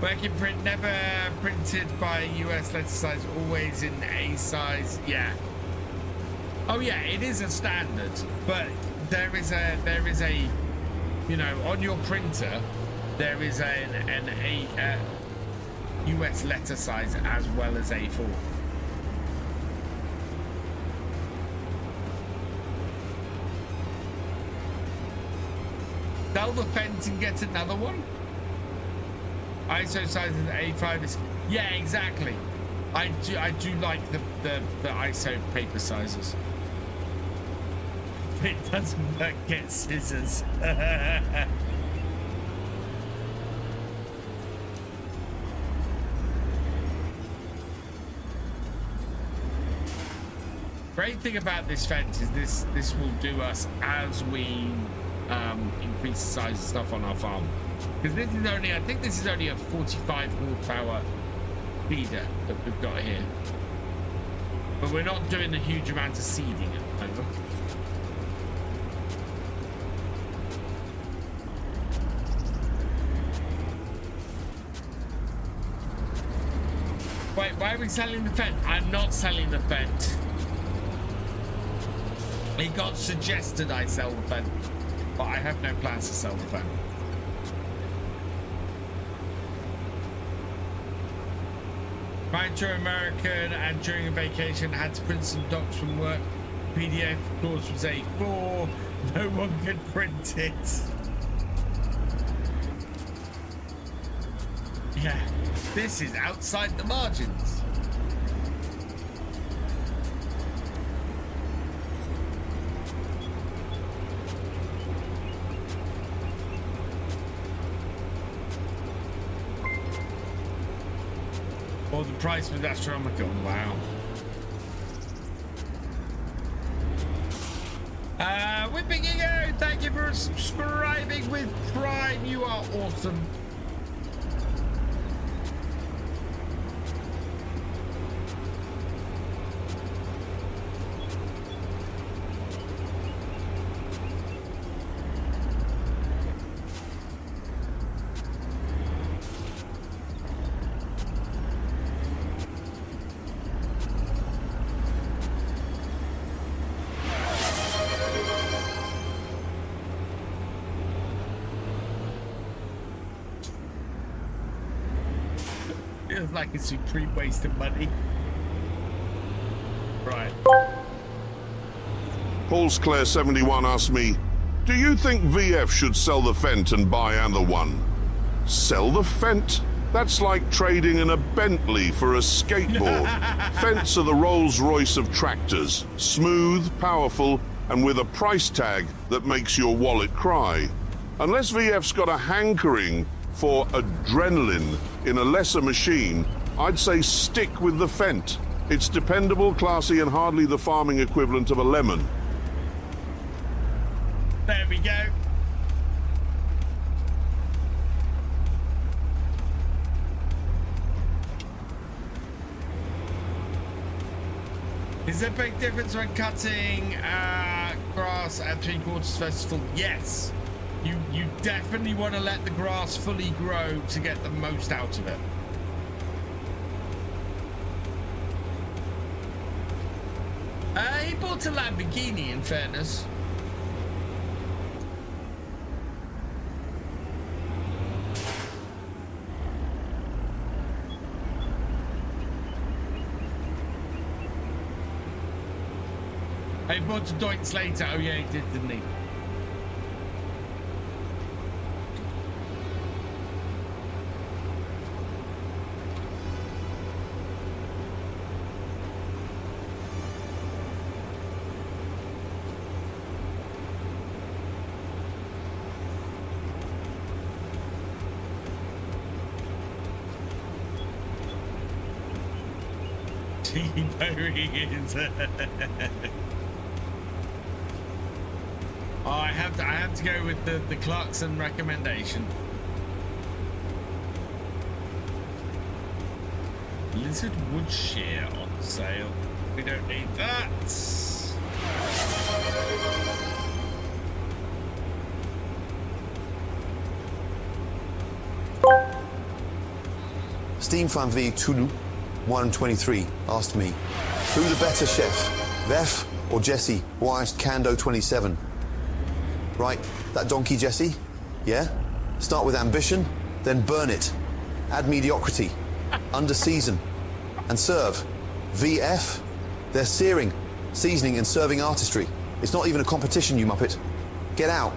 Working print, never printed by US letter size, always in A size. Yeah. Oh yeah, it is a standard, but there is a, you know, on your printer, there is a US letter size as well as A4. Sell the fence and get another one. ISO size is A5 is, yeah, exactly. I do like the ISO paper sizes. If it doesn't work, get scissors. Great thing about this fence is this will do us as we increase the size of stuff on our farm. Because this is only, I think this is only a 45 horsepower feeder that we've got here. But we're not doing a huge amount of seeding at the moment. Wait, why are we selling the Fendt? I'm not selling the Fendt. It got suggested I sell the Fendt, but I have no plans to sell the Fendt. Right, during American and during a vacation, had to print some docs from work. PDF, of course, was A4. No one could print it. Yeah, this is outside the margins. Or the price was astronomical. Wow. Whipping Ego, thank you for subscribing with Prime. You are awesome. feels like a supreme waste of money. Right. Paul's Claire 71 asked me, do you think VF should sell the Fent and buy another one? Sell the Fent? That's like trading in a Bentley for a skateboard. Fents are the Rolls-Royce of tractors. Smooth, powerful, and with a price tag that makes your wallet cry. Unless VF's got a hankering for adrenaline in a lesser machine, I'd say stick with the Fent. It's dependable, classy, and hardly the farming equivalent of a lemon. There we go. Is there a big difference when cutting grass at 3/4 versus full? Yes. You definitely want to let the grass fully grow to get the most out of it. He bought a Lamborghini, in fairness. He bought a Deutz later. Oh yeah, he did, didn't he? Oh, I have to go with the Clarkson recommendation. Lizard wood shear on sale. We don't need that. Steam Fan V Tulu 123 asked me, who the better chef, Vef or Jesse Wise Kando 27? Right, that donkey Jesse? Yeah? Start with ambition, then burn it. Add mediocrity, under season, and serve. VF? They're searing, seasoning and serving artistry. It's not even a competition, you muppet. Get out.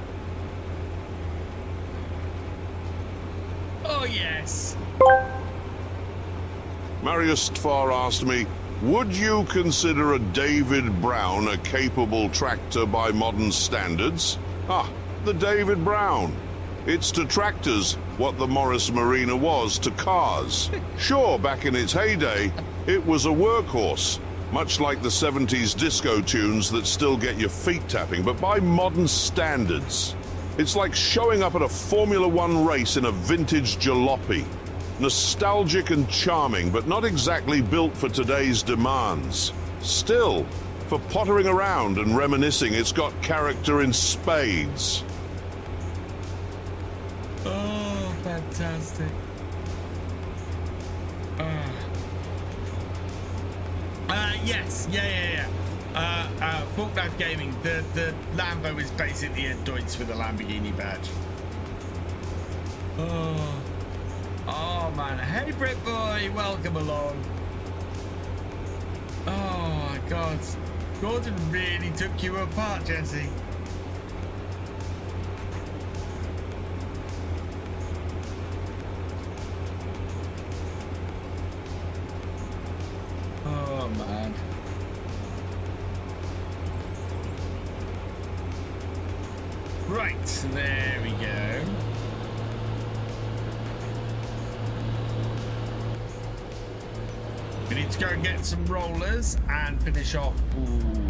Oh yes. Marius Tvar asked me, would you consider a David Brown a capable tractor by modern standards? Ah, the David Brown. It's to tractors what the Morris Marina was to cars. Sure, back in its heyday, it was a workhorse, much like the 70s disco tunes that still get your feet tapping, but by modern standards, it's like showing up at a Formula One race in a vintage jalopy. Nostalgic and charming, but not exactly built for today's demands. Still, for pottering around and reminiscing, it's got character in spades. Oh, fantastic. Yes, yeah. VFGAMING, the Lambo is basically a Deutz with a Lamborghini badge. Oh man, hey Brit boy, welcome along. Oh my god, Gordon really took you apart, Jesse. Oh man. Right, there we go. We need to go and get some rollers and finish off. Ooh,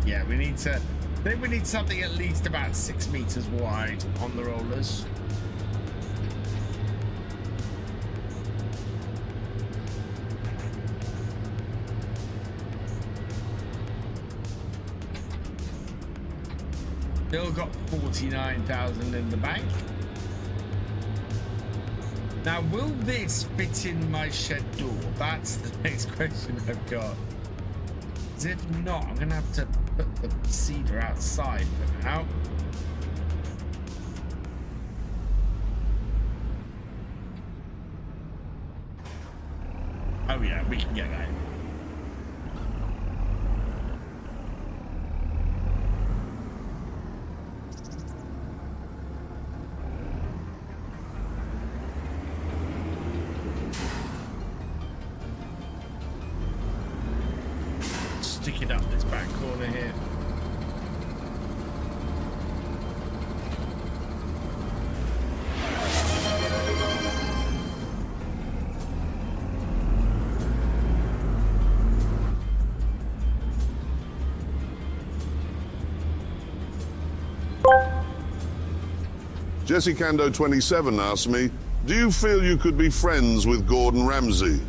yeah, we need to. I think we need something at least about 6 meters wide on the rollers. Still got 49,000 in the bank. Now, will this fit in my shed door? That's the next question I've got. Because if not, I'm going to have to put the cedar outside for now. We can get that. Stick it up this back corner here. Jesse Kando 27 asked me, do you feel you could be friends with Gordon Ramsay?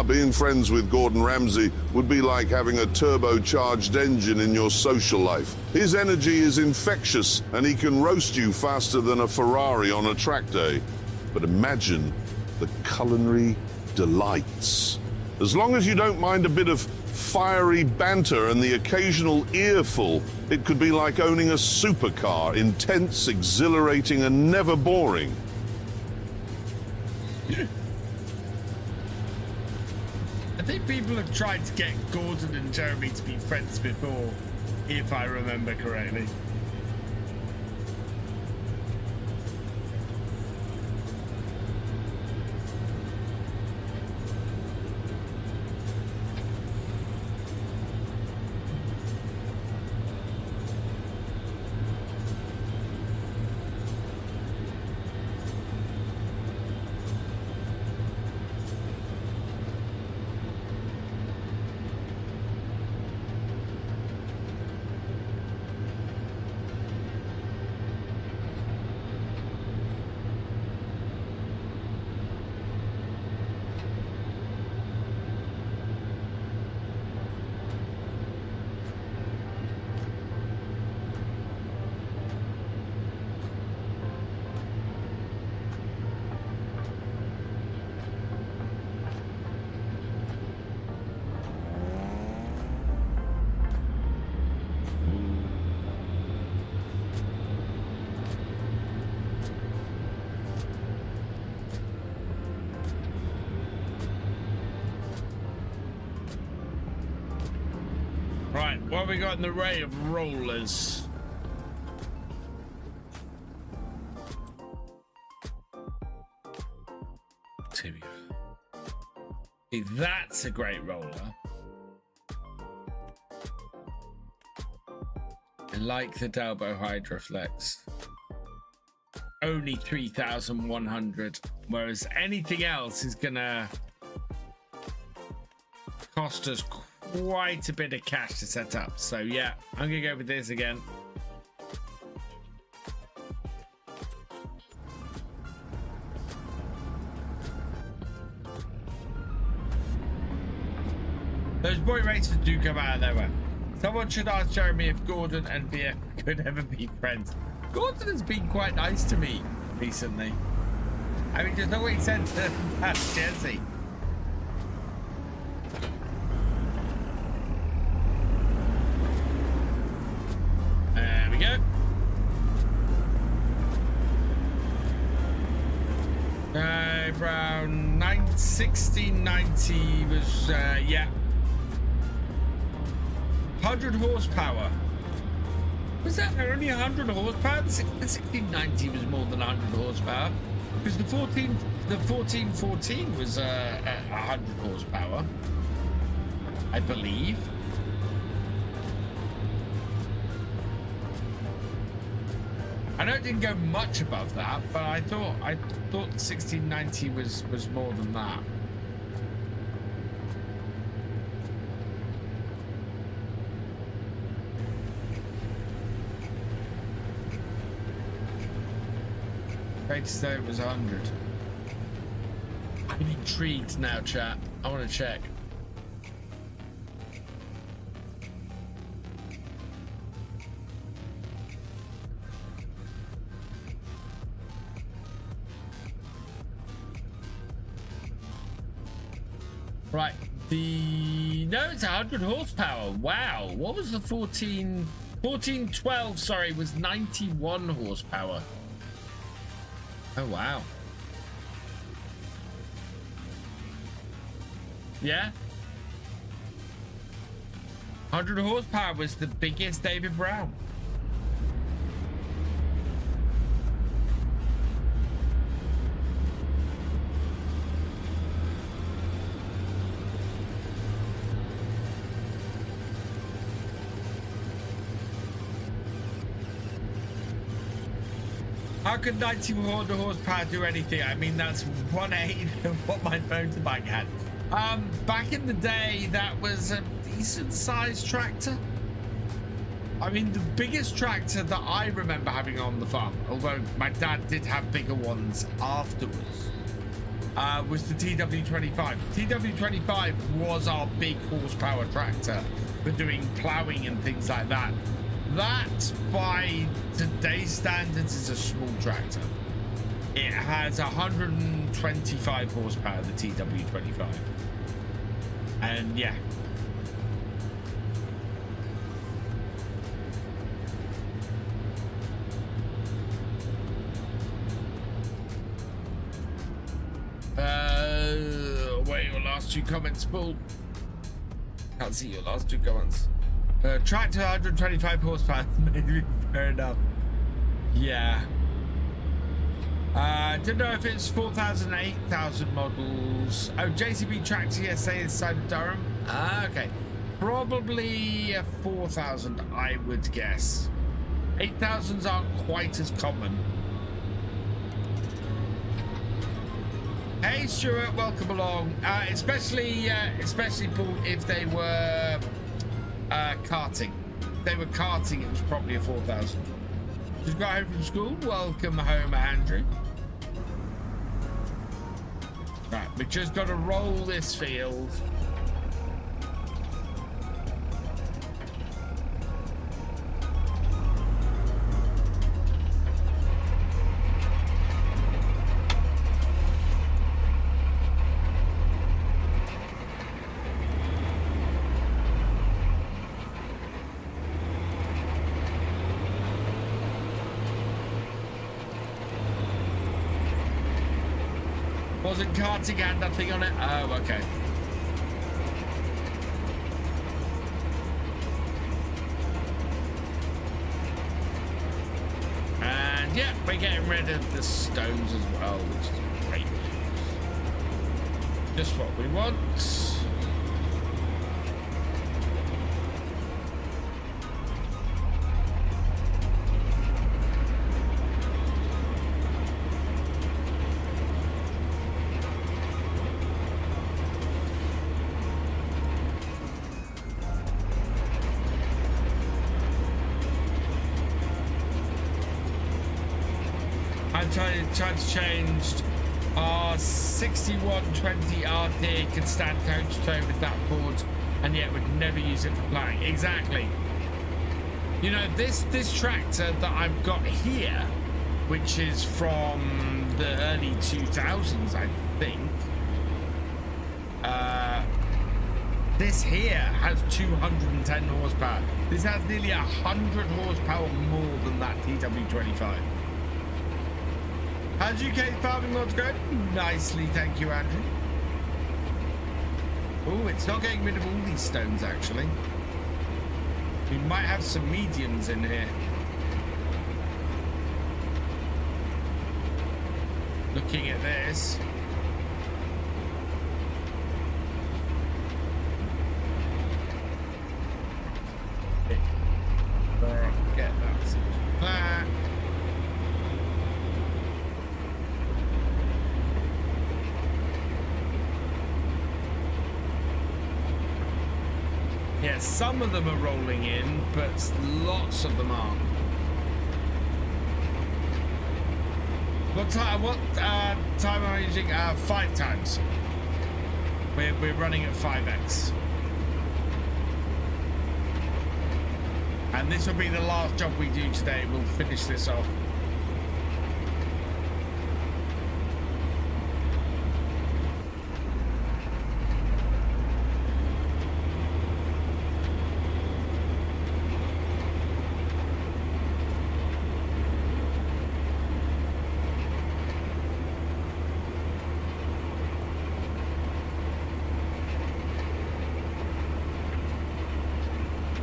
Being friends with Gordon Ramsay would be like having a turbocharged engine in your social life. His energy is infectious and he can roast you faster than a Ferrari on a track day. But imagine the culinary delights. As long as you don't mind a bit of fiery banter and the occasional earful, it could be like owning a supercar, intense, exhilarating, and never boring. I think people have tried to get Gordon and Jeremy to be friends before, if I remember correctly. Right, what have we got in the array of rollers? Here we go. See, that's a great roller. I like the Tallboy Hydroflex. Only 3,100, whereas anything else is gonna cost us quite a bit of cash to set up. So yeah, I'm gonna go with this again. Those boy races do come out of nowhere. Someone should ask Jeremy if Gordon and VF could ever be friends. Gordon has been quite nice to me recently. I mean, there's no way he said that's Jesse. There we go. Around 1690 was, yeah. 100 horsepower. Was that only 100 horsepower? The 1690 was more than 100 horsepower. Because the 1414 was 100 horsepower, I believe. I know it didn't go much above that, but I thought the 1690 was more than that. Great to say it was 100. I'm intrigued now, chat. I want to check. Right, no, it's 100 horsepower. Wow, what was the 1412, sorry, was 91 horsepower. Oh, wow. Yeah. 100 horsepower was the biggest David Brown. How could 94 horsepower do anything? I mean, that's 1/8 of what my motorbike had. Back in the day, that was a decent sized tractor. I mean, the biggest tractor that I remember having on the farm, although my dad did have bigger ones afterwards, was the TW25. TW25 was our big horsepower tractor for doing ploughing and things like that. That, by today's standards, is a small tractor. It has 125 horsepower, the TW25. And yeah. Wait, your last two comments, Paul. Can't see your last two comments. Tractor 125 horsepower, maybe. Fair enough. Yeah. Don't know if it's 4,000, 8,000 models. Oh, JCB tractor yesterday inside of Durham. Okay. Probably a 4,000, I would guess. 8,000s aren't quite as common. Hey Stuart, welcome along. Especially Paul, if they were karting. If they were karting, it was probably a 4,000. Just got home from school. Welcome home, Andrew. Right, we just got to roll this field. Wasn't karting, had nothing on it. Oh, okay. And yeah, we're getting rid of the stones as well, which is great news. Just what we want. Tried to change our 6120 RT can stand coach toe with that board, and yet would never use it for playing. Exactly. You know, this tractor that I've got here, which is from the early 2000s, I think. This here has 210 horsepower. This has nearly 100 horsepower more than that TW25. How's UK farming mods going? Nicely, thank you, Andrew. Oh, it's not getting rid of all these stones, actually. We might have some mediums in here. Looking at this. Get that. Yeah, some of them are rolling in, but lots of them aren't. What time am I using? 5 times. We're running at 5x. And this will be the last job we do today. We'll finish this off.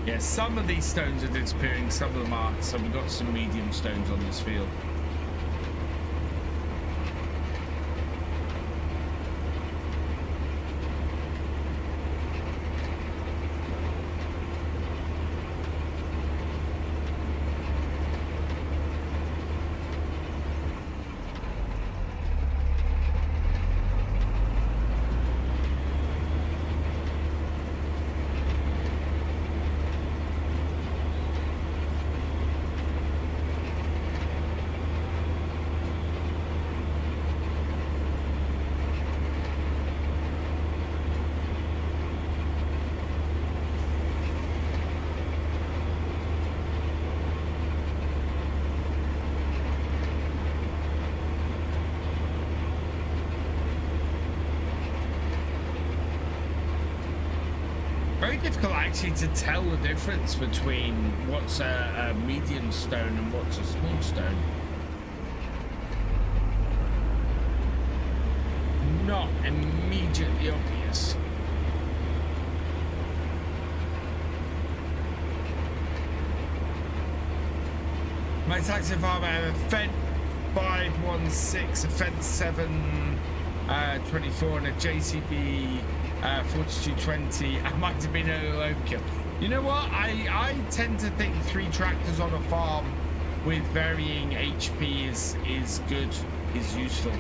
Yeah, some of these stones are disappearing, some of them aren't. So we've got some medium stones on this field. Very difficult actually to tell the difference between what's a medium stone and what's a small stone. Not immediately obvious. My Saxlingham farmer have a Fed 516, a Fed 724 and a JCB 4220. I might have been a little overkill. You know what? I tend to think 3 tractors on a farm with varying HP is good, is useful.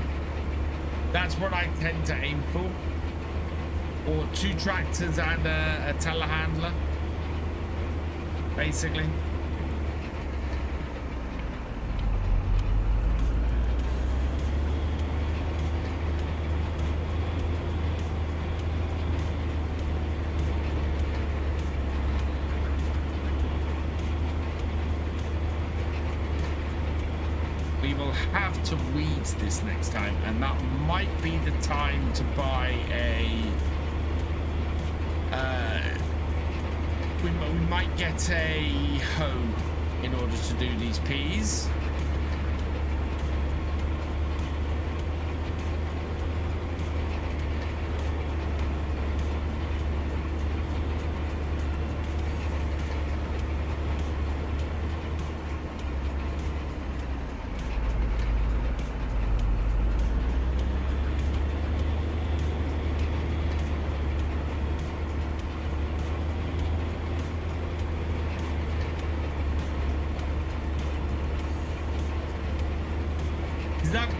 That's what I tend to aim for. Or 2 tractors and a telehandler, basically. Have to weed this next time, and that might be the time to buy a we might get a hoe in order to do these peas.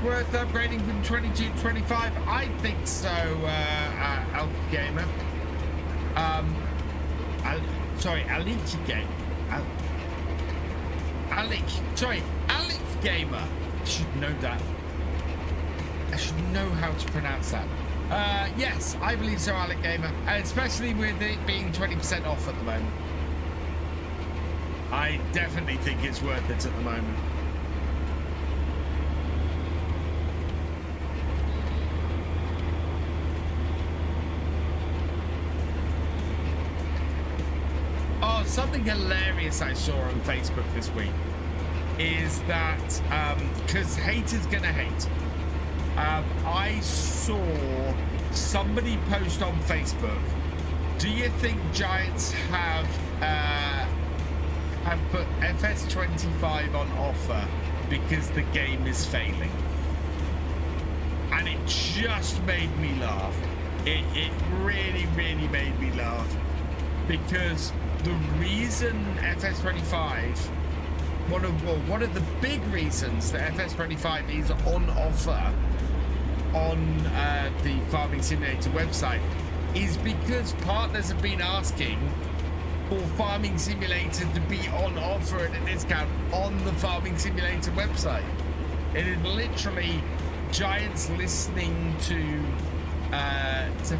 Worth upgrading from 22 to 25? I think so, Alpha Gamer. Alec Gamer. I should know that. I should know how to pronounce that. Yes, I believe so, Alec Gamer. And especially with it being 20% off at the moment. I definitely think it's worth it at the moment. Something hilarious I saw on Facebook this week is that, because hate is gonna hate, I saw somebody post on Facebook, do you think Giants have put FS25 on offer because the game is failing? And it just made me laugh. It really, really made me laugh, because the reason FS25, one of the big reasons that FS25 is on offer on the Farming Simulator website is because partners have been asking for Farming Simulator to be on offer at a discount on the Farming Simulator website. It is literally Giants listening to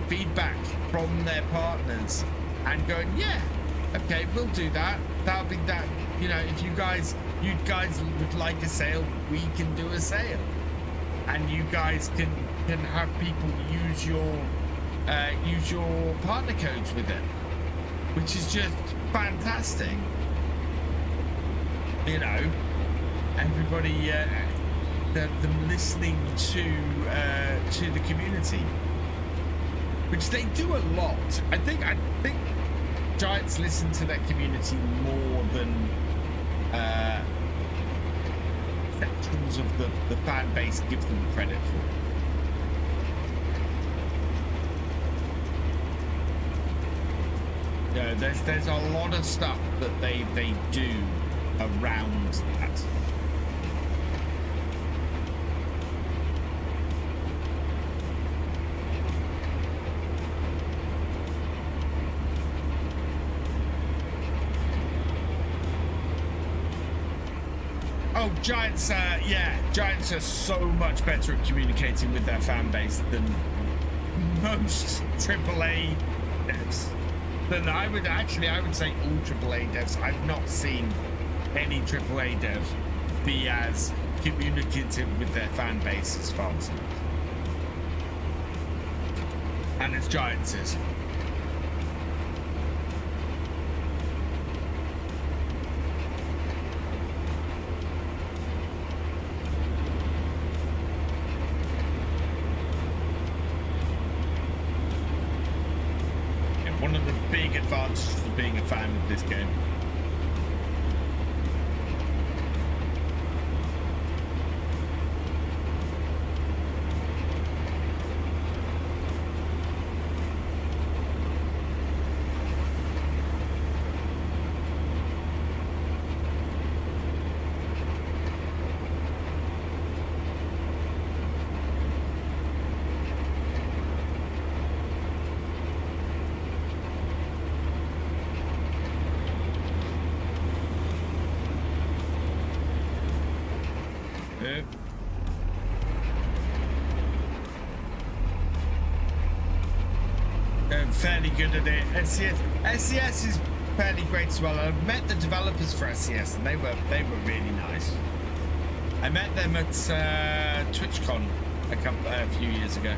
feedback from their partners and going, yeah, okay, we'll do that. That'll be that. You know, if you guys would like a sale, we can do a sale, and you guys can have people use your partner codes with it, which is just fantastic. You know, everybody, them listening to the community, which they do a lot. I think Giants listen to their community more than sections of the fan base give them credit for. You know, there's a lot of stuff that they do around that. Oh, Giants, yeah, Giants are so much better at communicating with their fan base than most AAA devs. Than I would say all AAA devs. I've not seen any AAA dev be as communicative with their fan base as Farmsim. And as Giants is. One of the big advantages for being a fan of this game. Fairly good at it. SCS is fairly great as well. I've met the developers for SCS and they were really nice. I met them at TwitchCon a few years ago.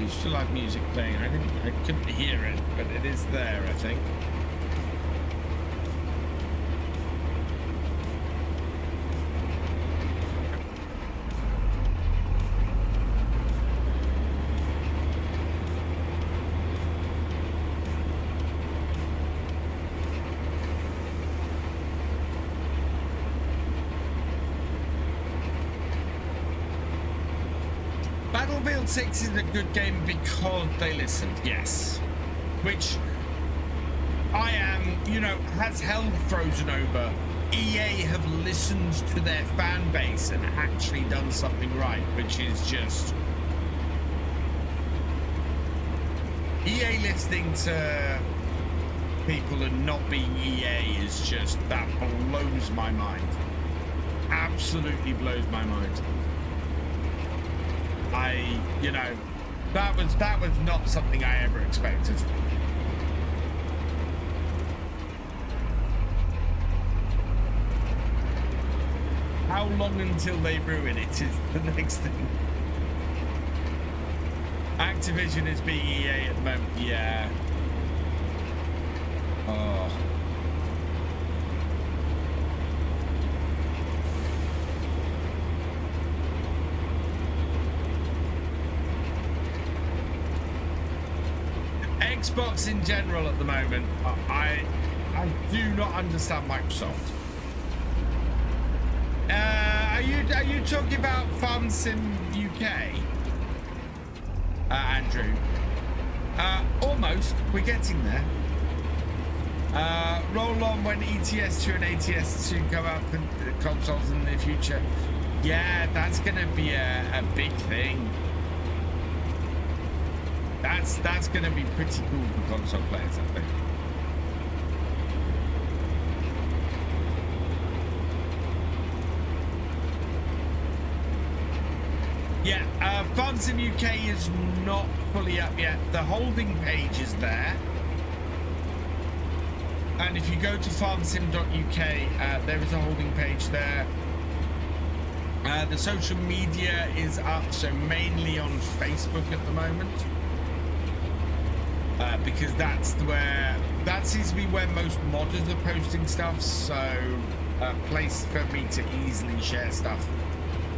Still have music playing. I couldn't hear it, but it is there, I think. Battlefield 6 is a good game because they listened, yes. Which I am, you know, has hell frozen over. EA have listened to their fan base and actually done something right, which is just EA listening to people and not being EA is just, that blows my mind. Absolutely blows my mind. You know, that was not something I ever expected. How long until they ruin it is the next thing. Activision is being EA at the moment, yeah. Oh. Xbox in general at the moment, I do not understand Microsoft. Are you talking about FarmSim UK, Andrew? Almost. We're getting there. Roll on when ETS2 and ATS2 come up in consoles in the future. Yeah, that's gonna be a big thing. That's going to be pretty cool for console players, I think. Yeah, FarmSim UK is not fully up yet. The holding page is there. And if you go to farmsim.uk, there is a holding page there. The social media is up, so mainly on Facebook at the moment, because that seems to be where most modders are posting stuff. So a place for me to easily share stuff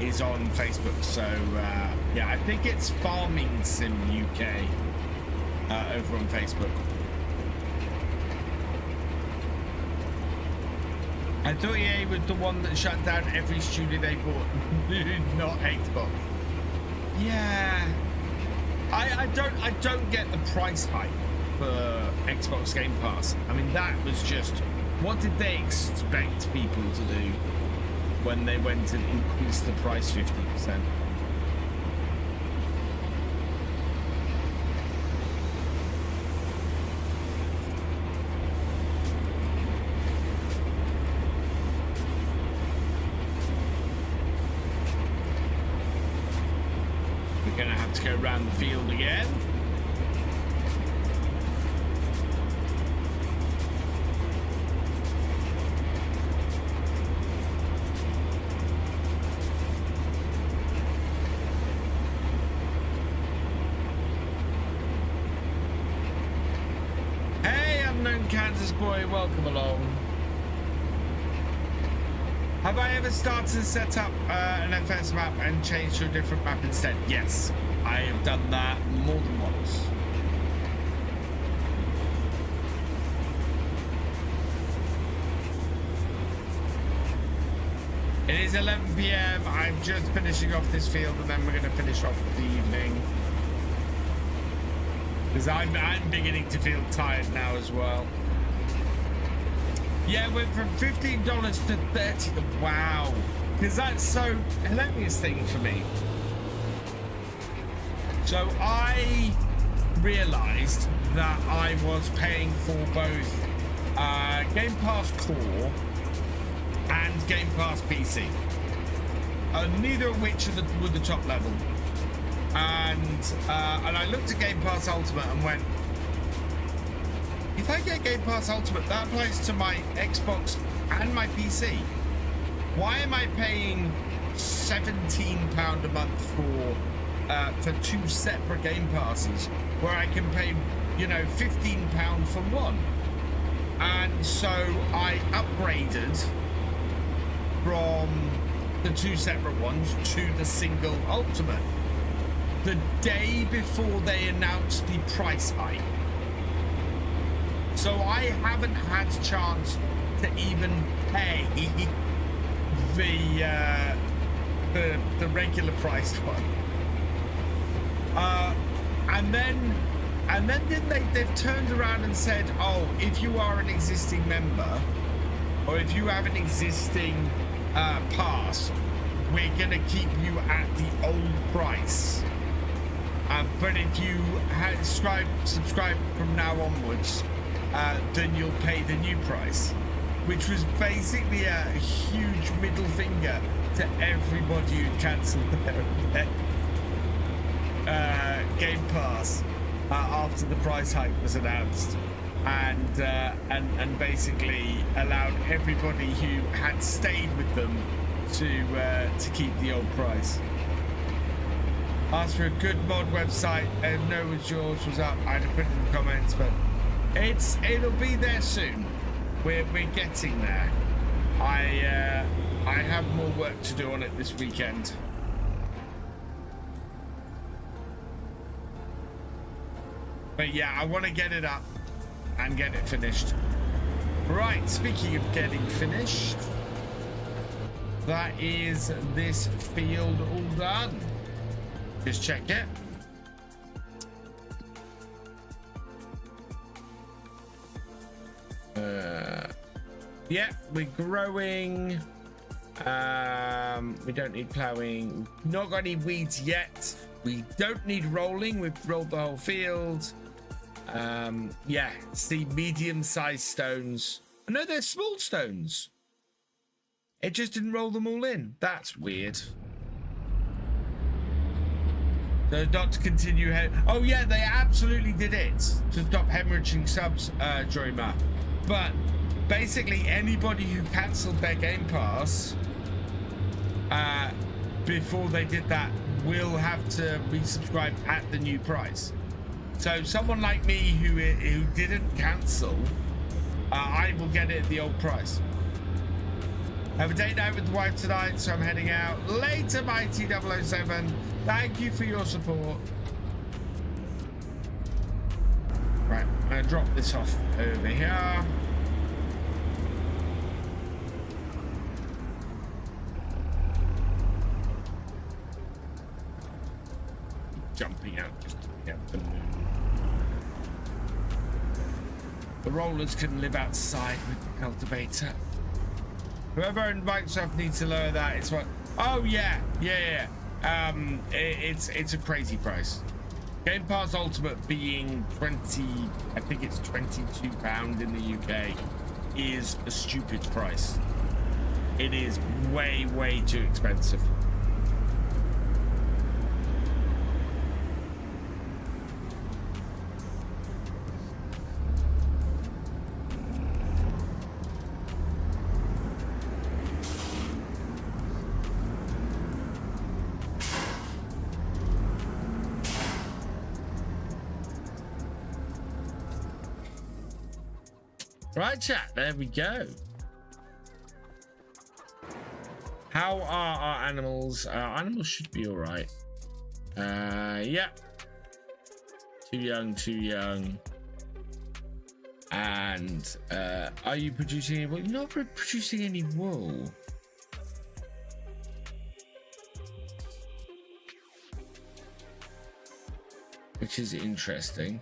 is on Facebook. So yeah, I think it's Farming Sim UK over on Facebook. I thought EA was the one that shut down every studio they bought, not Xbox. Yeah, I don't get the price hike for Xbox Game Pass. I mean, that was just, what did they expect people to do when they went and increased the price 50%? Gonna have to go around the field again. Hey, unknown Kansas boy, welcome along. Have I ever started to set up an FS map and change to a different map instead? Yes, I have done that more than once. It is 11 PM. I'm just finishing off this field and then we're going to finish off the evening. Because I'm beginning to feel tired now as well. Yeah, it went from $15 to $30. Wow. Because that's so hilarious thing for me. So I realized that I was paying for both Game Pass Core and Game Pass PC. Neither of which were the top level. And I looked at Game Pass Ultimate and went, if I get Game Pass Ultimate, that applies to my Xbox and my PC. Why am I paying £17 a month for two separate Game Passes where I can pay, you know, £15 for one? And so I upgraded from the two separate ones to the single Ultimate the day before they announced the price hike. So I haven't had a chance to even pay the regular priced one. And then they've turned around and said, oh, if you are an existing member or if you have an existing pass, we're gonna keep you at the old price. But if you had subscribe from now onwards, then you'll pay the new price, which was basically a huge middle finger to everybody who cancelled their Game Pass after the price hike was announced, and basically allowed everybody who had stayed with them to keep the old price. Asked for a good mod website, and no, was yours was up. I'd have put it in the comments, but it'll be there soon. We're getting there. I have more work to do on it this weekend. But yeah, I want to get it up and get it finished. Right, speaking of getting finished, that is this field all done. Just check it. Yeah, we're growing. We don't need plowing. Not got any weeds yet. We don't need rolling. We've rolled the whole field. Yeah, see medium-sized stones. Oh, no, they're small stones. It just didn't roll them all in. That's weird. So not to continue. Oh yeah, they absolutely did it to stop hemorrhaging subs, Joyma. But basically anybody who cancelled their Game Pass before they did that will have to resubscribe at the new price. So someone like me who didn't cancel, I will get it at the old price. I have a date night with the wife tonight, so I'm heading out. Later, Mighty 007. Thank you for your support. Right, I'm gonna drop this off over here. Jumping out just to get the moon. The rollers can live outside with the cultivator. Whoever owned Microsoft needs to lower that. It's what? Oh yeah. It's a crazy price. Game Pass Ultimate being 20, I think it's £22 in the UK, is a stupid price. It is way too expensive. Right, chat, there we go. How are our animals? Our animals should be all right. Yeah. Too young. And are you producing any wool? You're not producing any wool. Which is interesting.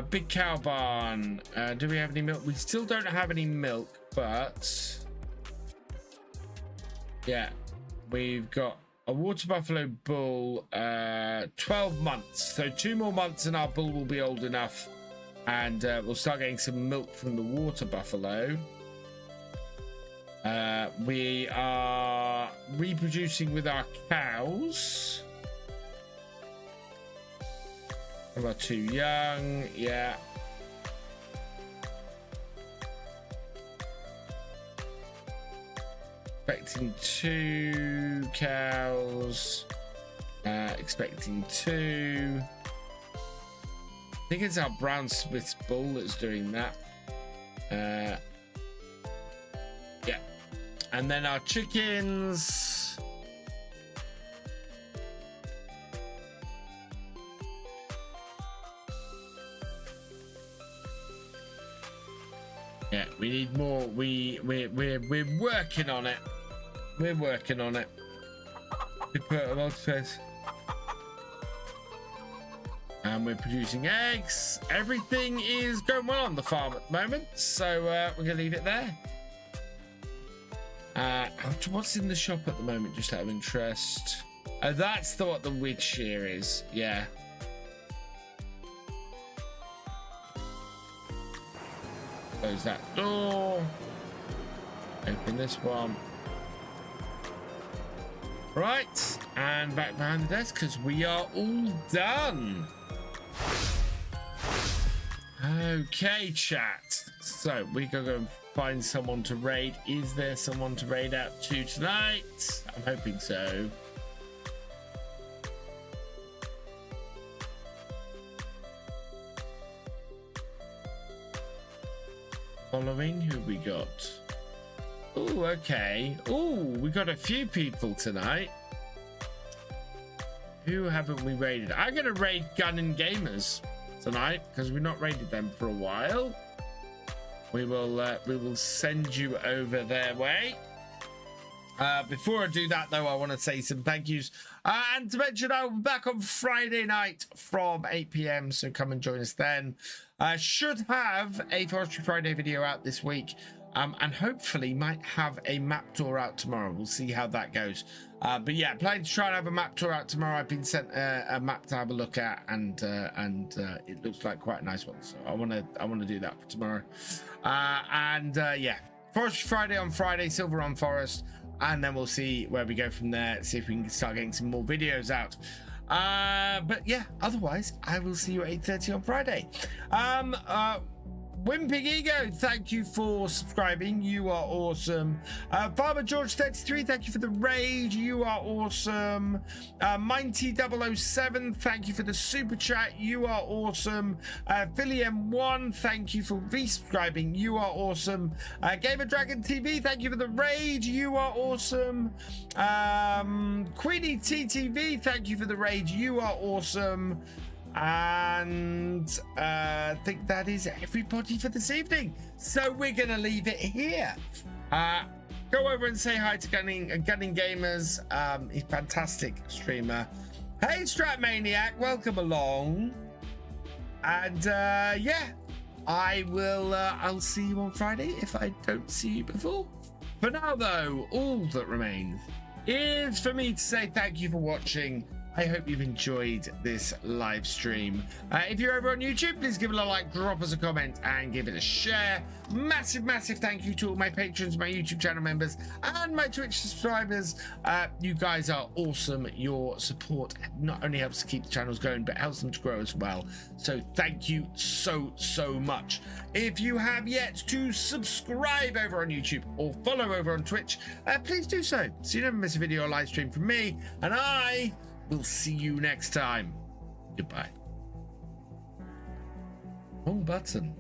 Big cow barn. Do we have any milk? We still don't have any milk, but yeah, we've got a water buffalo bull, 12 months. So 2 more months and our bull will be old enough, and we'll start getting some milk from the water buffalo. We are reproducing with our cows. About too young, yeah. Expecting 2 cows. Expecting 2. I think it's our brown Smith's bull that's doing that. Yeah. And then our chickens. Yeah, we need more. We're working on it. We're working on it. We put a lot of space. And we're producing eggs. Everything is going well on the farm at the moment, so we're gonna leave it there. What's in the shop at the moment? Just out of interest. That's what the wheat shear is. Yeah. Close that door. Open this one. Right, and back behind the desk because we are all done. Okay, chat. So we gotta go and find someone to raid. Is there someone to raid out to tonight? I'm hoping so. Following, who we got? Oh, okay. Oh, we got a few people tonight. Who haven't we raided? I'm gonna raid Gun and Gamers tonight because we've not raided them for a while. We will send you over their way. Before I do that, though, I want to say some thank yous. And to mention, I'll be back on Friday night from 8 p.m. So come and join us then. Should have a Forestry Friday video out this week. And hopefully might have a map tour out tomorrow. We'll see how that goes. But yeah, planning to try and have a map tour out tomorrow. I've been sent a map to have a look at, and it looks like quite a nice one. So I want to do that for tomorrow. Yeah, Forestry Friday on Friday, Silver on Forest, and then we'll see where we go from there. See if we can start getting some more videos out. But yeah, otherwise I will see you at 8:30 on Friday. Wimping Ego, thank you for subscribing. You are awesome. Farmer George 33, thank you for the raid. You are awesome. Minty007, thank you for the super chat. You are awesome. Philly M1, thank you for resubscribing. You are awesome. Gamer Dragon TV, thank you for the raid. You are awesome. Queenie TTV, thank you for the raid. You are awesome. And I think that is everybody for this evening. So we're going to leave it here. Go over and say hi to Gunning Gamers. He's a fantastic streamer. Hey, Strat Maniac, welcome along. And yeah, I'll see you on Friday if I don't see you before. For now, though, all that remains is for me to say thank you for watching. I hope you've enjoyed this live stream. If you're over on YouTube, please give it a like, drop us a comment, and give it a share. Massive thank you to all my patrons, my YouTube channel members, and my Twitch subscribers. You guys are awesome. Your support not only helps to keep the channels going, but helps them to grow as well. So thank you so much. If you have yet to subscribe over on YouTube or follow over on Twitch, please do so you never miss a video or live stream from me, and I will see you next time. Goodbye. Wrong button.